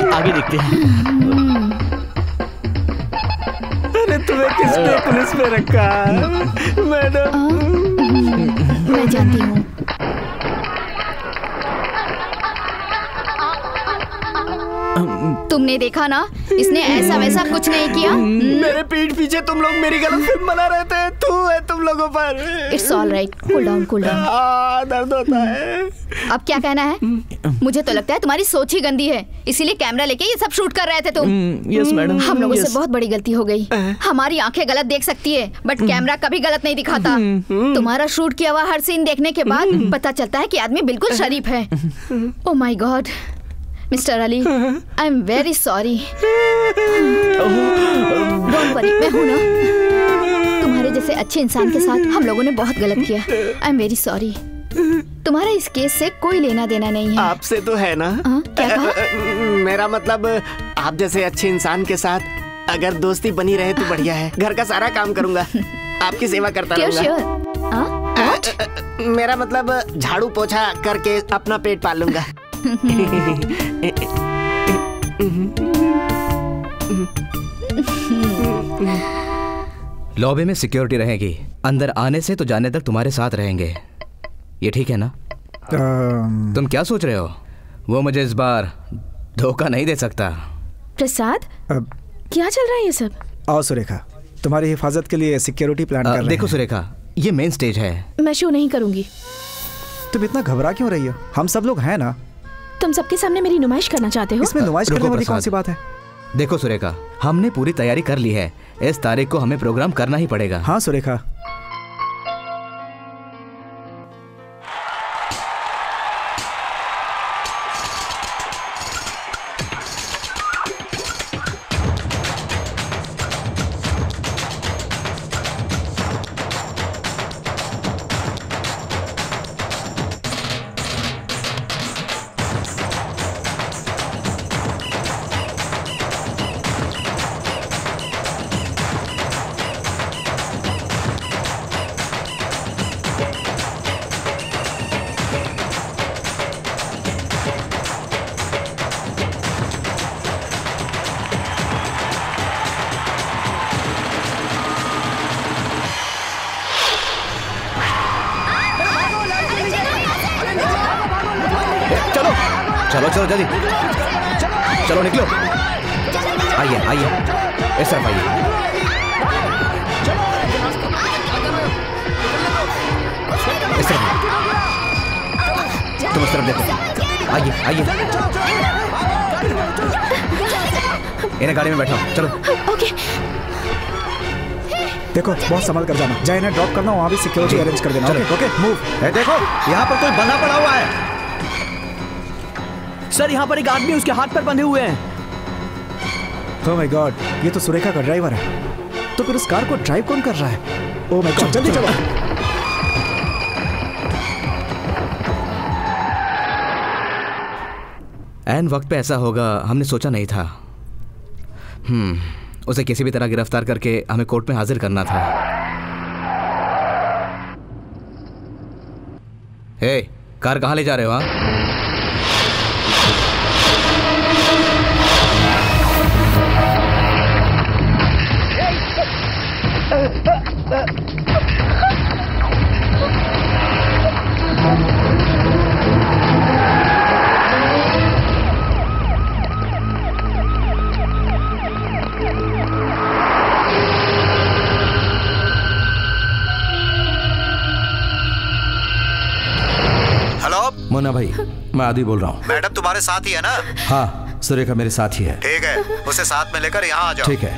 आगे देखते हैं। अरे तुम्हें किसने पुलिस में रखा? मैडम, मैं जानती हूँ। तुमने देखा ना, इसने ऐसा वैसा कुछ नहीं किया। मेरे पीठ पीछे तुम लोग मेरी गलत फिल्म बना रहे थे। तू है तुम लोगों पर। It's all right, cool down, cool down. दर्द होता है। अब क्या कहना है? मुझे तो लगता है तुम्हारी सोच ही गंदी है, इसीलिए कैमरा लेके ये सब शूट कर रहे थे तुम। Yes madam. हम लोगों से बहुत बड़ी गलती हो गई। हमारी आंखें गलत देख सकती है, बट कैमरा कभी गलत नहीं दिखाता। तुम्हारा शूट किया हुआ हर सीन देखने के बाद पता चलता है कि आदमी बिल्कुल शरीफ है। Oh my God, mister Ali, I am very sorry. Don't worry, मैं हूं ना। तुम्हारे जैसे अच्छे इंसान के साथ हम लोगों ने बहुत गलत किया। I am very sorry. तुम्हारा इस केस से कोई लेना देना नहीं है। आपसे तो है ना? क्या कहा? मेरा मतलब आप जैसे अच्छे इंसान के साथ अगर दोस्ती बनी रहे तो बढ़िया है। घर का सारा काम करूंगा, आपकी सेवा करता रहूंगा। मेरा मतलब झाड़ू पोछा करके अपना पेट पाल लूंगा। लॉबी में सिक्योरिटी रहेगी, अंदर आने से तो जाने तक तुम्हारे साथ रहेंगे। ये ठीक है ना? तुम क्या सोच रहे हो? वो मुझे इस बार धोखा नहीं दे सकता। प्रसाद, क्या चल रहा है ये सब? आओ सुरेखा, तुम्हारी हिफाजत के लिए सिक्योरिटी प्लान कर रहे हैं। देखो सुरेखा, ये मेन स्टेज है। मैं शो नहीं करूंगी। तुम इतना घबरा क्यों रही हो? हम सब लोग हैं ना। तुम सबके सामने मेरी नुमाइश करना चाहते हो? इसमें नुमाइश करने वाली कौन सी बात है? देखो सुरेखा, हमने पूरी तैयारी कर ली है। इस तारीख को हमें प्रोग्राम करना ही पड़ेगा। हाँ सुरेखा। चलो चलो जल्दी चलो, निकलो। आइए आइए, इस तरफ आइए। इस तरफ तुम इस तरफ देखो। आइए आइए, इन्हें गाड़ी में बैठाओ। चलो। ओके। देखो बहुत संभल कर जाना। जाए ना ड्रॉप करना, वहाँ भी सिक्योरिटी अरेंज कर देना। Okay move. देखो यहाँ पर कोई बंदा पड़ा हुआ है। सर, यहाँ पर एक आदमी, उसके हाथ पर बंधे हुए हैं। ओह माय गॉड, ये तो सुरेखा का ड्राइवर है। तो फिर उस कार को ड्राइव कौन कर रहा है? ओह माय गॉड, जल्दी चलो। ऐन वक्त पे ऐसा होगा हमने सोचा नहीं था। उसे किसी भी तरह गिरफ्तार करके हमें कोर्ट में हाजिर करना था। हे, कार कहाँ ले जा रहे हो? हाँ, मुन्ना भाई, मैं आदि बोल रहा हूँ। मैडम तुम्हारे साथ ही है ना? हाँ, सुरेखा मेरे साथ ही है। ठीक है, उसे साथ में लेकर यहाँ आ जाओ। ठीक है।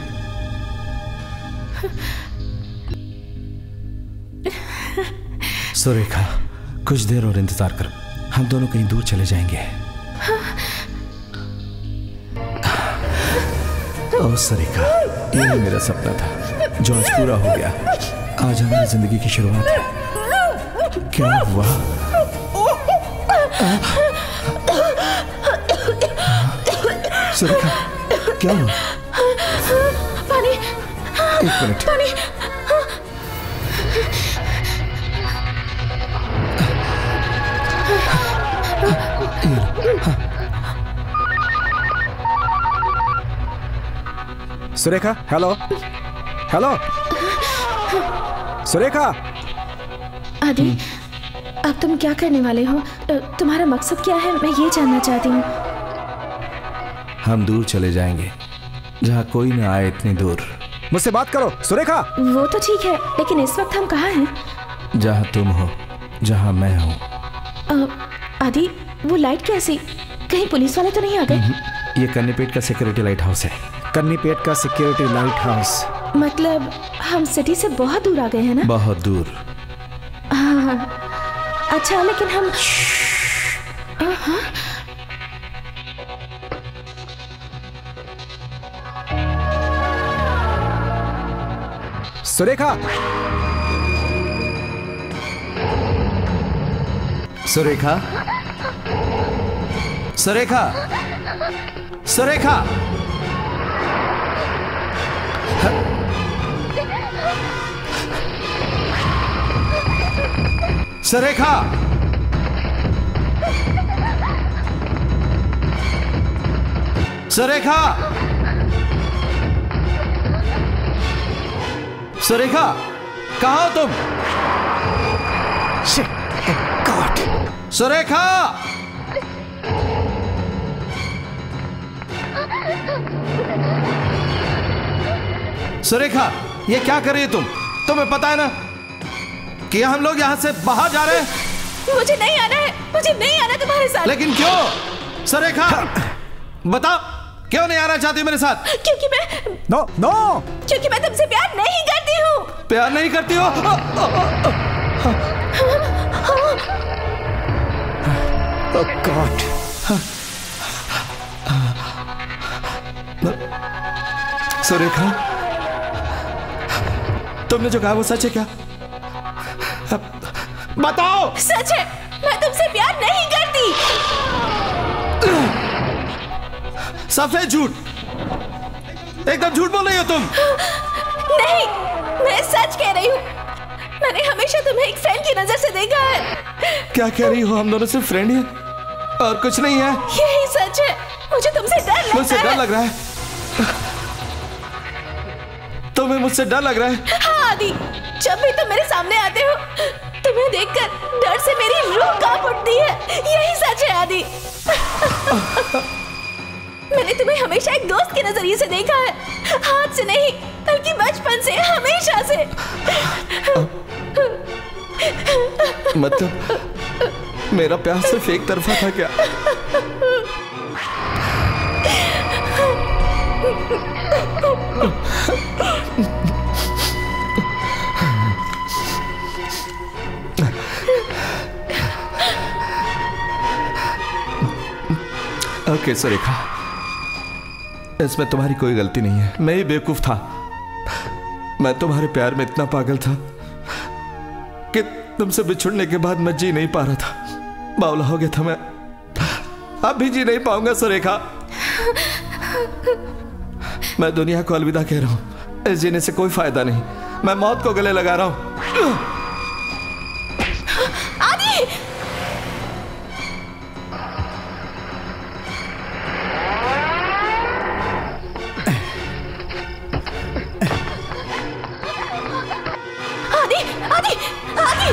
सुरेखा, कुछ देर और इंतजार करो, हम दोनों कहीं दूर चले जाएंगे। ओ सुरेखा, यही मेरा सपना था जो आज पूरा हो गया। आज हमारी जिंदगी की शुरुआत है। क्या हुआ? सुरेखा, क्या हुआ? पानी। एक मिनट। पानी। Surekha, hello hello Surekha. आदि, अब तुम क्या करने वाले हो? तुम्हारा मकसद क्या है, मैं ये जानना चाहती हूँ। हम दूर चले जाएंगे, जहाँ कोई न आए, इतनी दूर। मुझसे बात करो सुरेखा। वो तो ठीक है, लेकिन इस वक्त हम कहाँ हैं? जहाँ तुम हो, जहाँ मैं हूँ। आदि, वो लाइट कैसी? कहीं पुलिस वाले तो नहीं आ गए? ये कन्नीपेट का सिक्योरिटी लाइट हाउस है। कन्नीपेट का सिक्योरिटी लाइट हाउस मतलब हम सिटी से बहुत दूर आ गए हैं ना? बहुत दूर। हाँ, अच्छा, लेकिन हम सुरेखा। सुरेखा, सुरेखा, सुरेखा। सुरेखा, सुरेखा, सुरेखा, कहाँ हो तुम? सुरेखा, सुरेखा, ये क्या कर रही है तुम? तुम्हें पता है ना कि हम लोग यहाँ से बाहर जा रहे हैं। मुझे नहीं आना है, मुझे नहीं आना तुम्हारे साथ। लेकिन क्यों? सुरेखा, बताओ, क्यों नहीं आना चाहती मेरे साथ? क्योंकि मैं नो क्योंकि मैं तुमसे प्यार नहीं करती हूँ। प्यार नहीं करती हो? ओह गॉड। सुरेखा, तुमने जो कहा वो सच है क्या? बताओ। सच है, मैं तुमसे प्यार नहीं करती। सफेद झूठ, एकदम झूठ बोल रही हो तुम। नहीं, मैं सच कह रही हूँ। मैंने हमेशा तुम्हें एक फ्रेंड की नजर से देखा है। क्या कह रही हो? हम दोनों सिर्फ फ्रेंड हैं और कुछ नहीं है। यही सच है। मुझे तुमसे डर लगता है। मुझसे डर लग रहा है? तुम्हें मुझसे डर लग रहा है? हाँ आदि, जब भी तुम मेरे सामने आते हो, तुम्हें देखकर डर से मेरी रूह कांप उठती है। यही सच है आदि। मैंने तुम्हें हमेशा एक दोस्त के नजरिए से देखा है, आज से नहीं बल्कि बचपन से, हमेशा से। मतलब मेरा प्यार सिर्फ एक तरफा था क्या? ओके सुरेखा, इसमें तुम्हारी कोई गलती नहीं है। मैं ही बेवकूफ था। मैं तुम्हारे प्यार में इतना पागल था कि तुमसे बिछुड़ने के बाद मैं जी नहीं पा रहा था। बावला हो गया था मैं। अब भी जी नहीं पाऊंगा सुरेखा। मैं दुनिया को अलविदा कह रहा हूं। इस जीने से कोई फायदा नहीं। मैं मौत को गले लगा रहा हूं। आदि! आदि! आदि! आदि!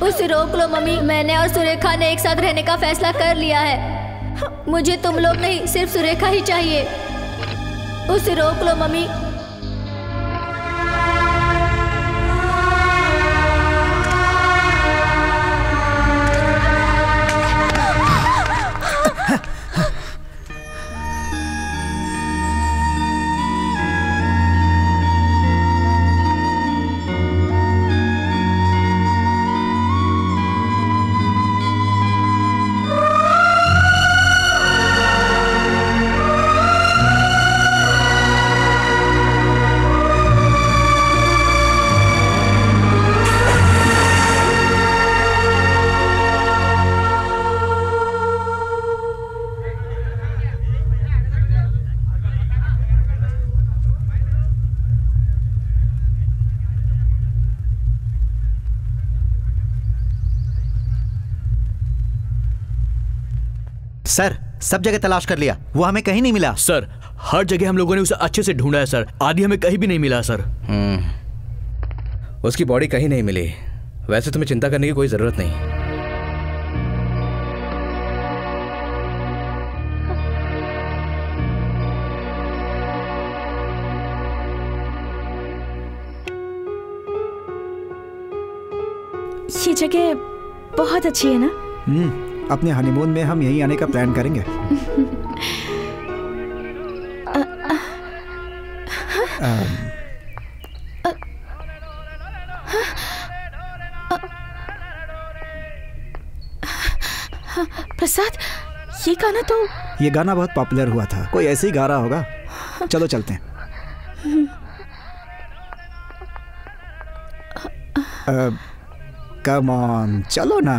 उसे रोक लो मम्मी। मैंने और सुरेखा ने एक साथ रहने का फैसला कर लिया है। मुझे तुम लोग नहीं, सिर्फ सुरेखा ही चाहिए। उसे रोक लो मम्मी। सर, सब जगह तलाश कर लिया, वो हमें कहीं नहीं मिला। सर, हर जगह हम लोगों ने उसे अच्छे से ढूंढा है सर। आदि हमें कहीं भी नहीं मिला सर। उसकी बॉडी कहीं नहीं मिली। वैसे तुम्हें चिंता करने की कोई जरूरत नहीं। ये जगह बहुत अच्छी है ना? अपने हनीमून में हम यहीं आने का प्लान करेंगे। प्रसाद, ये गाना तो ये गाना बहुत पॉपुलर हुआ था, कोई ऐसे ही गा रहा होगा। चलो चलते हैं। कम ऑन, चलो ना।